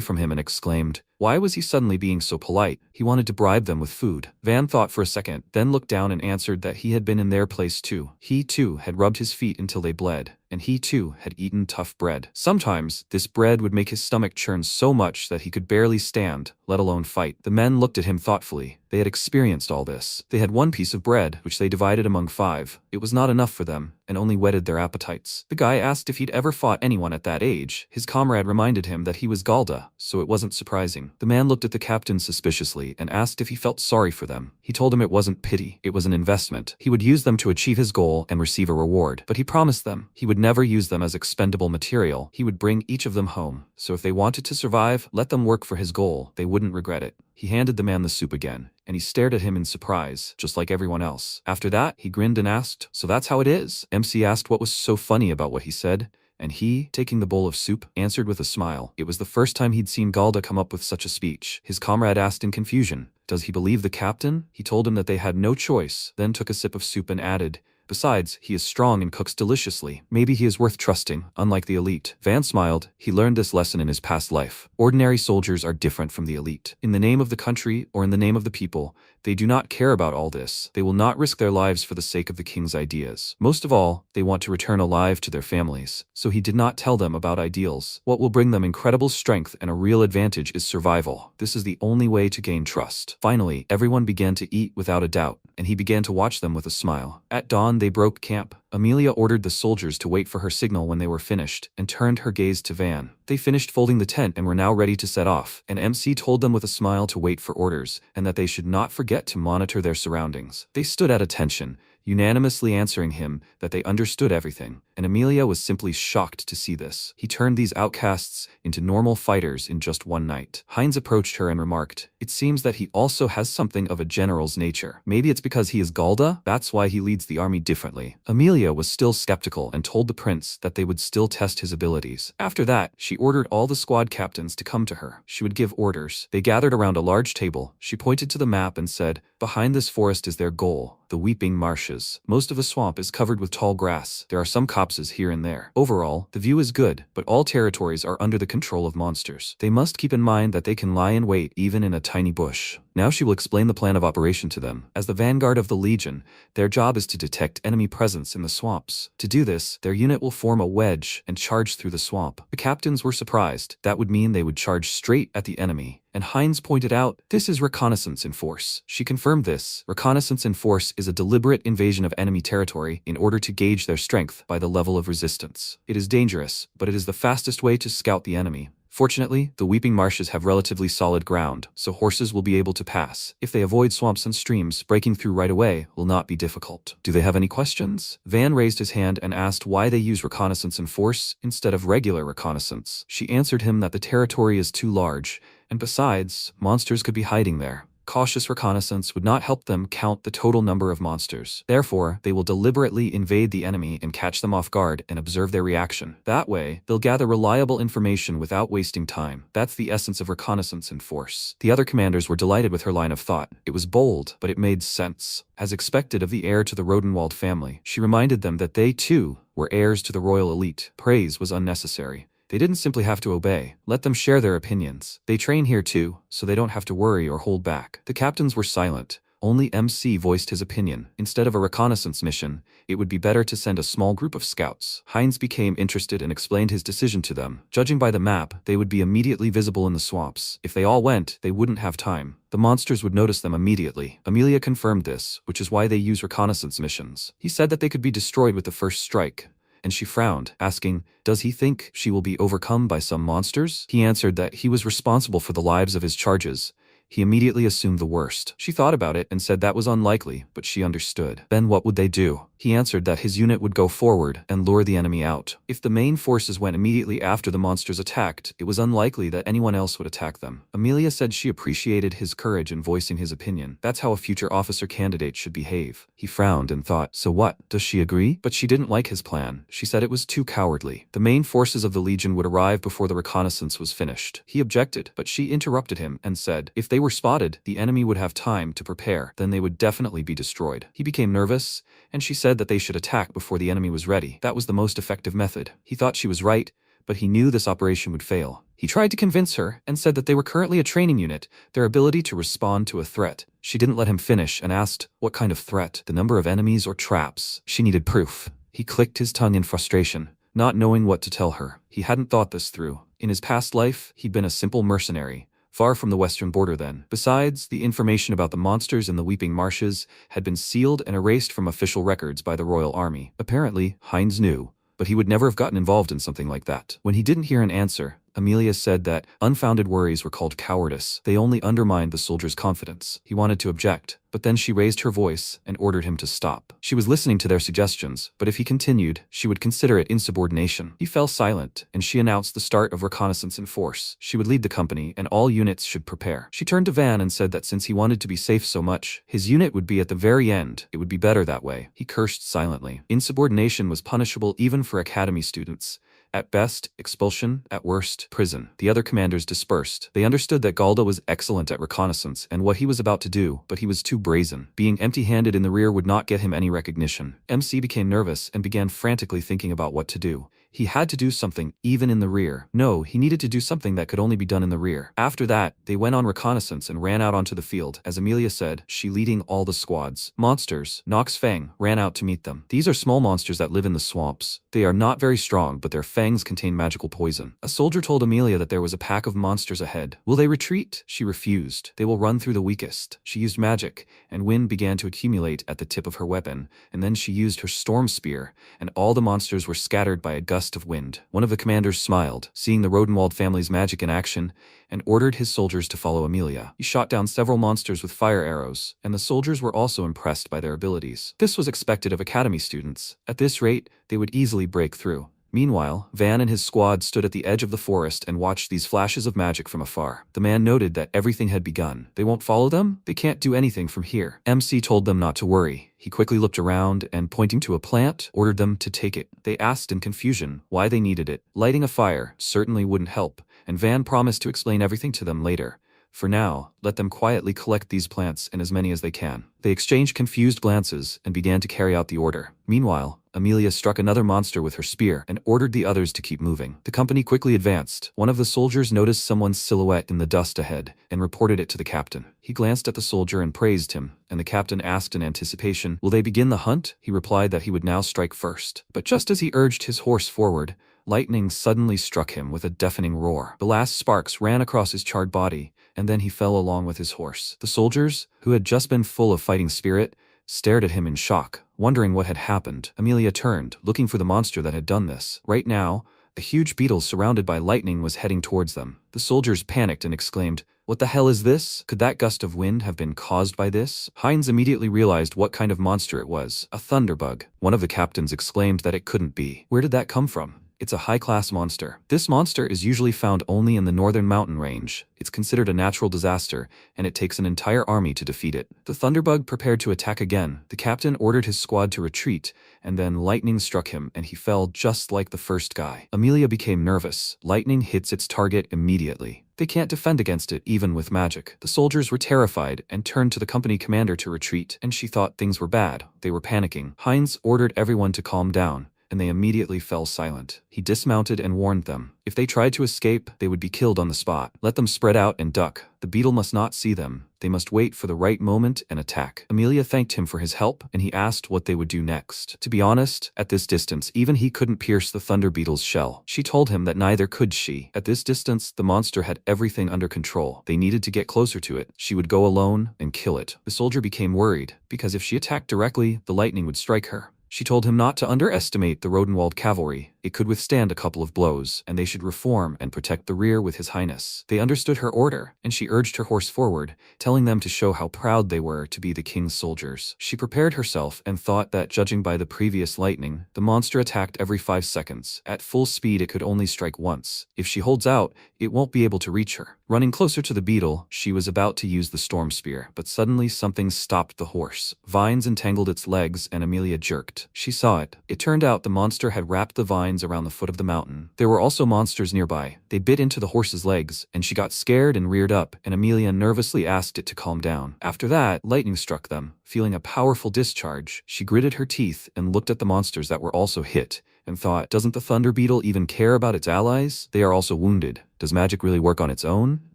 from him and exclaimed, why was he suddenly being so polite? He wanted to bribe them with food. Van thought for a second, then looked down and answered that he had been in their place too. He too had rubbed his feet until they bled, and he too had eaten tough bread. Sometimes, this bread would make his stomach churn so much that he could barely stand, let alone fight. The men looked at him thoughtfully. They had experienced all this. They had one piece of bread, which they divided among 5. It was not enough for them, and only whetted their appetites. The guy asked if he'd ever fought anyone at that age. His comrade reminded him that he was Galda, so it wasn't surprising. The man looked at the captain suspiciously and asked if he felt sorry for them. He told him it wasn't pity, it was an investment. He would use them to achieve his goal and receive a reward, but he promised them he would never use them as expendable material. He would bring each of them home, so if they wanted to survive, let them work for his goal. They wouldn't regret it. He handed the man the soup again, and he stared at him in surprise, just like everyone else. After that, he grinned and asked, "So that's how it is?" MC asked what was so funny about what he said, and he, taking the bowl of soup, answered with a smile. It was the first time he'd seen Galda come up with such a speech. His comrade asked in confusion, "Does he believe the captain?" He told him that they had no choice, then took a sip of soup and added, "Besides, he is strong and cooks deliciously. Maybe he is worth trusting, unlike the elite." Van smiled. He learned this lesson in his past life. Ordinary soldiers are different from the elite. In the name of the country or in the name of the people, they do not care about all this. They will not risk their lives for the sake of the king's ideas. Most of all, they want to return alive to their families. So he did not tell them about ideals. What will bring them incredible strength and a real advantage is survival. This is the only way to gain trust. Finally, everyone began to eat without a doubt, and he began to watch them with a smile. At dawn, dawn they broke camp. Amelia ordered the soldiers to wait for her signal when they were finished, and turned her gaze to Van. They finished folding the tent and were now ready to set off, and MC told them with a smile to wait for orders, and that they should not forget to monitor their surroundings. They stood at attention, unanimously answering him that they understood everything, and Amelia was simply shocked to see this. He turned these outcasts into normal fighters in just one night. Heinz approached her and remarked, "It seems that he also has something of a general's nature. Maybe it's because he is Galda? That's why he leads the army differently." Amelia was still skeptical and told the prince that they would still test his abilities. After that, she ordered all the squad captains to come to her. She would give orders. They gathered around a large table. She pointed to the map and said, "Behind this forest is their goal, the Weeping Marshes. Most of the swamp is covered with tall grass. There are some copses here and there. Overall, the view is good, but all territories are under the control of monsters. They must keep in mind that they can lie in wait even in a tiny bush." Now she will explain the plan of operation to them. As the vanguard of the Legion, their job is to detect enemy presence in the swamps. To do this, their unit will form a wedge and charge through the swamp. The captains were surprised. That would mean they would charge straight at the enemy. And Heinz pointed out, "This is reconnaissance in force." She confirmed this. Reconnaissance in force is a deliberate invasion of enemy territory in order to gauge their strength by the level of resistance. It is dangerous, but it is the fastest way to scout the enemy. Fortunately, the Weeping Marshes have relatively solid ground, so horses will be able to pass. If they avoid swamps and streams, breaking through right away will not be difficult. Do they have any questions? Van raised his hand and asked why they use reconnaissance in force instead of regular reconnaissance. She answered him that the territory is too large, and besides, monsters could be hiding there. Cautious reconnaissance would not help them count the total number of monsters. Therefore, they will deliberately invade the enemy and catch them off guard and observe their reaction. That way, they'll gather reliable information without wasting time. That's the essence of reconnaissance in force. The other commanders were delighted with her line of thought. It was bold, but it made sense. As expected of the heir to the Rodenwald family, she reminded them that they, too, were heirs to the royal elite. Praise was unnecessary. They didn't simply have to obey. Let them share their opinions. They train here too, so they don't have to worry or hold back. The captains were silent. Only MC voiced his opinion. Instead of a reconnaissance mission, it would be better to send a small group of scouts. Heinz became interested and explained his decision to them. Judging by the map, they would be immediately visible in the swamps. If they all went, they wouldn't have time. The monsters would notice them immediately. Amelia confirmed this, which is why they use reconnaissance missions. He said that they could be destroyed with the first strike. And she frowned, asking, "Does he think she will be overcome by some monsters?" He answered that he was responsible for the lives of his charges. He immediately assumed the worst. She thought about it and said that was unlikely, but she understood. Then what would they do? He answered that his unit would go forward and lure the enemy out. If the main forces went immediately after the monsters attacked, it was unlikely that anyone else would attack them. Amelia said she appreciated his courage in voicing his opinion. That's how a future officer candidate should behave. He frowned and thought, so what? Does she agree? But she didn't like his plan. She said it was too cowardly. The main forces of the Legion would arrive before the reconnaissance was finished. He objected, but she interrupted him and said, if they were spotted, the enemy would have time to prepare. Then they would definitely be destroyed. He became nervous, and she said that they should attack before the enemy was ready. That was the most effective method. He thought she was right, but he knew this operation would fail. He tried to convince her and said that they were currently a training unit, their ability to respond to a threat. She didn't let him finish and asked, what kind of threat? The number of enemies or traps? She needed proof. He clicked his tongue in frustration, not knowing what to tell her. He hadn't thought this through. In his past life, he'd been a simple mercenary, far from the western border then. Besides, the information about the monsters in the Weeping Marshes had been sealed and erased from official records by the Royal Army. Apparently, Heinz knew, but he would never have gotten involved in something like that. When he didn't hear an answer, Amelia said that unfounded worries were called cowardice. They only undermined the soldier's confidence. He wanted to object, but then she raised her voice and ordered him to stop. She was listening to their suggestions, but if he continued, she would consider it insubordination. He fell silent, and she announced the start of reconnaissance in force. She would lead the company, and all units should prepare. She turned to Van and said that since he wanted to be safe so much, his unit would be at the very end. It would be better that way. He cursed silently. Insubordination was punishable even for academy students. At best, expulsion, at worst, prison. The other commanders dispersed. They understood that Galda was excellent at reconnaissance and what he was about to do, but he was too brazen. Being empty-handed in the rear would not get him any recognition. MC became nervous and began frantically thinking about what to do. He had to do something, even in the rear. No, he needed to do something that could only be done in the rear. After that, they went on reconnaissance and ran out onto the field, as Amelia said, she leading all the squads. Monsters, Nox Fang, ran out to meet them. These are small monsters that live in the swamps. They are not very strong, but their fangs contain magical poison. A soldier told Amelia that there was a pack of monsters ahead. Will they retreat? She refused. They will run through the weakest. She used magic, and wind began to accumulate at the tip of her weapon, and then she used her storm spear, and all the monsters were scattered by a gust of wind. One of the commanders smiled, seeing the Rodenwald family's magic in action, and ordered his soldiers to follow Amelia. He shot down several monsters with fire arrows, and the soldiers were also impressed by their abilities. This was expected of academy students. At this rate, they would easily break through. Meanwhile, Van and his squad stood at the edge of the forest and watched these flashes of magic from afar. The man noted that everything had begun. They won't follow them? They can't do anything from here. MC told them not to worry. He quickly looked around and, pointing to a plant, ordered them to take it. They asked in confusion why they needed it. Lighting a fire certainly wouldn't help, and Van promised to explain everything to them later. For now, let them quietly collect these plants and as many as they can. They exchanged confused glances and began to carry out the order. Meanwhile, Amelia struck another monster with her spear and ordered the others to keep moving. The company quickly advanced. One of the soldiers noticed someone's silhouette in the dust ahead and reported it to the captain. He glanced at the soldier and praised him, and the captain asked in anticipation, "Will they begin the hunt?" He replied that he would now strike first. But just as he urged his horse forward, lightning suddenly struck him with a deafening roar. The last sparks ran across his charred body, and then he fell along with his horse. The soldiers, who had just been full of fighting spirit, stared at him in shock, wondering what had happened. Amelia turned, looking for the monster that had done this. Right now, a huge beetle surrounded by lightning was heading towards them. The soldiers panicked and exclaimed, "What the hell is this? Could that gust of wind have been caused by this?" Heinz immediately realized what kind of monster it was. A thunderbug. One of the captains exclaimed that it couldn't be. Where did that come from? It's a high-class monster. This monster is usually found only in the northern mountain range. It's considered a natural disaster, and it takes an entire army to defeat it. The thunderbug prepared to attack again. The captain ordered his squad to retreat, and then lightning struck him and he fell just like the first guy. Amelia became nervous. Lightning hits its target immediately. They can't defend against it even with magic. The soldiers were terrified and turned to the company commander to retreat, and she thought things were bad. They were panicking. Heinz ordered everyone to calm down, and they immediately fell silent. He dismounted and warned them. If they tried to escape, they would be killed on the spot. Let them spread out and duck. The beetle must not see them. They must wait for the right moment and attack. Amelia thanked him for his help, and he asked what they would do next. To be honest, at this distance, even he couldn't pierce the thunder beetle's shell. She told him that neither could she. At this distance, the monster had everything under control. They needed to get closer to it. She would go alone and kill it. The soldier became worried, because if she attacked directly, the lightning would strike her. She told him not to underestimate the Rodenwald cavalry. It could withstand a couple of blows, and they should reform and protect the rear with His Highness. They understood her order, and she urged her horse forward, telling them to show how proud they were to be the king's soldiers. She prepared herself and thought that, judging by the previous lightning, the monster attacked every 5 seconds. At full speed, it could only strike once. If she holds out, it won't be able to reach her. Running closer to the beetle, she was about to use the storm spear, but suddenly something stopped the horse. Vines entangled its legs, and Amelia jerked. She saw it. It turned out the monster had wrapped the vines around the foot of the mountain. There were also monsters nearby. They bit into the horse's legs, and she got scared and reared up, and Amelia nervously asked it to calm down. After that, lightning struck them. Feeling a powerful discharge, she gritted her teeth and looked at the monsters that were also hit, and thought, doesn't the thunder beetle even care about its allies? They are also wounded. Does magic really work on its own?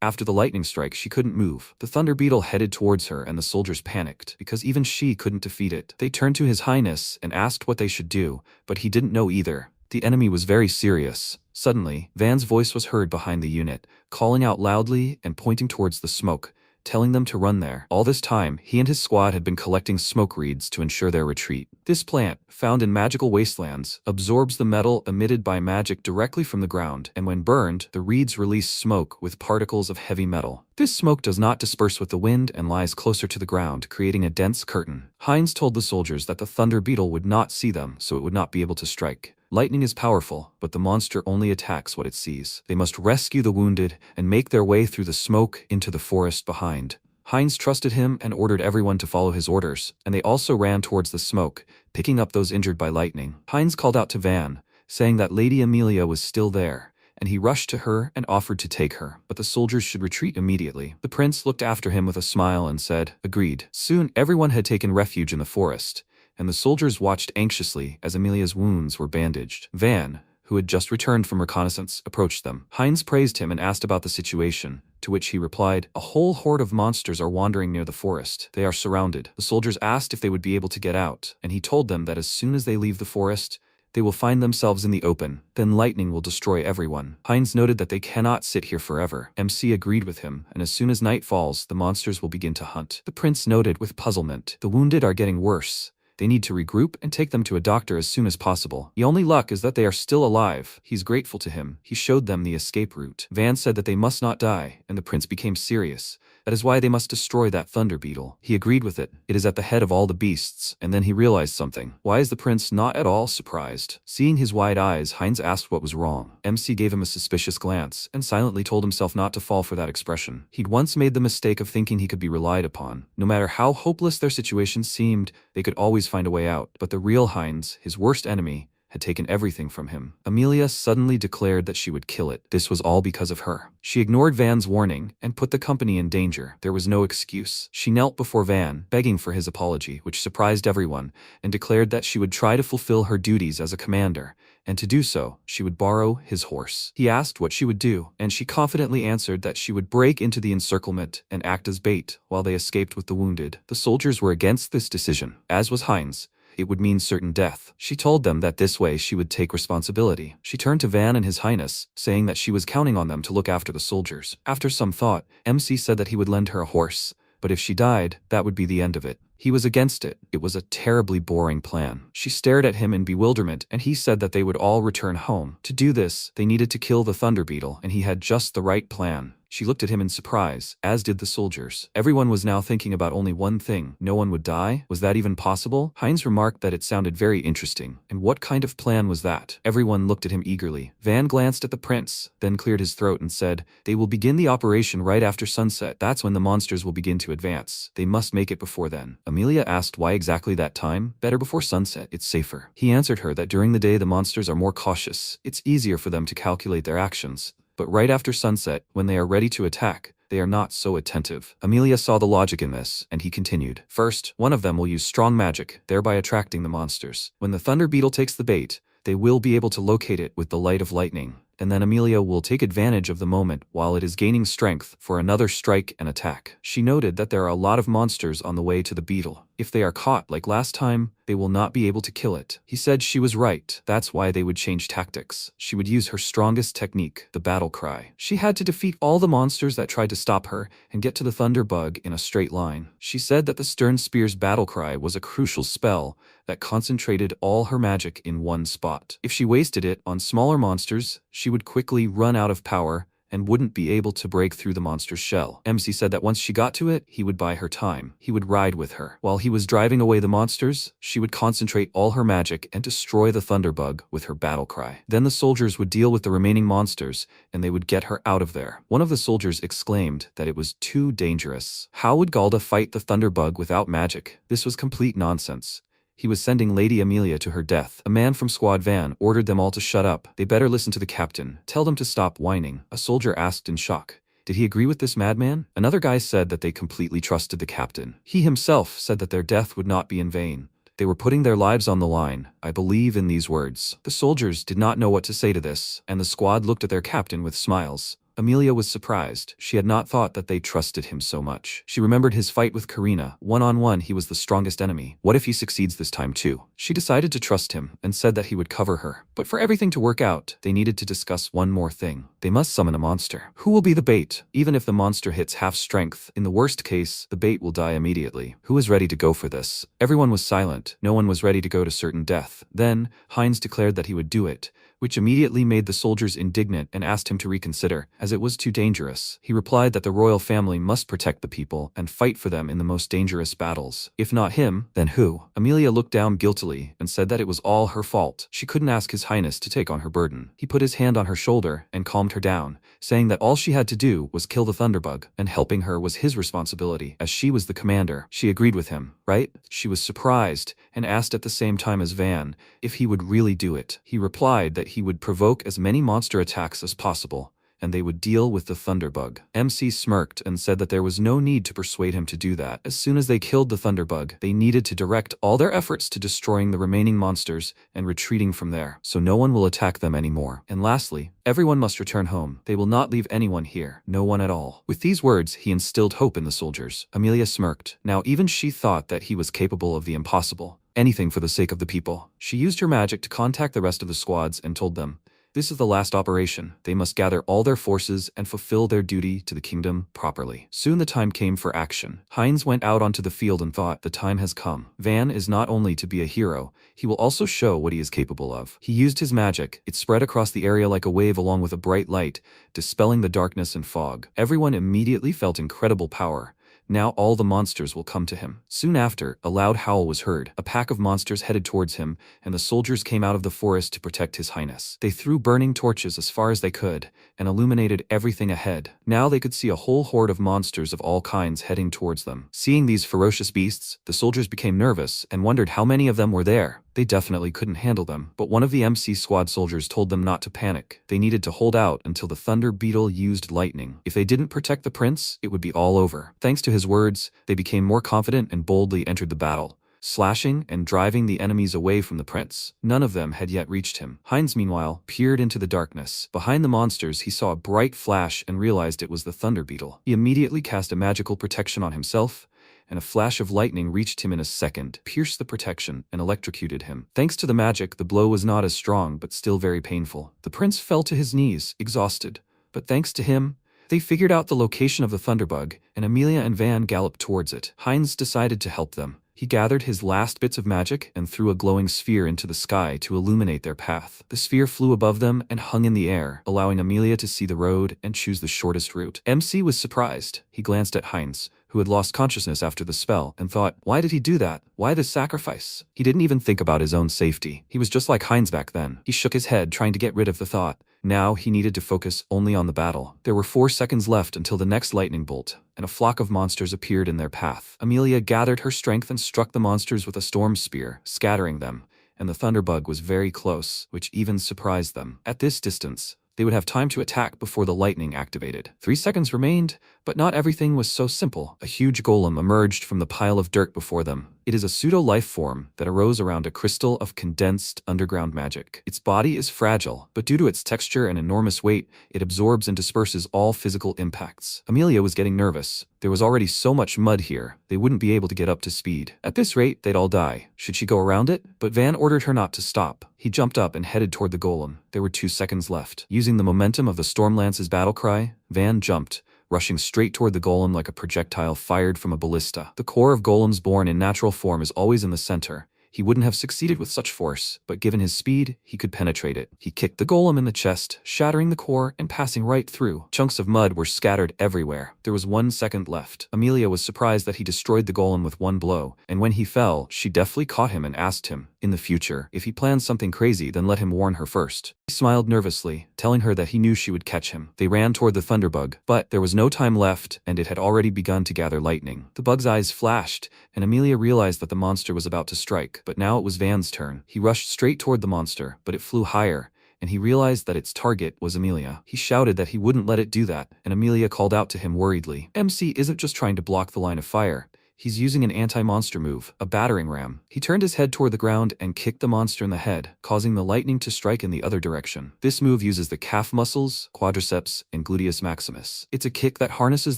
After the lightning strike, she couldn't move. The thunder beetle headed towards her, and the soldiers panicked, because even she couldn't defeat it. They turned to His Highness and asked what they should do, but he didn't know either. The enemy was very serious. Suddenly, Van's voice was heard behind the unit, calling out loudly and pointing towards the smoke, telling them to run there. All this time, he and his squad had been collecting smoke reeds to ensure their retreat. This plant, found in magical wastelands, absorbs the metal emitted by magic directly from the ground, and when burned, the reeds release smoke with particles of heavy metal. This smoke does not disperse with the wind and lies closer to the ground, creating a dense curtain. Heinz told the soldiers that the thunder beetle would not see them, so it would not be able to strike. Lightning is powerful, but the monster only attacks what it sees. They must rescue the wounded and make their way through the smoke into the forest behind. Heinz trusted him and ordered everyone to follow his orders, and they also ran towards the smoke, picking up those injured by lightning. Heinz called out to Van, saying that Lady Amelia was still there, and he rushed to her and offered to take her, but the soldiers should retreat immediately. The prince looked after him with a smile and said, "Agreed." Soon everyone had taken refuge in the forest, and the soldiers watched anxiously as Amelia's wounds were bandaged. Van, who had just returned from reconnaissance, approached them. Heinz praised him and asked about the situation, to which he replied, "A whole horde of monsters are wandering near the forest. They are surrounded." The soldiers asked if they would be able to get out, and he told them that as soon as they leave the forest, they will find themselves in the open, then lightning will destroy everyone. Heinz noted that they cannot sit here forever. MC agreed with him, and as soon as night falls, the monsters will begin to hunt. The prince noted with puzzlement, "The wounded are getting worse. They need to regroup and take them to a doctor as soon as possible. The only luck is that they are still alive." He's grateful to him. He showed them the escape route. Van said that they must not die, and the prince became serious. That is why they must destroy that thunder beetle. He agreed with it. It is at the head of all the beasts. And then he realized something. Why is the prince not at all surprised? Seeing his wide eyes, Heinz asked what was wrong. MC gave him a suspicious glance, and silently told himself not to fall for that expression. He'd once made the mistake of thinking he could be relied upon. No matter how hopeless their situation seemed, they could always find a way out. But the real Heinz, his worst enemy, had taken everything from him. Amelia suddenly declared that she would kill it. This was all because of her. She ignored Van's warning and put the company in danger. There was no excuse. She knelt before Van, begging for his apology, which surprised everyone, and declared that she would try to fulfill her duties as a commander, and to do so, she would borrow his horse. He asked what she would do, and she confidently answered that she would break into the encirclement and act as bait while they escaped with the wounded. The soldiers were against this decision, as was Heinz. It would mean certain death. She told them that this way she would take responsibility. She turned to Van and His Highness, saying that she was counting on them to look after the soldiers. After some thought, MC said that he would lend her a horse, but if she died, that would be the end of it. He was against it. It was a terribly boring plan. She stared at him in bewilderment, and he said that they would all return home. To do this, they needed to kill the thunder beetle, and he had just the right plan. She looked at him in surprise, as did the soldiers. Everyone was now thinking about only one thing. No one would die? Was that even possible? Heinz remarked that it sounded very interesting. And what kind of plan was that? Everyone looked at him eagerly. Van glanced at the prince, then cleared his throat and said, "They will begin the operation right after sunset. That's when the monsters will begin to advance. They must make it before then." Amelia asked why exactly that time? Better before sunset, it's safer. He answered her that during the day the monsters are more cautious. It's easier for them to calculate their actions. But right after sunset, when they are ready to attack, they are not so attentive. Amelia saw the logic in this, and he continued. First, one of them will use strong magic, thereby attracting the monsters. When the thunder beetle takes the bait, they will be able to locate it with the light of lightning. And then Amelia will take advantage of the moment while it is gaining strength for another strike and attack. She noted that there are a lot of monsters on the way to the beetle. If they are caught like last time, they will not be able to kill it. He said she was right. That's why they would change tactics. She would use her strongest technique, the battle cry. She had to defeat all the monsters that tried to stop her and get to the thunder bug in a straight line. She said that the Stern Spear's battle cry was a crucial spell that concentrated all her magic in one spot. If she wasted it on smaller monsters, she would quickly run out of power and wouldn't be able to break through the monster's shell. MC said that once she got to it, he would buy her time. He would ride with her. While he was driving away the monsters, she would concentrate all her magic and destroy the thunderbug with her battle cry. Then the soldiers would deal with the remaining monsters, and they would get her out of there. One of the soldiers exclaimed that it was too dangerous. How would Galda fight the thunderbug without magic? This was complete nonsense. He was sending Lady Amelia to her death. A man from Squad Van ordered them all to shut up. They better listen to the captain. Tell them to stop whining. A soldier asked in shock. Did he agree with this madman? Another guy said that they completely trusted the captain. He himself said that their death would not be in vain. They were putting their lives on the line. I believe in these words. The soldiers did not know what to say to this, and the squad looked at their captain with smiles. Amelia was surprised. She had not thought that they trusted him so much. She remembered his fight with Karina. One-on-one, he was the strongest enemy. What if he succeeds this time too? She decided to trust him and said that he would cover her. But for everything to work out, they needed to discuss one more thing. They must summon a monster. Who will be the bait? Even if the monster hits half strength, in the worst case, the bait will die immediately. Who is ready to go for this? Everyone was silent. No one was ready to go to certain death. Then, Heinz declared that he would do it, which immediately made the soldiers indignant and asked him to reconsider, as it was too dangerous. He replied that the royal family must protect the people and fight for them in the most dangerous battles. If not him, then who? Amelia looked down guiltily and said that it was all her fault. She couldn't ask His Highness to take on her burden. He put his hand on her shoulder and calmed her down, saying that all she had to do was kill the thunderbug, and helping her was his responsibility, as she was the commander. She agreed with him, right? She was surprised and asked at the same time as Van if he would really do it. He replied that he would provoke as many monster attacks as possible, and they would deal with the Thunderbug. MC smirked and said that there was no need to persuade him to do that. As soon as they killed the Thunderbug, they needed to direct all their efforts to destroying the remaining monsters and retreating from there, so no one will attack them anymore. And lastly, everyone must return home. They will not leave anyone here, no one at all. With these words, he instilled hope in the soldiers. Amelia smirked. Now even she thought that he was capable of the impossible. Anything for the sake of the people. She used her magic to contact the rest of the squads and told them, this is the last operation. They must gather all their forces and fulfill their duty to the kingdom properly. Soon the time came for action. Heinz went out onto the field and thought, the time has come. Van is not only to be a hero, he will also show what he is capable of. He used his magic. It spread across the area like a wave along with a bright light, dispelling the darkness and fog. Everyone immediately felt incredible power. Now all the monsters will come to him. Soon after, a loud howl was heard. A pack of monsters headed towards him, and the soldiers came out of the forest to protect His Highness. They threw burning torches as far as they could, and illuminated everything ahead. Now they could see a whole horde of monsters of all kinds heading towards them. Seeing these ferocious beasts, the soldiers became nervous and wondered how many of them were there. They definitely couldn't handle them, but one of the MC squad soldiers told them not to panic. They needed to hold out until the Thunder Beetle used lightning. If they didn't protect the prince, it would be all over. Thanks to his words, they became more confident and boldly entered the battle, slashing and driving the enemies away from the prince. None of them had yet reached him. Heinz, meanwhile, peered into the darkness. Behind the monsters, he saw a bright flash and realized it was the Thunder Beetle. He immediately cast a magical protection on himself, and a flash of lightning reached him in a second, pierced the protection, and electrocuted him. Thanks to the magic, the blow was not as strong, but still very painful. The prince fell to his knees, exhausted. But thanks to him, they figured out the location of the Thunderbug, and Amelia and Van galloped towards it. Heinz decided to help them. He gathered his last bits of magic and threw a glowing sphere into the sky to illuminate their path. The sphere flew above them and hung in the air, allowing Amelia to see the road and choose the shortest route. MC was surprised. He glanced at Heinz, who had lost consciousness after the spell, and thought, why did he do that? Why this sacrifice? He didn't even think about his own safety. He was just like Heinz back then. He shook his head, trying to get rid of the thought. Now he needed to focus only on the battle. There were 4 seconds left until the next lightning bolt, and a flock of monsters appeared in their path. Amelia gathered her strength and struck the monsters with a storm spear, scattering them, and the Thunderbug was very close, which even surprised them. At this distance, they would have time to attack before the lightning activated. 3 seconds remained, but not everything was so simple. A huge golem emerged from the pile of dirt before them. It is a pseudo-life form that arose around a crystal of condensed underground magic. Its body is fragile, but due to its texture and enormous weight, it absorbs and disperses all physical impacts. Amelia was getting nervous. There was already so much mud here, they wouldn't be able to get up to speed. At this rate, they'd all die. Should she go around it? But Van ordered her not to stop. He jumped up and headed toward the golem. There were 2 seconds left. Using the momentum of the Stormlance's battle cry, Van jumped, rushing straight toward the golem like a projectile fired from a ballista. The core of golems born in natural form is always in the center. He wouldn't have succeeded with such force, but given his speed, he could penetrate it. He kicked the golem in the chest, shattering the core and passing right through. Chunks of mud were scattered everywhere. There was 1 second left. Amelia was surprised that he destroyed the golem with 1 blow, and when he fell, she deftly caught him and asked him, in the future, if he plans something crazy, then let him warn her first. He smiled nervously, telling her that he knew she would catch him. They ran toward the Thunderbug, but there was no time left, and it had already begun to gather lightning. The bug's eyes flashed, and Amelia realized that the monster was about to strike, but now it was Van's turn. He rushed straight toward the monster, but it flew higher, and he realized that its target was Amelia. He shouted that he wouldn't let it do that, and Amelia called out to him worriedly. MC isn't just trying to block the line of fire. He's using an anti-monster move, a battering ram. He turned his head toward the ground and kicked the monster in the head, causing the lightning to strike in the other direction. This move uses the calf muscles, quadriceps, and gluteus maximus. It's a kick that harnesses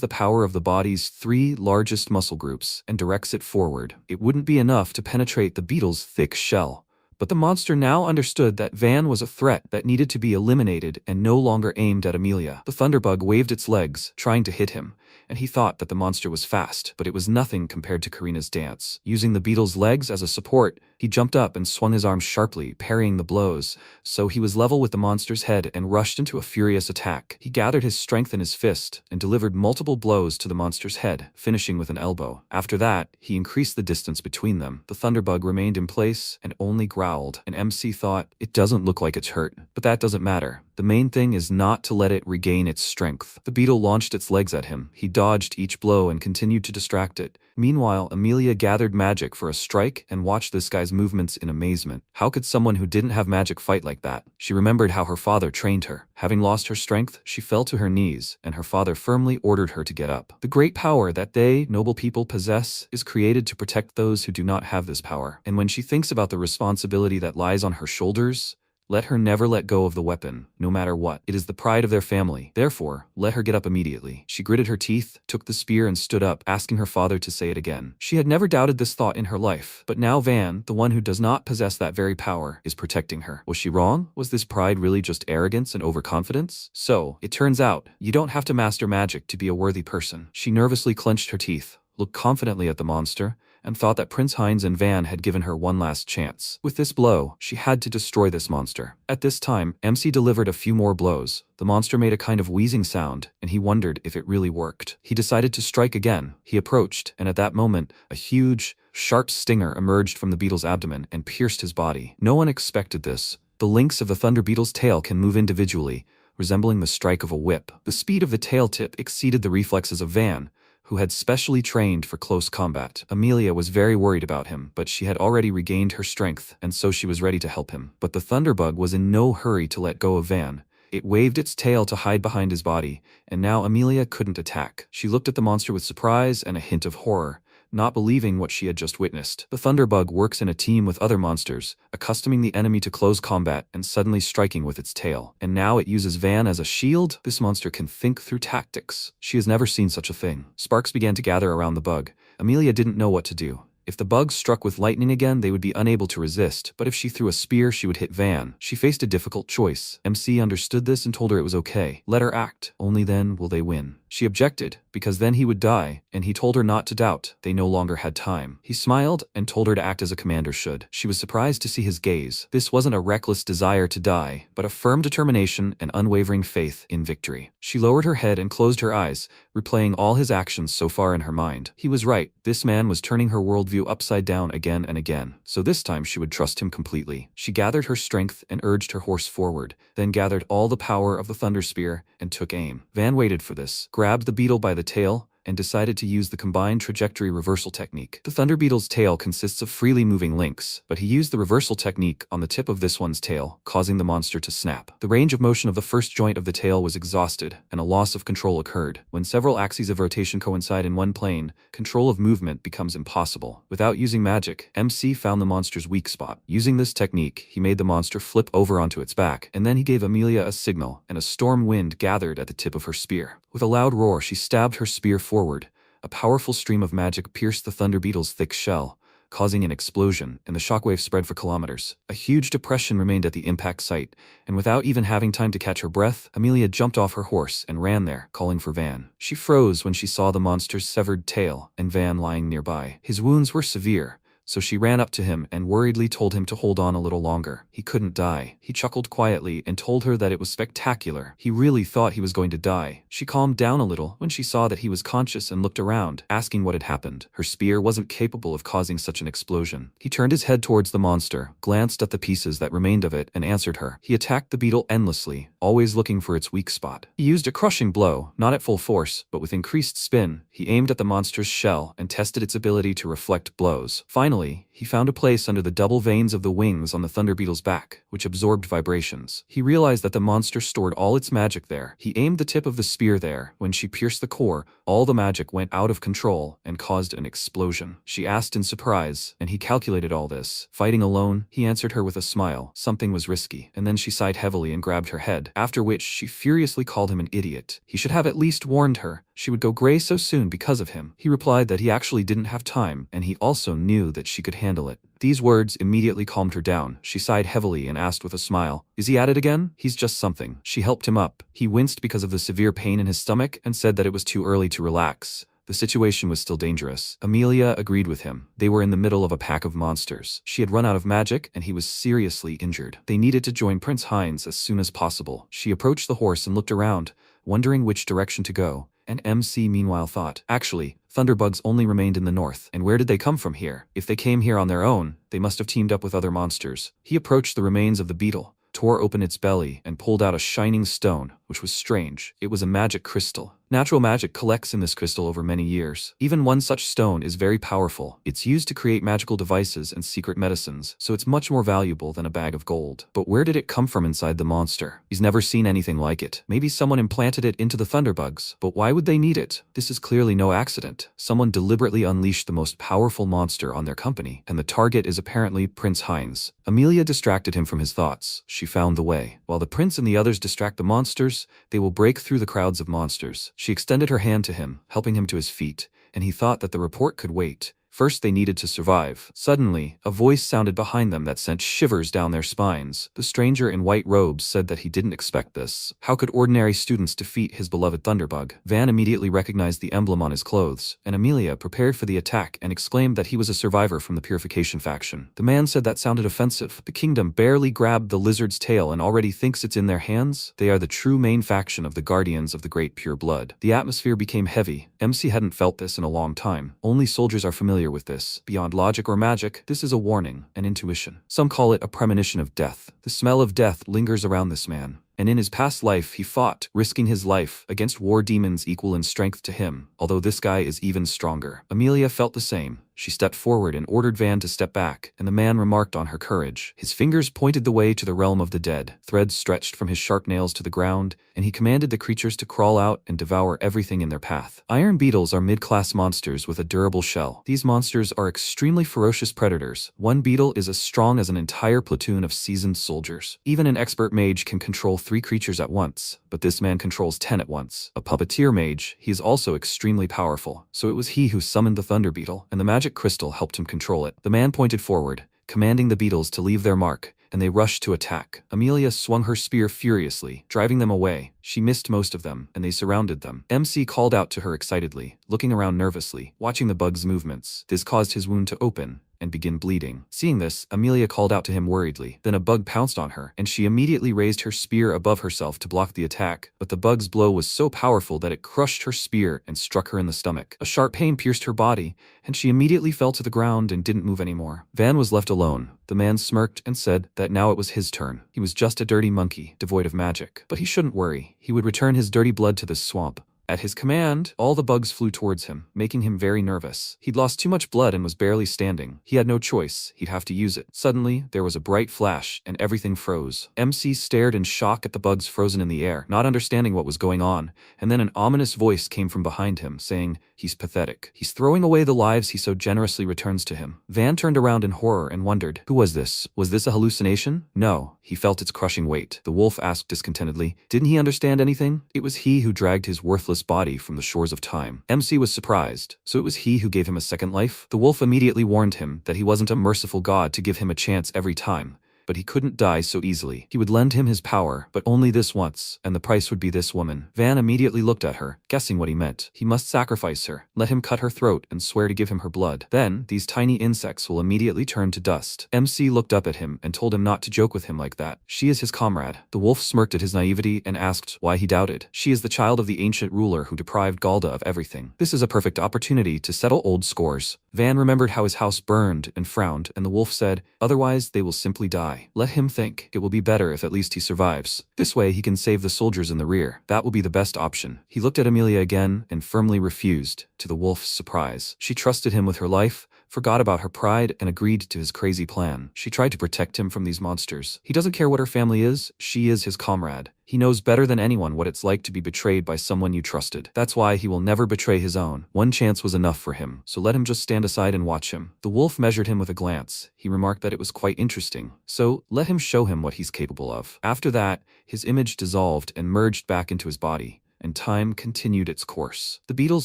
the power of the body's 3 largest muscle groups and directs it forward. It wouldn't be enough to penetrate the beetle's thick shell, but the monster now understood that Van was a threat that needed to be eliminated and no longer aimed at Amelia. The Thunderbug waved its legs, trying to hit him, and he thought that the monster was fast, but it was nothing compared to Karina's dance. Using the beetle's legs as a support, he jumped up and swung his arms sharply, parrying the blows, so he was level with the monster's head and rushed into a furious attack. He gathered his strength in his fist and delivered multiple blows to the monster's head, finishing with an elbow. After that, he increased the distance between them. The Thunderbug remained in place and only growled, and MC thought, it doesn't look like it's hurt, but that doesn't matter. The main thing is not to let it regain its strength. The beetle launched its legs at him. He dodged each blow and continued to distract it. Meanwhile, Amelia gathered magic for a strike and watched this guy's Ai's movements in amazement. How could someone who didn't have magic fight like that? She remembered how her father trained her. Having lost her strength, she fell to her knees, and her father firmly ordered her to get up. The great power that they, noble people, possess is created to protect those who do not have this power. And when she thinks about the responsibility that lies on her shoulders, let her never let go of the weapon, no matter what. It is the pride of their family. Therefore, let her get up immediately. She gritted her teeth, took the spear and stood up, asking her father to say it again. She had never doubted this thought in her life, but now Van, the one who does not possess that very power, is protecting her. Was she wrong? Was this pride really just arrogance and overconfidence? So, it turns out, you don't have to master magic to be a worthy person. She nervously clenched her teeth, looked confidently at the monster, and thought that Prince Heinz and Van had given her one last chance. With this blow, she had to destroy this monster. At this time, MC delivered a few more blows. The monster made a kind of wheezing sound, and he wondered if it really worked. He decided to strike again. He approached, and at that moment, a huge, sharp stinger emerged from the beetle's abdomen and pierced his body. No one expected this. The links of the thunder beetle's tail can move individually, resembling the strike of a whip. The speed of the tail tip exceeded the reflexes of Van, who had specially trained for close combat. Amelia was very worried about him, but she had already regained her strength, and so she was ready to help him. But the thunderbug was in no hurry to let go of Van. It waved its tail to hide behind his body, and now Amelia couldn't attack. She looked at the monster with surprise and a hint of horror, not believing what she had just witnessed. The thunderbug works in a team with other monsters, accustoming the enemy to close combat and suddenly striking with its tail. And now it uses Van as a shield. This monster can think through tactics. She has never seen such a thing. Sparks began to gather around the bug. Amelia didn't know what to do. If the bug struck with lightning again, they would be unable to resist, but if she threw a spear, she would hit Van. She faced a difficult choice. MC understood this and told her it was okay. Let her act. Only then will they win. She objected, because then he would die, and he told her not to doubt. They no longer had time. He smiled and told her to act as a commander should. She was surprised to see his gaze. This wasn't a reckless desire to die, but a firm determination and unwavering faith in victory. She lowered her head and closed her eyes, replaying all his actions so far in her mind. He was right. This man was turning her worldview upside down again and again, so this time she would trust him completely. She gathered her strength and urged her horse forward, then gathered all the power of the thunder spear and took aim. Van waited for this, grabbed the beetle by the tail, and decided to use the combined trajectory reversal technique. The thunder beetle's tail consists of freely moving links, but he used the reversal technique on the tip of this one's tail, causing the monster to snap. The range of motion of the first joint of the tail was exhausted, and a loss of control occurred. When several axes of rotation coincide in one plane, control of movement becomes impossible. Without using magic, MC found the monster's weak spot. Using this technique, he made the monster flip over onto its back, and then he gave Amelia a signal, and a storm wind gathered at the tip of her spear. With a loud roar, she stabbed her spear forward. A powerful stream of magic pierced the thunder beetle's thick shell, causing an explosion, and the shockwave spread for kilometers. A huge depression remained at the impact site, and without even having time to catch her breath, Amelia jumped off her horse and ran there, calling for Van. She froze when she saw the monster's severed tail and Van lying nearby. His wounds were severe, so she ran up to him and worriedly told him to hold on a little longer. He couldn't die. He chuckled quietly and told her that it was spectacular. He really thought he was going to die. She calmed down a little when she saw that he was conscious and looked around, asking what had happened. Her spear wasn't capable of causing such an explosion. He turned his head towards the monster, glanced at the pieces that remained of it, and answered her. He attacked the beetle endlessly, always looking for its weak spot. He used a crushing blow, not at full force, but with increased spin. He aimed at the monster's shell and tested its ability to reflect blows. Finally, he found a place under the double veins of the wings on the thunder beetle's back, which absorbed vibrations. He realized that the monster stored all its magic there. He aimed the tip of the spear there. When she pierced the core, all the magic went out of control and caused an explosion. She asked in surprise, and he calculated all this. Fighting alone, he answered her with a smile. Something was risky, and then she sighed heavily and grabbed her head, after which she furiously called him an idiot. He should have at least warned her. She would go gray so soon because of him. He replied that he actually didn't have time, and he also knew that she could handle it. These words immediately calmed her down. She sighed heavily and asked with a smile, "Is he at it again?" "He's just something." She helped him up. He winced because of the severe pain in his stomach and said that it was too early to relax. The situation was still dangerous. Amelia agreed with him. They were in the middle of a pack of monsters. She had run out of magic, and he was seriously injured. They needed to join Prince Heinz as soon as possible. She approached the horse and looked around, wondering which direction to go. And MC meanwhile thought, actually, thunderbugs only remained in the north, and where did they come from here? If they came here on their own, they must have teamed up with other monsters. He approached the remains of the beetle, tore open its belly, and pulled out a shining stone, which was strange. It was a magic crystal. Natural magic collects in this crystal over many years. Even one such stone is very powerful. It's used to create magical devices and secret medicines, so it's much more valuable than a bag of gold. But where did it come from inside the monster? He's never seen anything like it. Maybe someone implanted it into the thunderbugs. But why would they need it? This is clearly no accident. Someone deliberately unleashed the most powerful monster on their company, and the target is apparently Prince Heinz. Amelia distracted him from his thoughts. She found the way. While the prince and the others distract the monsters, they will break through the crowds of monsters. She extended her hand to him, helping him to his feet, and he thought that the report could wait. First they needed to survive. Suddenly, a voice sounded behind them that sent shivers down their spines. The stranger in white robes said that he didn't expect this. How could ordinary students defeat his beloved Thunderbug? Van immediately recognized the emblem on his clothes, and Amelia prepared for the attack and exclaimed that he was a survivor from the Purification faction. The man said that sounded offensive. The kingdom barely grabbed the lizard's tail and already thinks it's in their hands? They are the true main faction of the Guardians of the Great Pure Blood. The atmosphere became heavy. MC hadn't felt this in a long time. Only soldiers are familiar with this. Beyond logic or magic, this is a warning, an intuition. Some call it a premonition of death. The smell of death lingers around this man. And in his past life he fought, risking his life, against war demons equal in strength to him, although this guy is even stronger. Amelia felt the same. She stepped forward and ordered Van to step back, and the man remarked on her courage. His fingers pointed the way to the realm of the dead. Threads stretched from his sharp nails to the ground, and he commanded the creatures to crawl out and devour everything in their path. Iron beetles are mid-class monsters with a durable shell. These monsters are extremely ferocious predators. One beetle is as strong as an entire platoon of seasoned soldiers. Even an expert mage can control 3 creatures at once, but this man controls 10 at once. A puppeteer mage, he is also extremely powerful, so it was he who summoned the thunder beetle, and the magic crystal helped him control it. The man pointed forward, commanding the beetles to leave their mark, and they rushed to attack. Amelia swung her spear furiously, driving them away. She missed most of them, and they surrounded them. MC called out to her excitedly, looking around nervously, watching the bug's movements. This caused his wound to open and begin bleeding. Seeing this, Amelia called out to him worriedly. Then a bug pounced on her, and she immediately raised her spear above herself to block the attack, but the bug's blow was so powerful that it crushed her spear and struck her in the stomach. A sharp pain pierced her body, and she immediately fell to the ground and didn't move anymore. Van was left alone. The man smirked and said that now it was his turn. He was just a dirty monkey, devoid of magic. But he shouldn't worry. He would return his dirty blood to this swamp. At his command, all the bugs flew towards him, making him very nervous. He'd lost too much blood and was barely standing. He had no choice. He'd have to use it. Suddenly, there was a bright flash, and everything froze. MC stared in shock at the bugs frozen in the air, not understanding what was going on, and then an ominous voice came from behind him, saying, "He's pathetic. He's throwing away the lives he so generously returns to him." Van turned around in horror and wondered, who was this? Was this a hallucination? No. He felt its crushing weight. The wolf asked discontentedly, didn't he understand anything? It was he who dragged his worthless body from the shores of time. MC was surprised. So it was he who gave him a second life? The wolf immediately warned him that he wasn't a merciful god to give him a chance every time. But he couldn't die so easily. He would lend him his power, but only this once, and the price would be this woman. Van immediately looked at her, guessing what he meant. He must sacrifice her, let him cut her throat, and swear to give him her blood. Then, these tiny insects will immediately turn to dust. MC looked up at him and told him not to joke with him like that. She is his comrade. The wolf smirked at his naivety and asked why he doubted. She is the child of the ancient ruler who deprived Galda of everything. This is a perfect opportunity to settle old scores. Van remembered how his house burned and frowned, and the wolf said, otherwise they will simply die. Let him think. It will be better if at least he survives. This way he can save the soldiers in the rear. That will be the best option. He looked at Amelia again and firmly refused, to the wolf's surprise. She trusted him with her life, forgot about her pride, and agreed to his crazy plan. She tried to protect him from these monsters. He doesn't care what her family is, she is his comrade. He knows better than anyone what it's like to be betrayed by someone you trusted. That's why he will never betray his own. One chance was enough for him, so let him just stand aside and watch him. The wolf measured him with a glance. He remarked that it was quite interesting, so let him show him what he's capable of. After that, his image dissolved and merged back into his body, and time continued its course. The beetles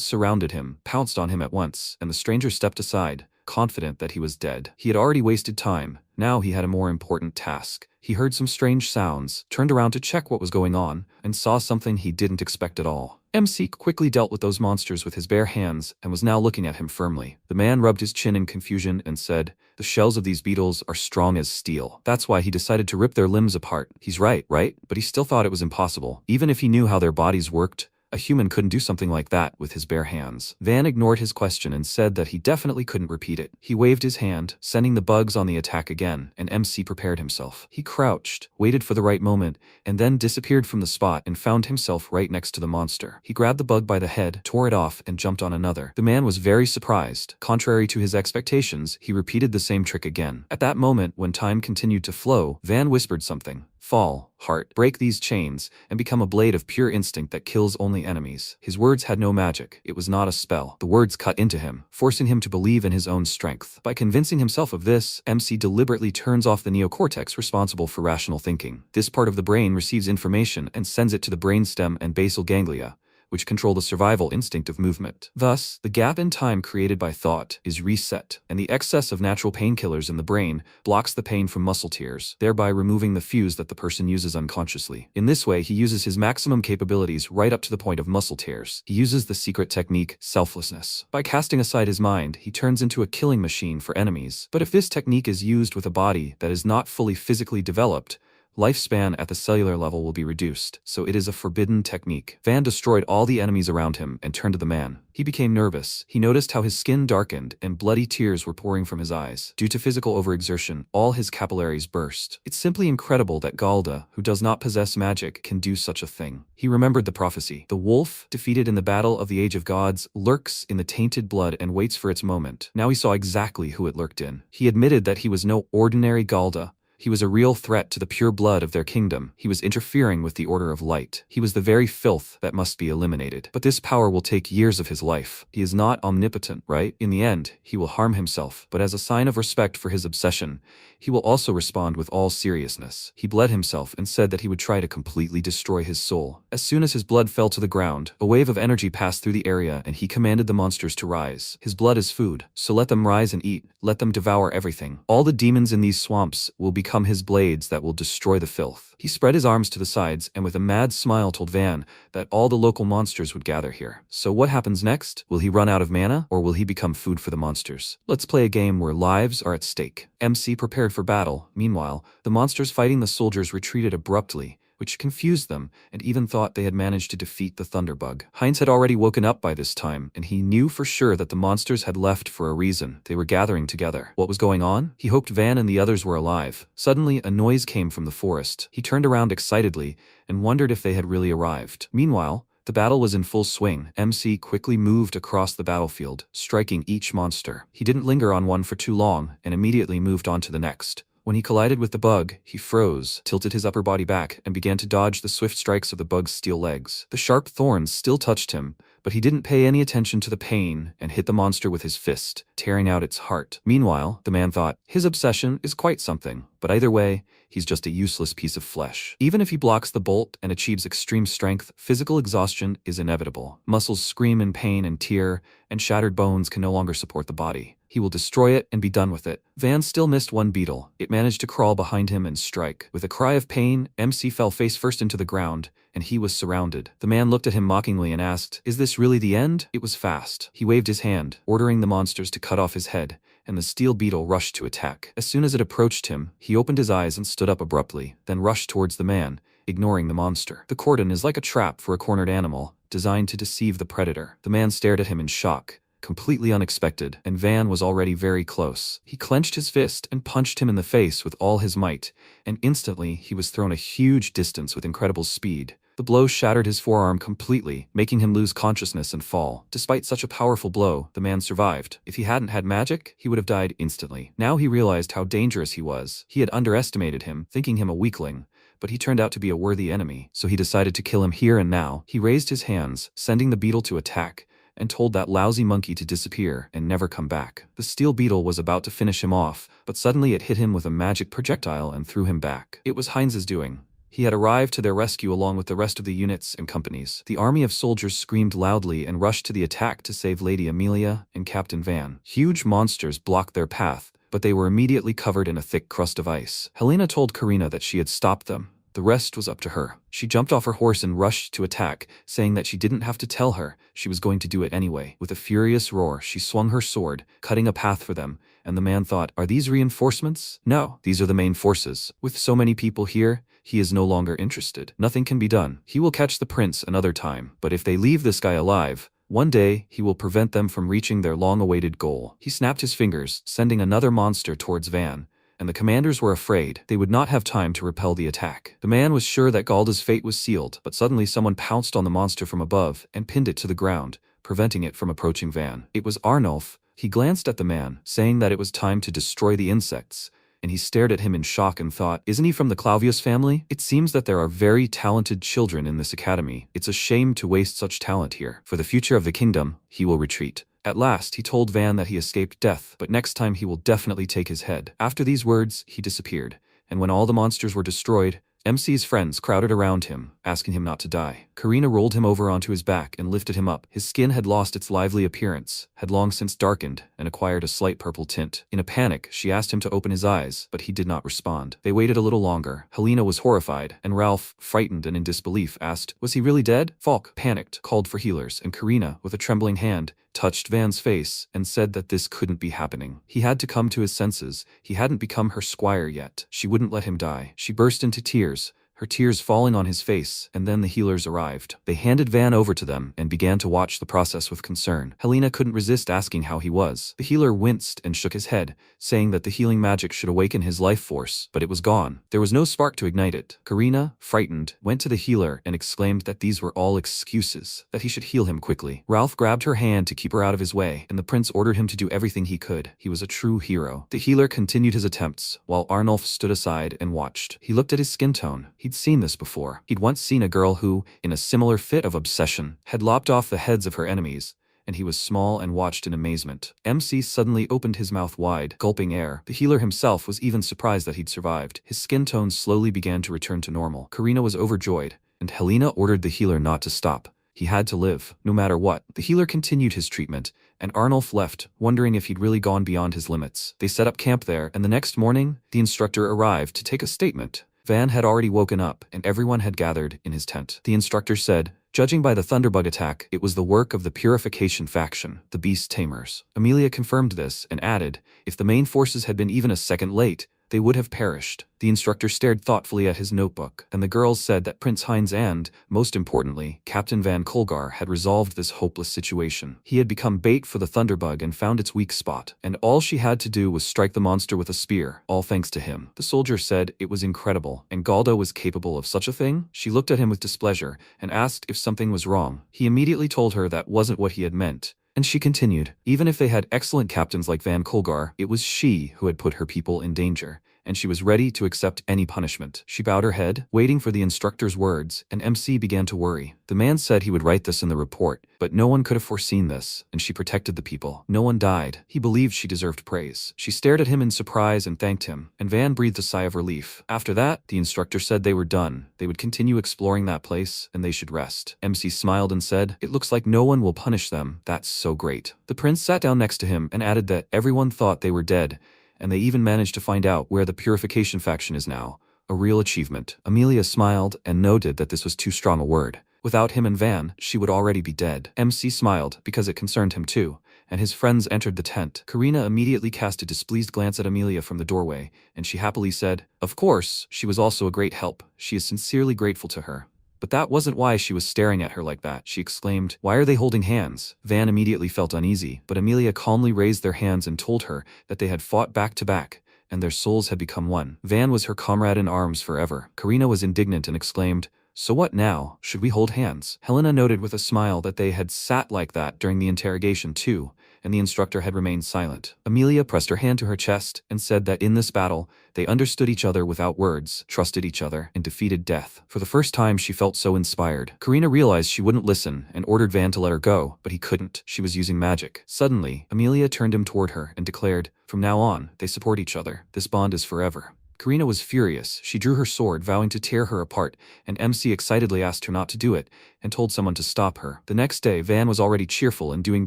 surrounded him, pounced on him at once, and the stranger stepped aside, confident that he was dead. He had already wasted time. Now he had a more important task. He heard some strange sounds, turned around to check what was going on, and saw something he didn't expect at all. MC quickly dealt with those monsters with his bare hands and was now looking at him firmly. The man rubbed his chin in confusion and said, the shells of these beetles are strong as steel. That's why he decided to rip their limbs apart. He's right? But he still thought it was impossible. Even if he knew how their bodies worked, A human couldn't do something like that with his bare hands. Van ignored his question and said that he definitely couldn't repeat it. He waved his hand, sending the bugs on the attack again, and MC prepared himself. He crouched, waited for the right moment, and then disappeared from the spot and found himself right next to the monster. He grabbed the bug by the head, tore it off, and jumped on another. The man was very surprised. Contrary to his expectations, he repeated the same trick again. At that moment, when time continued to flow, Van whispered something. Fall, heart, break these chains, and become a blade of pure instinct that kills only enemies. His words had no magic. It was not a spell. The words cut into him, forcing him to believe in his own strength. By convincing himself of this, MC deliberately turns off the neocortex responsible for rational thinking. This part of the brain receives information and sends it to the brainstem and basal ganglia, which control the survival instinct of movement. Thus, the gap in time created by thought is reset, and the excess of natural painkillers in the brain blocks the pain from muscle tears, thereby removing the fuse that the person uses unconsciously. In this way, he uses his maximum capabilities right up to the point of muscle tears. He uses the secret technique, selflessness. By casting aside his mind, he turns into a killing machine for enemies. But if this technique is used with a body that is not fully physically developed, lifespan at the cellular level will be reduced, so it is a forbidden technique. Van destroyed all the enemies around him and turned to the man. He became nervous. He noticed how his skin darkened and bloody tears were pouring from his eyes. Due to physical overexertion, all his capillaries burst. It's simply incredible that Galda, who does not possess magic, can do such a thing. He remembered the prophecy. The wolf, defeated in the battle of the Age of Gods, lurks in the tainted blood and waits for its moment. Now he saw exactly who it lurked in. He admitted that he was no ordinary Galda. He was a real threat to the pure blood of their kingdom. He was interfering with the order of light. He was the very filth that must be eliminated. But this power will take years of his life. He is not omnipotent, right? In the end, he will harm himself. But as a sign of respect for his obsession, he will also respond with all seriousness. He bled himself and said that he would try to completely destroy his soul. As soon as his blood fell to the ground, a wave of energy passed through the area and he commanded the monsters to rise. His blood is food, so let them rise and eat. Let them devour everything. All the demons in these swamps will become his blades that will destroy the filth. He spread his arms to the sides and with a mad smile told Van that all the local monsters would gather here. So what happens next? Will he run out of mana or will he become food for the monsters? Let's play a game where lives are at stake. MC prepared for battle. Meanwhile, the monsters fighting the soldiers retreated abruptly, which confused them and even thought they had managed to defeat the Thunderbug. Heinz had already woken up by this time, and he knew for sure that the monsters had left for a reason. They were gathering together. What was going on? He hoped Van and the others were alive. Suddenly, a noise came from the forest. He turned around excitedly and wondered if they had really arrived. Meanwhile, the battle was in full swing. MC quickly moved across the battlefield, striking each monster. He didn't linger on one for too long and immediately moved on to the next. When he collided with the bug, he froze, tilted his upper body back, and began to dodge the swift strikes of the bug's steel legs. The sharp thorns still touched him, but he didn't pay any attention to the pain and hit the monster with his fist, tearing out its heart. Meanwhile, the man thought, his obsession is quite something, but either way, he's just a useless piece of flesh. Even if he blocks the bolt and achieves extreme strength, physical exhaustion is inevitable. Muscles scream in pain and tear, and shattered bones can no longer support the body. He will destroy it and be done with it. Van still missed one beetle. It managed to crawl behind him and strike. With a cry of pain, MC fell face first into the ground, and he was surrounded. The man looked at him mockingly and asked, "Is this really the end?" It was fast. He waved his hand, ordering the monsters to cut off his head, and the steel beetle rushed to attack. As soon as it approached him, he opened his eyes and stood up abruptly, then rushed towards the man, ignoring the monster. The cordon is like a trap for a cornered animal, designed to deceive the predator. The man stared at him in shock. Completely unexpected, and Van was already very close. He clenched his fist and punched him in the face with all his might, and instantly he was thrown a huge distance with incredible speed. The blow shattered his forearm completely, making him lose consciousness and fall. Despite such a powerful blow, the man survived. If he hadn't had magic, he would have died instantly. Now he realized how dangerous he was. He had underestimated him, thinking him a weakling, but he turned out to be a worthy enemy, so he decided to kill him here and now. He raised his hands, sending the beetle to attack, and told that lousy monkey to disappear and never come back. The steel beetle was about to finish him off, but suddenly it hit him with a magic projectile and threw him back. It was Heinz's doing. He had arrived to their rescue along with the rest of the units and companies. The army of soldiers screamed loudly and rushed to the attack to save Lady Amelia and Captain Van. Huge monsters blocked their path, but they were immediately covered in a thick crust of ice. Helena told Karina that she had stopped them, The rest was up to her. She jumped off her horse and rushed to attack, saying that she didn't have to tell her, she was going to do it anyway. With a furious roar, she swung her sword, cutting a path for them, and the man thought, are these reinforcements? No, these are the main forces. With so many people here, he is no longer interested. Nothing can be done. He will catch the prince another time, but if they leave this guy alive, one day, he will prevent them from reaching their long-awaited goal. He snapped his fingers, sending another monster towards Van, and the commanders were afraid they would not have time to repel the attack. The man was sure that Galda's fate was sealed, but suddenly someone pounced on the monster from above and pinned it to the ground, preventing it from approaching Van. It was Arnulf. He glanced at the man, saying that it was time to destroy the insects, and he stared at him in shock and thought, isn't he from the Clauvius family? It seems that there are very talented children in this academy. It's a shame to waste such talent here. For the future of the kingdom, he will retreat. At last, he told Van that he escaped death, but next time he will definitely take his head. After these words, he disappeared, and when all the monsters were destroyed, MC's friends crowded around him, asking him not to die. Karina rolled him over onto his back and lifted him up. His skin had lost its lively appearance, had long since darkened, and acquired a slight purple tint. In a panic, she asked him to open his eyes, but he did not respond. They waited a little longer. Helena was horrified, and Ralph, frightened and in disbelief, asked, was he really dead? Falk, panicked, called for healers, and Karina, with a trembling hand, touched Van's face and said that this couldn't be happening. He had to come to his senses. He hadn't become her squire yet. She wouldn't let him die. She burst into tears, her tears falling on his face, and then the healers arrived. They handed Van over to them and began to watch the process with concern. Helena couldn't resist asking how he was. The healer winced and shook his head, saying that the healing magic should awaken his life force, but it was gone. There was no spark to ignite it. Karina, frightened, went to the healer and exclaimed that these were all excuses, that he should heal him quickly. Ralph grabbed her hand to keep her out of his way, and the prince ordered him to do everything he could. He was a true hero. The healer continued his attempts, while Arnulf stood aside and watched. He looked at his skin tone. He'd seen this before. He'd once seen a girl who, in a similar fit of obsession, had lopped off the heads of her enemies, and he was small and watched in amazement. MC suddenly opened his mouth wide, gulping air. The healer himself was even surprised that he'd survived. His skin tone slowly began to return to normal. Karina was overjoyed, and Helena ordered the healer not to stop. He had to live, no matter what. The healer continued his treatment, and Arnulf left, wondering if he'd really gone beyond his limits. They set up camp there, and the next morning, the instructor arrived to take a statement. Van had already woken up, and everyone had gathered in his tent. The instructor said, judging by the Thunderbug attack, it was the work of the Purification faction, the Beast Tamers. Amelia confirmed this and added, if the main forces had been even a second late, they would have perished. The instructor stared thoughtfully at his notebook, and the girls said that Prince Heinz and, most importantly, Captain Van Kolgar had resolved this hopeless situation. He had become bait for the Thunderbug and found its weak spot, and all she had to do was strike the monster with a spear, all thanks to him. The soldier said it was incredible, and Galda was capable of such a thing? She looked at him with displeasure and asked if something was wrong. He immediately told her that wasn't what he had meant. And she continued, even if they had excellent captains like Van Kolgar, it was she who had put her people in danger, and she was ready to accept any punishment. She bowed her head, waiting for the instructor's words, and MC began to worry. The man said he would write this in the report, but no one could have foreseen this, and she protected the people. No one died. He believed she deserved praise. She stared at him in surprise and thanked him, and Van breathed a sigh of relief. After that, the instructor said they were done. They would continue exploring that place, and they should rest. MC smiled and said, it looks like no one will punish them. That's so great. The prince sat down next to him and added that everyone thought they were dead, and they even managed to find out where the Purification faction is now. A real achievement. Amelia smiled and noted that this was too strong a word. Without him and Van, she would already be dead. MC smiled because it concerned him too, and his friends entered the tent. Karina immediately cast a displeased glance at Amelia from the doorway, and she happily said, of course, she was also a great help. She is sincerely grateful to her. But that wasn't why she was staring at her like that. She exclaimed, why are they holding hands? Van immediately felt uneasy, but Amelia calmly raised their hands and told her that they had fought back to back, and their souls had become one. Van was her comrade in arms forever. Karina was indignant and exclaimed, so what now? Should we hold hands? Helena noted with a smile that they had sat like that during the interrogation too, and the instructor had remained silent. Amelia pressed her hand to her chest and said that in this battle, they understood each other without words, trusted each other, and defeated death. For the first time, she felt so inspired. Karina realized she wouldn't listen and ordered Van to let her go, but he couldn't. She was using magic. Suddenly, Amelia turned him toward her and declared, from now on, they support each other. This bond is forever. Karina was furious. She drew her sword, vowing to tear her apart, and MC excitedly asked her not to do it, and told someone to stop her. The next day, Van was already cheerful and doing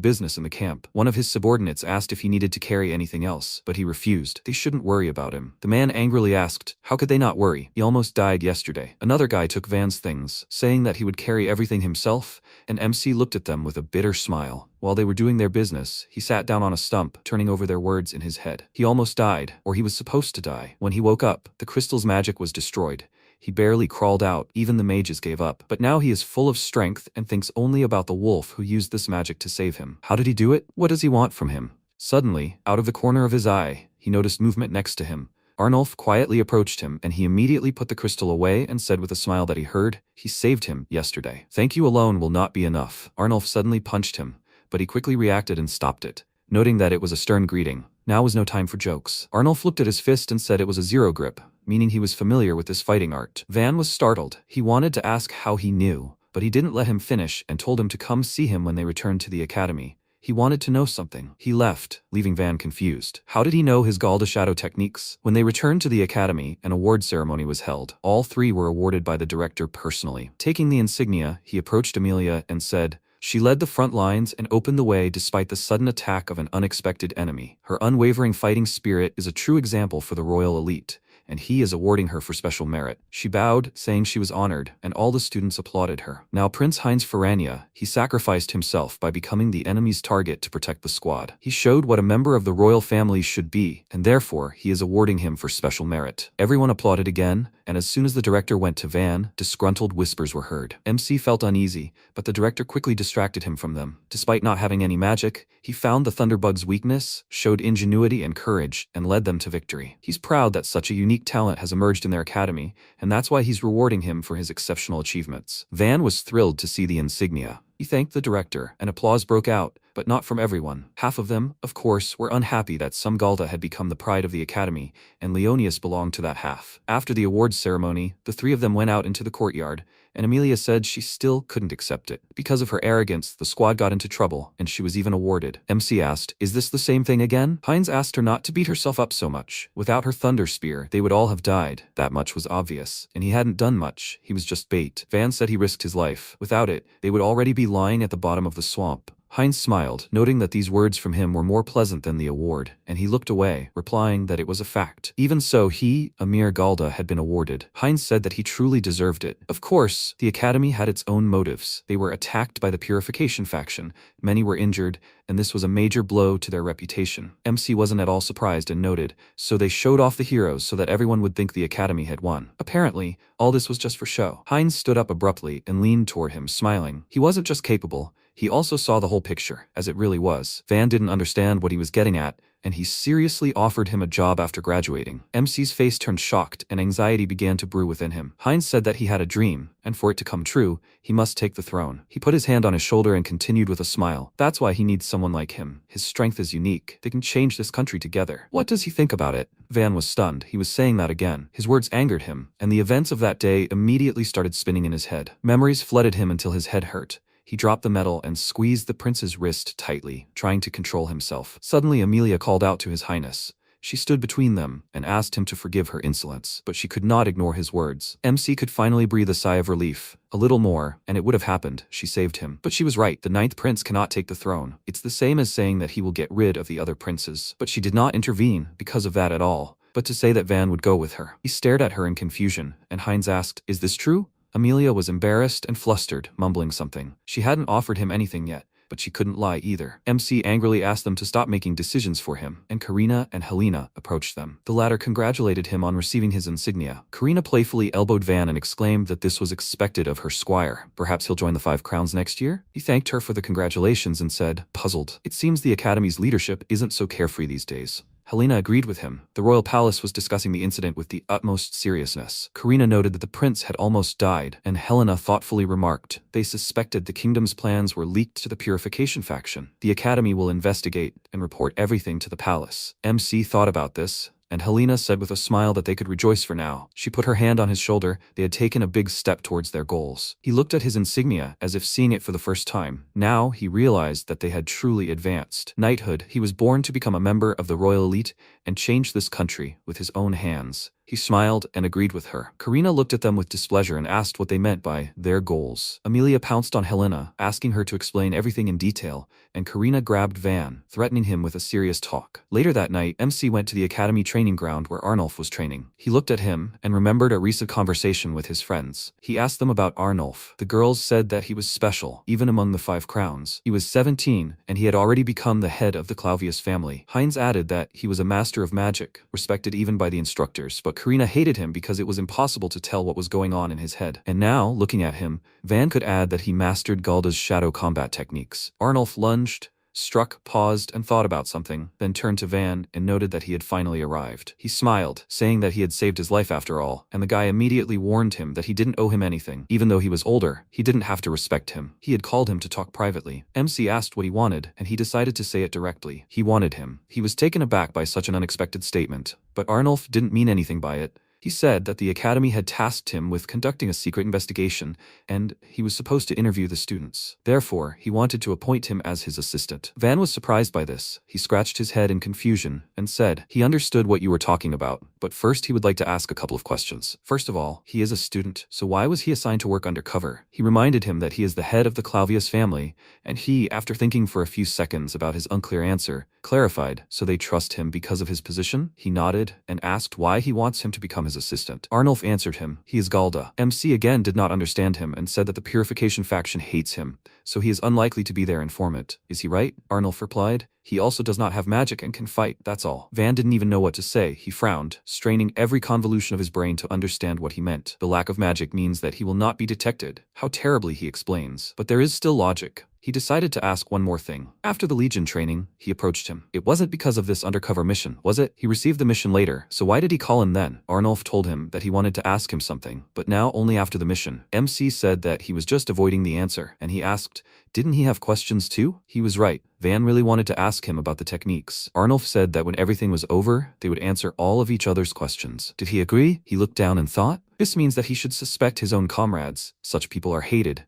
business in the camp. One of his subordinates asked if he needed to carry anything else, but he refused. They shouldn't worry about him. The man angrily asked, how could they not worry? He almost died yesterday. Another guy took Van's things, saying that he would carry everything himself, and MC looked at them with a bitter smile. While they were doing their business, he sat down on a stump, turning over their words in his head. He almost died, or he was supposed to die. When he woke up, the crystal's magic was destroyed. He barely crawled out, even the mages gave up. But now he is full of strength and thinks only about the wolf who used this magic to save him. How did he do it? What does he want from him? Suddenly, out of the corner of his eye, he noticed movement next to him. Arnulf quietly approached him, and he immediately put the crystal away and said with a smile that he saved him yesterday. Thank you alone will not be enough. Arnulf suddenly punched him, but he quickly reacted and stopped it, noting that it was a stern greeting. Now was no time for jokes. Arnulf looked at his fist and said it was a zero grip, meaning he was familiar with this fighting art. Van was startled. He wanted to ask how he knew, but he didn't let him finish and told him to come see him when they returned to the academy. He wanted to know something. He left, leaving Van confused. How did he know his Galda shadow techniques? When they returned to the academy, an award ceremony was held. All three were awarded by the director personally. Taking the insignia, he approached Amelia and said, she led the front lines and opened the way despite the sudden attack of an unexpected enemy. Her unwavering fighting spirit is a true example for the royal elite, and he is awarding her for special merit. She bowed, saying she was honored, and all the students applauded her. Now Prince Heinz Ferrania, he sacrificed himself by becoming the enemy's target to protect the squad. He showed what a member of the royal family should be, and therefore he is awarding him for special merit. Everyone applauded again, and as soon as the director went to Van, disgruntled whispers were heard. MC felt uneasy, but the director quickly distracted him from them. Despite not having any magic, he found the Thunderbug's weakness, showed ingenuity and courage, and led them to victory. He's proud that such a unique talent has emerged in their academy, and that's why he's rewarding him for his exceptional achievements. Van was thrilled to see the insignia. He thanked the director, and applause broke out, but not from everyone. Half of them, of course, were unhappy that some Galda had become the pride of the academy, and Leonius belonged to that half. After the awards ceremony, the three of them went out into the courtyard, and Amelia said she still couldn't accept it. Because of her arrogance, the squad got into trouble, and she was even awarded. MC asked, is this the same thing again? Heinz asked her not to beat herself up so much. Without her thunder spear, they would all have died. That much was obvious. And he hadn't done much. He was just bait. Van said he risked his life. Without it, they would already be lying at the bottom of the swamp. Heinz smiled, noting that these words from him were more pleasant than the award, and he looked away, replying that it was a fact. Even so, he, a mere Galda, had been awarded. Heinz said that he truly deserved it. Of course, the academy had its own motives. They were attacked by the Purification faction, many were injured, and this was a major blow to their reputation. MC wasn't at all surprised and noted, so they showed off the heroes so that everyone would think the academy had won. Apparently, all this was just for show. Heinz stood up abruptly and leaned toward him, smiling. He wasn't just capable, he also saw the whole picture, as it really was. Van didn't understand what he was getting at, and he seriously offered him a job after graduating. MC's face turned shocked, and anxiety began to brew within him. Heinz said that he had a dream, and for it to come true, he must take the throne. He put his hand on his shoulder and continued with a smile. That's why he needs someone like him. His strength is unique. They can change this country together. What does he think about it? Van was stunned. He was saying that again. His words angered him, and the events of that day immediately started spinning in his head. Memories flooded him until his head hurt. He dropped the medal and squeezed the prince's wrist tightly, trying to control himself. Suddenly, Amelia called out to His Highness. She stood between them and asked him to forgive her insolence, but she could not ignore his words. MC could finally breathe a sigh of relief. A little more, and it would have happened. She saved him. But she was right. The ninth prince cannot take the throne. It's the same as saying that he will get rid of the other princes. But she did not intervene because of that at all, but to say that Van would go with her. He stared at her in confusion, and Heinz asked, is this true? Amelia was embarrassed and flustered, mumbling something. She hadn't offered him anything yet, but she couldn't lie either. MC angrily asked them to stop making decisions for him, and Karina and Helena approached them. The latter congratulated him on receiving his insignia. Karina playfully elbowed Van and exclaimed that this was expected of her squire. Perhaps he'll join the 5 Crowns next year? He thanked her for the congratulations and said, puzzled, it seems the academy's leadership isn't so carefree these days. Helena agreed with him. The royal palace was discussing the incident with the utmost seriousness. Karina noted that the prince had almost died, and Helena thoughtfully remarked, they suspected the kingdom's plans were leaked to the Purification faction. The academy will investigate and report everything to the palace. MC thought about this, and Helena said with a smile that they could rejoice for now. She put her hand on his shoulder. They had taken a big step towards their goals. He looked at his insignia as if seeing it for the first time. Now he realized that they had truly advanced. Knighthood, he was born to become a member of the royal elite and change this country with his own hands. He smiled and agreed with her. Karina looked at them with displeasure and asked what they meant by their goals. Amelia pounced on Helena, asking her to explain everything in detail, and Karina grabbed Van, threatening him with a serious talk. Later that night, MC went to the academy training ground where Arnulf was training. He looked at him and remembered a recent conversation with his friends. He asked them about Arnulf. The girls said that he was special, even among the 5 crowns. He was 17, and he had already become the head of the Clauvius family. Heinz added that he was a master of magic, respected even by the instructors, but Karina hated him because it was impossible to tell what was going on in his head. And now, looking at him, Van could add that he mastered Galda's shadow combat techniques. Arnulf lunged, struck, paused, and thought about something, then turned to Van and noted that he had finally arrived. He smiled, saying that he had saved his life after all, and the guy immediately warned him that he didn't owe him anything. Even though he was older, he didn't have to respect him. He had called him to talk privately. MC asked what he wanted, and he decided to say it directly. He wanted him. He was taken aback by such an unexpected statement, but Arnulf didn't mean anything by it. He said that the academy had tasked him with conducting a secret investigation, and he was supposed to interview the students. Therefore, he wanted to appoint him as his assistant. Van was surprised by this. He scratched his head in confusion and said he understood what you were talking about, but first he would like to ask a couple of questions. First of all, he is a student, so why was he assigned to work undercover? He reminded him that he is the head of the Clauvius family, and he, after thinking for a few seconds about his unclear answer, clarified, so they trust him because of his position? He nodded and asked why he wants him to become his assistant. Arnulf answered him, he is Galda. MC again did not understand him and said that the Purification faction hates him, so he is unlikely to be their informant. Is he right? Arnulf replied. He also does not have magic and can fight, that's all. Van didn't even know what to say. He frowned, straining every convolution of his brain to understand what he meant. The lack of magic means that he will not be detected. How terribly, he explains. But there is still logic. He decided to ask one more thing. After the Legion training, he approached him. It wasn't because of this undercover mission, was it? He received the mission later, so why did he call him then? Arnulf told him that he wanted to ask him something, but now only after the mission. MC said that he was just avoiding the answer, and he asked, didn't he have questions too? He was right. Van really wanted to ask him about the techniques. Arnulf said that when everything was over, they would answer all of each other's questions. Did he agree? He looked down and thought, this means that he should suspect his own comrades. Such people are hated.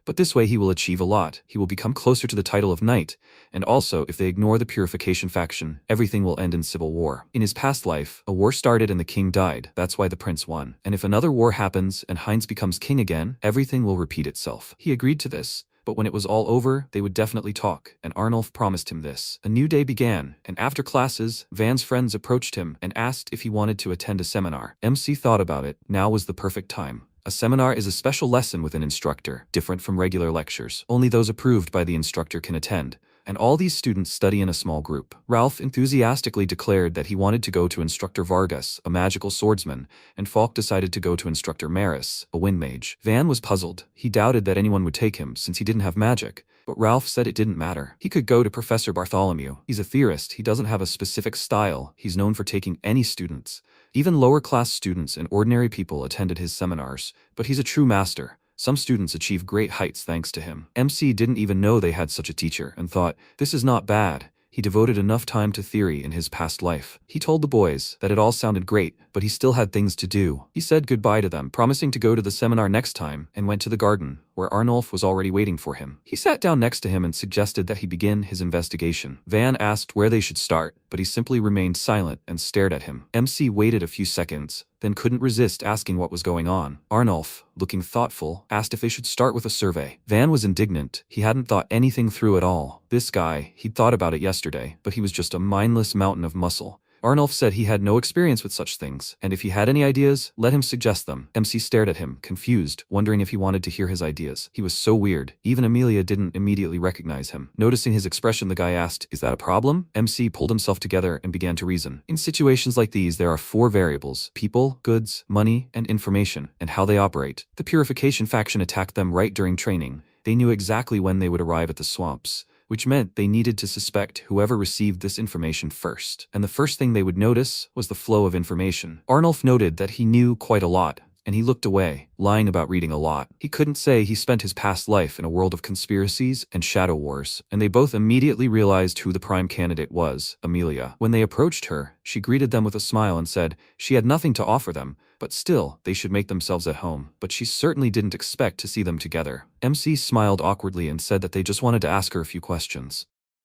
But this way he will achieve a lot. He will become closer to the title of knight, and also if they ignore the Purification faction, everything will end in civil war. In his past life, a war started and the king died. That's why the prince won. And if another war happens and Heinz becomes king again, everything will repeat itself. He agreed to this. But when it was all over, they would definitely talk, and Arnulf promised him this. A new day began, and after classes, Van's friends approached him and asked if he wanted to attend a seminar. MC thought about it. Now was the perfect time. A seminar is a special lesson with an instructor, different from regular lectures. Only those approved by the instructor can attend, and all these students study in a small group. Ralph enthusiastically declared that he wanted to go to Instructor Vargas, a magical swordsman, and Falk decided to go to Instructor Maris, a wind mage. Van was puzzled. He doubted that anyone would take him since he didn't have magic. But Ralph said it didn't matter. He could go to Professor Bartholomew. He's a theorist. He doesn't have a specific style. He's known for taking any students. Even lower-class students and ordinary people attended his seminars, but he's a true master. Some students achieve great heights thanks to him. MC didn't even know they had such a teacher and thought, this is not bad. He devoted enough time to theory in his past life. He told the boys that it all sounded great, but he still had things to do. He said goodbye to them, promising to go to the seminar next time, and went to the garden, where Arnulf was already waiting for him. He sat down next to him and suggested that he begin his investigation. Van asked where they should start, but he simply remained silent and stared at him. MC waited a few seconds, then couldn't resist asking what was going on. Arnulf, looking thoughtful, asked if they should start with a survey. Van was indignant. He hadn't thought anything through at all. This guy, he'd thought about it yesterday, but he was just a mindless mountain of muscle. Arnulf said he had no experience with such things, and if he had any ideas, let him suggest them. MC stared at him, confused, wondering if he wanted to hear his ideas. He was so weird. Even Amelia didn't immediately recognize him. Noticing his expression, the guy asked, is that a problem? MC pulled himself together and began to reason. In situations like these, there are 4 variables: people, goods, money, and information, and how they operate. The Purification faction attacked them right during training. They knew exactly when they would arrive at the swamps, which meant they needed to suspect whoever received this information first. And the first thing they would notice was the flow of information. Arnulf noted that he knew quite a lot, and he looked away, lying about reading a lot. He couldn't say he spent his past life in a world of conspiracies and shadow wars, and they both immediately realized who the prime candidate was, Amelia. When they approached her, she greeted them with a smile and said she had nothing to offer them, but still, they should make themselves at home. But she certainly didn't expect to see them together. MC smiled awkwardly and said that they just wanted to ask her a few questions.